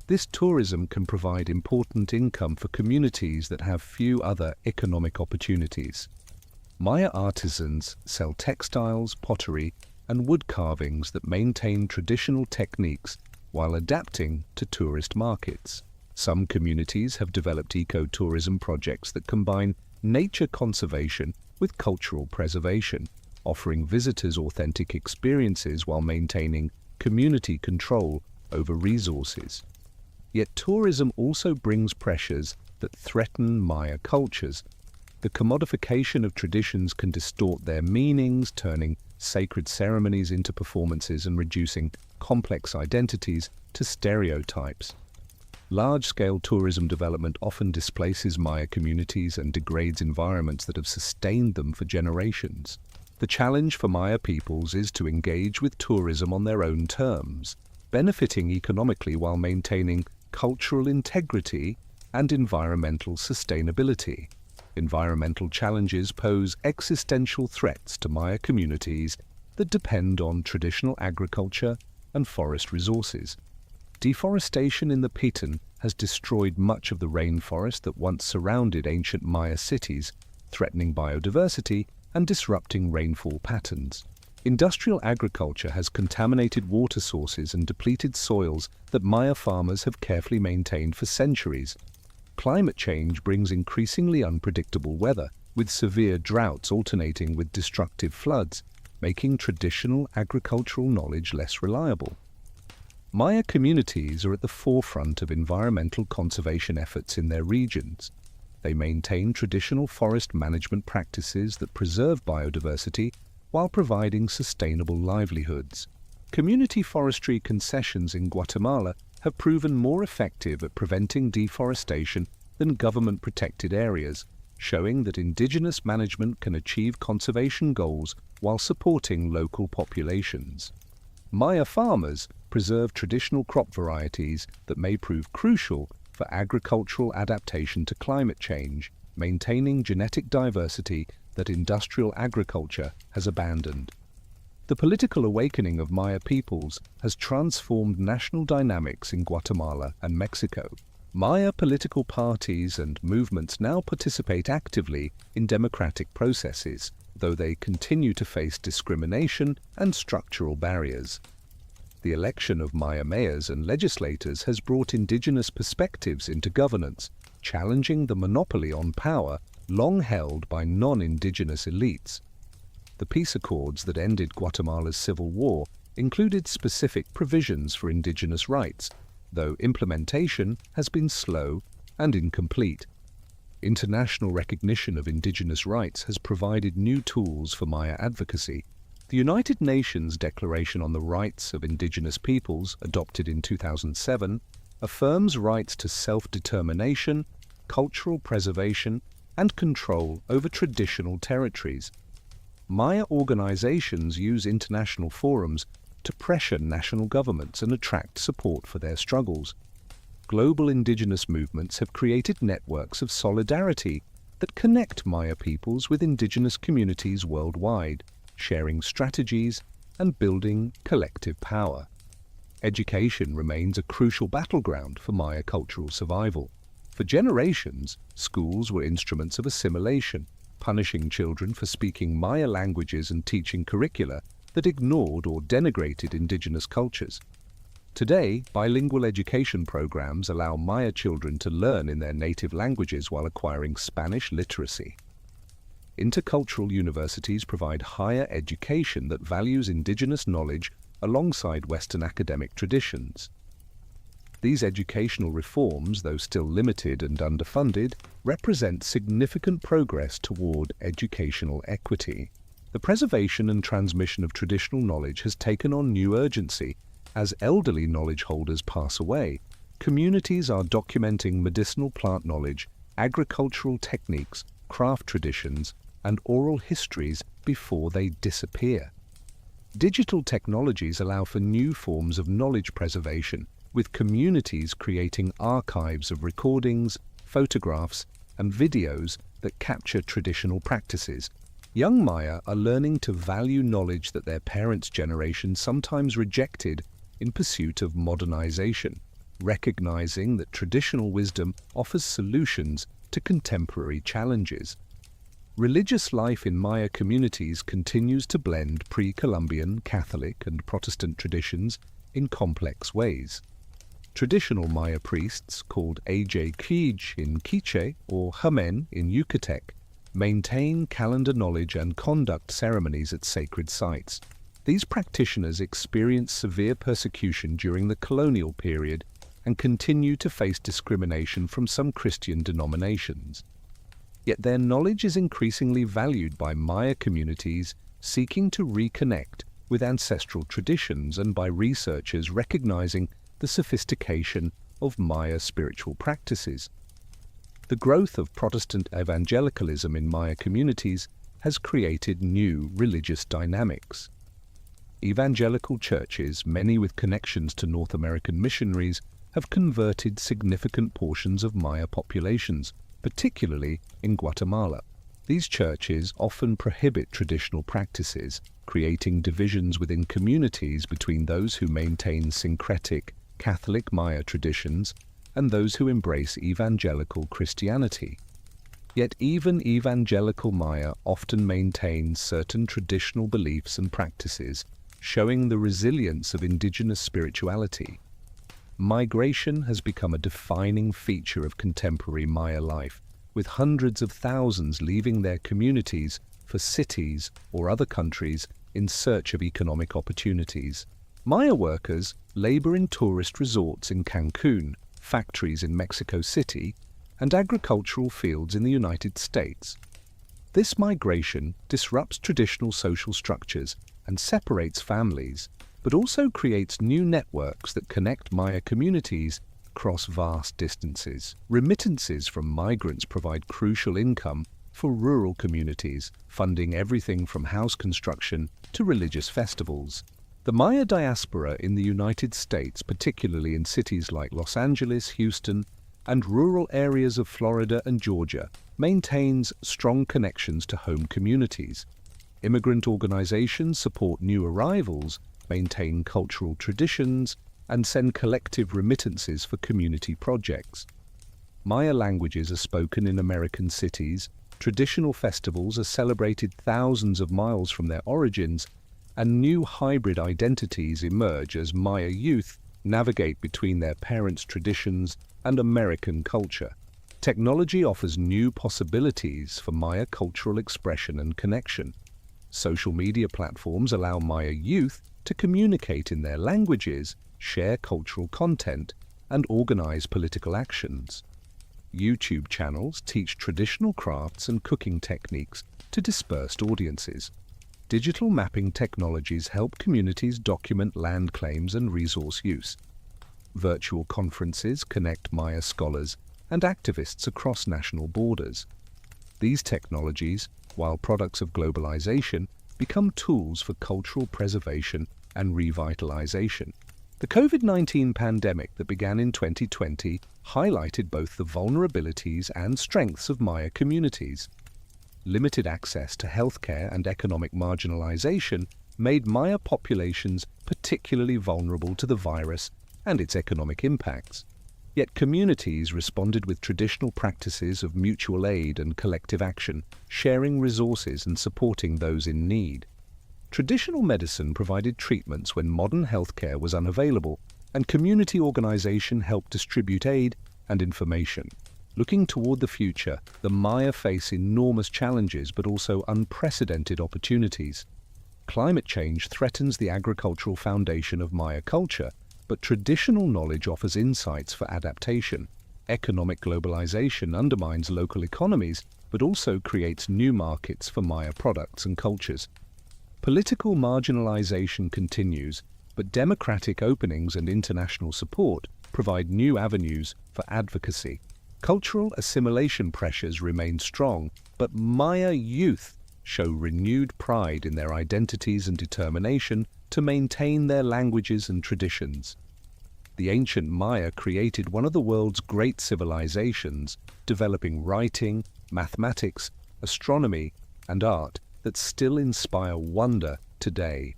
This tourism can provide important income for communities that have few other economic opportunities. Maya artisans sell textiles, pottery, and wood carvings that maintain traditional techniques while adapting to tourist markets. Some communities have developed eco-tourism projects that combine nature conservation with cultural preservation, offering visitors authentic experiences while maintaining community control over resources. Yet tourism also brings pressures that threaten Maya cultures. The commodification of traditions can distort their meanings, turning sacred ceremonies into performances and reducing complex identities to stereotypes. Large-scale tourism development often displaces Maya communities and degrades environments that have sustained them for generations. The challenge for Maya peoples is to engage with tourism on their own terms, benefiting economically while maintaining cultural integrity and environmental sustainability. Environmental challenges pose existential threats to Maya communities that depend on traditional agriculture and forest resources. Deforestation in the Piton has destroyed much of the rainforest that once surrounded ancient Maya cities, threatening biodiversity and disrupting rainfall patterns. Industrial agriculture has contaminated water sources and depleted soils that Maya farmers have carefully maintained for centuries. Climate change brings increasingly unpredictable weather, with severe droughts alternating with destructive floods, making traditional agricultural knowledge less reliable. Maya communities are at the forefront of environmental conservation efforts in their regions. They maintain traditional forest management practices that preserve biodiversity while providing sustainable livelihoods. Community forestry concessions in Guatemala have proven more effective at preventing deforestation than government-protected areas, showing that indigenous management can achieve conservation goals while supporting local populations. Maya farmers preserve traditional crop varieties that may prove crucial for agricultural adaptation to climate change, maintaining genetic diversity that industrial agriculture has abandoned. The political awakening of Maya peoples has transformed national dynamics in Guatemala and Mexico. Maya political parties and movements now participate actively in democratic processes, though they continue to face discrimination and structural barriers. The election of Maya mayors and legislators has brought indigenous perspectives into governance, challenging the monopoly on power long held by non-indigenous elites. The peace accords that ended Guatemala's civil war included specific provisions for indigenous rights, though implementation has been slow and incomplete. International recognition of indigenous rights has provided new tools for Maya advocacy. The United Nations Declaration on the Rights of Indigenous Peoples, adopted in 2007, affirms rights to self-determination, cultural preservation, and control over traditional territories. Maya organizations use international forums to pressure national governments and attract support for their struggles. Global indigenous movements have created networks of solidarity that connect Maya peoples with indigenous communities worldwide, sharing strategies and building collective power. Education remains a crucial battleground for Maya cultural survival. For generations, schools were instruments of assimilation, punishing children for speaking Maya languages and teaching curricula that ignored or denigrated indigenous cultures. Today, bilingual education programs allow Maya children to learn in their native languages while acquiring Spanish literacy. Intercultural universities provide higher education that values indigenous knowledge alongside Western academic traditions. These educational reforms, though still limited and underfunded, represent significant progress toward educational equity. The preservation and transmission of traditional knowledge has taken on new urgency. As elderly knowledge holders pass away, communities are documenting medicinal plant knowledge, agricultural techniques, craft traditions, and oral histories before they disappear. Digital technologies allow for new forms of knowledge preservation, with communities creating archives of recordings, photographs, and videos that capture traditional practices. Young Maya are learning to value knowledge that their parents' generation sometimes rejected in pursuit of modernization, recognizing that traditional wisdom offers solutions to contemporary challenges. Religious life in Maya communities continues to blend pre-Columbian Catholic and Protestant traditions in complex ways. Traditional Maya priests, called Aj in Quiche or Hamen in Yucatec, maintain calendar knowledge and conduct ceremonies at sacred sites. These practitioners experienced severe persecution during the colonial period and continue to face discrimination from some Christian denominations. Yet their knowledge is increasingly valued by Maya communities seeking to reconnect with ancestral traditions and by researchers recognizing the sophistication of Maya spiritual practices. The growth of Protestant evangelicalism in Maya communities has created new religious dynamics. Evangelical churches, many with connections to North American missionaries, have converted significant portions of Maya populations, particularly in Guatemala. These churches often prohibit traditional practices, creating divisions within communities between those who maintain syncretic Catholic Maya traditions and those who embrace evangelical Christianity. Yet even evangelical Maya often maintains certain traditional beliefs and practices, showing the resilience of indigenous spirituality. Migration has become a defining feature of contemporary Maya life, with hundreds of thousands leaving their communities for cities or other countries in search of economic opportunities. Maya workers labor in tourist resorts in Cancun, factories in Mexico City, and agricultural fields in the United States. This migration disrupts traditional social structures and separates families, but also creates new networks that connect Maya communities across vast distances. Remittances from migrants provide crucial income for rural communities, funding everything from house construction to religious festivals. The Maya diaspora in the United States, particularly in cities like Los Angeles, Houston, and rural areas of Florida and Georgia, maintains strong connections to home communities. Immigrant organizations support new arrivals, maintain cultural traditions, and send collective remittances for community projects. Maya languages are spoken in American cities, traditional festivals are celebrated thousands of miles from their origins, and new hybrid identities emerge as Maya youth navigate between their parents' traditions and American culture. Technology offers new possibilities for Maya cultural expression and connection. Social media platforms allow Maya youth to communicate in their languages, share cultural content, and organize political actions. YouTube channels teach traditional crafts and cooking techniques to dispersed audiences. Digital mapping technologies help communities document land claims and resource use. Virtual conferences connect Maya scholars and activists across national borders. These technologies, while products of globalization, become tools for cultural preservation and revitalization. The COVID-19 pandemic that began in 2020 highlighted both the vulnerabilities and strengths of Maya communities. Limited access to healthcare and economic marginalization made Maya populations particularly vulnerable to the virus and its economic impacts. Yet communities responded with traditional practices of mutual aid and collective action, sharing resources and supporting those in need. Traditional medicine provided treatments when modern healthcare was unavailable, and community organization helped distribute aid and information. Looking toward the future, the Maya face enormous challenges but also unprecedented opportunities. Climate change threatens the agricultural foundation of Maya culture, but traditional knowledge offers insights for adaptation. Economic globalization undermines local economies, but also creates new markets for Maya products and cultures. Political marginalization continues, but democratic openings and international support provide new avenues for advocacy. Cultural assimilation pressures remain strong, but Maya youth show renewed pride in their identities and determination to maintain their languages and traditions. The ancient Maya created one of the world's great civilizations, developing writing, mathematics, astronomy, and art that still inspire wonder today.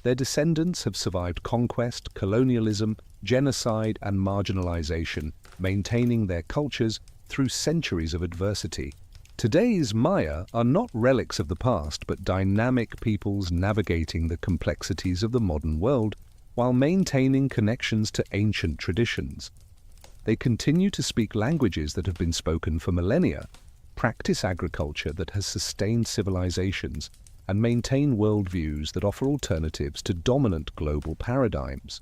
Their descendants have survived conquest, colonialism, genocide, and marginalization, maintaining their cultures through centuries of adversity. Today's Maya are not relics of the past, but dynamic peoples navigating the complexities of the modern world while maintaining connections to ancient traditions. They continue to speak languages that have been spoken for millennia, practice agriculture that has sustained civilizations, and maintain worldviews that offer alternatives to dominant global paradigms.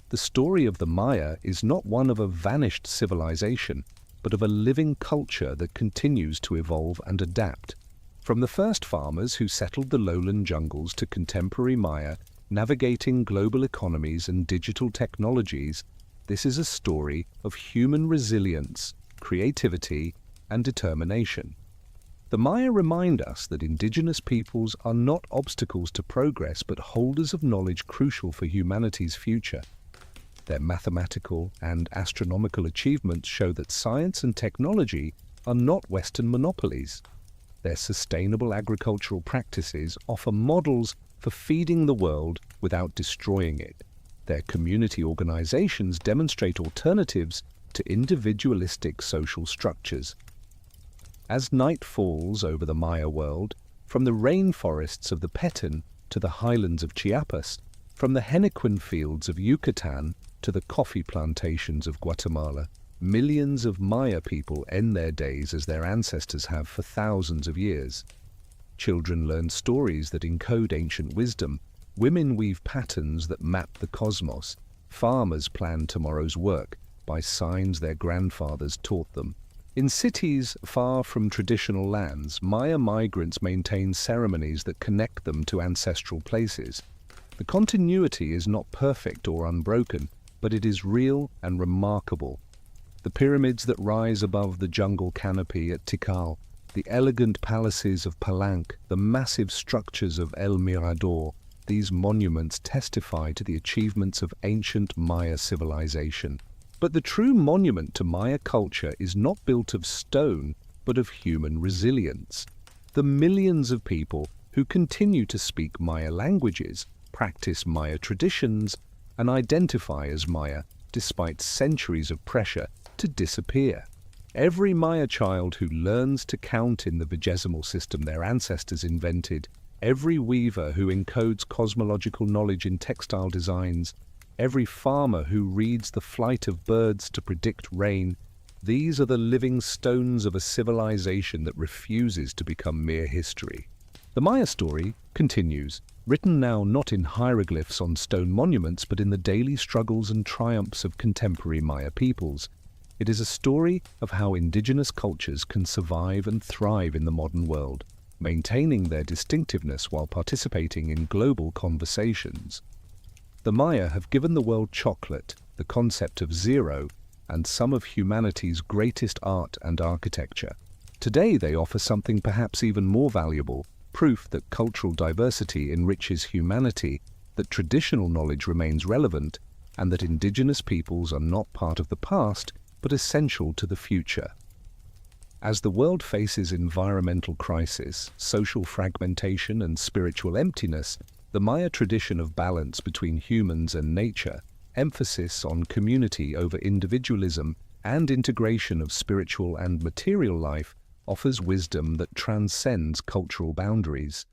The story of the Maya is not one of a vanished civilization, but of a living culture that continues to evolve and adapt. From the first farmers who settled the lowland jungles to contemporary Maya navigating global economies and digital technologies, this is a story of human resilience, creativity, and determination. The Maya remind us that indigenous peoples are not obstacles to progress, but holders of knowledge crucial for humanity's future. Their mathematical and astronomical achievements show that science and technology are not Western monopolies. Their sustainable agricultural practices offer models for feeding the world without destroying it. Their community organizations demonstrate alternatives to individualistic social structures. As night falls over the Maya world, from the rainforests of the Petén to the highlands of Chiapas, from the henequen fields of Yucatan to the coffee plantations of Guatemala, millions of Maya people end their days as their ancestors have for thousands of years. Children learn stories that encode ancient wisdom, women weave patterns that map the cosmos, farmers plan tomorrow's work by signs their grandfathers taught them. In cities far from traditional lands, Maya migrants maintain ceremonies that connect them to ancestral places. The continuity is not perfect or unbroken, but it is real and remarkable. The pyramids that rise above the jungle canopy at Tikal, the elegant palaces of Palenque, the massive structures of El Mirador, these monuments testify to the achievements of ancient Maya civilization. But the true monument to Maya culture is not built of stone, but of human resilience. The millions of people who continue to speak Maya languages, practice Maya traditions, and identify as Maya despite centuries of pressure to disappear. Every Maya child who learns to count in the vigesimal system their ancestors invented, every weaver who encodes cosmological knowledge in textile designs, every farmer who reads the flight of birds to predict rain, these are the living stones of a civilization that refuses to become mere history. The Maya story continues, written now not in hieroglyphs on stone monuments but in the daily struggles and triumphs of contemporary Maya peoples. It is a story of how indigenous cultures can survive and thrive in the modern world, maintaining their distinctiveness while participating in global conversations. The Maya have given the world chocolate, the concept of zero, and some of humanity's greatest art and architecture. Today they offer something perhaps even more valuable, proof that cultural diversity enriches humanity, that traditional knowledge remains relevant, and that indigenous peoples are not part of the past, but essential to the future. As the world faces environmental crisis, social fragmentation, and spiritual emptiness, the Maya tradition of balance between humans and nature, emphasis on community over individualism, and integration of spiritual and material life offers wisdom that transcends cultural boundaries.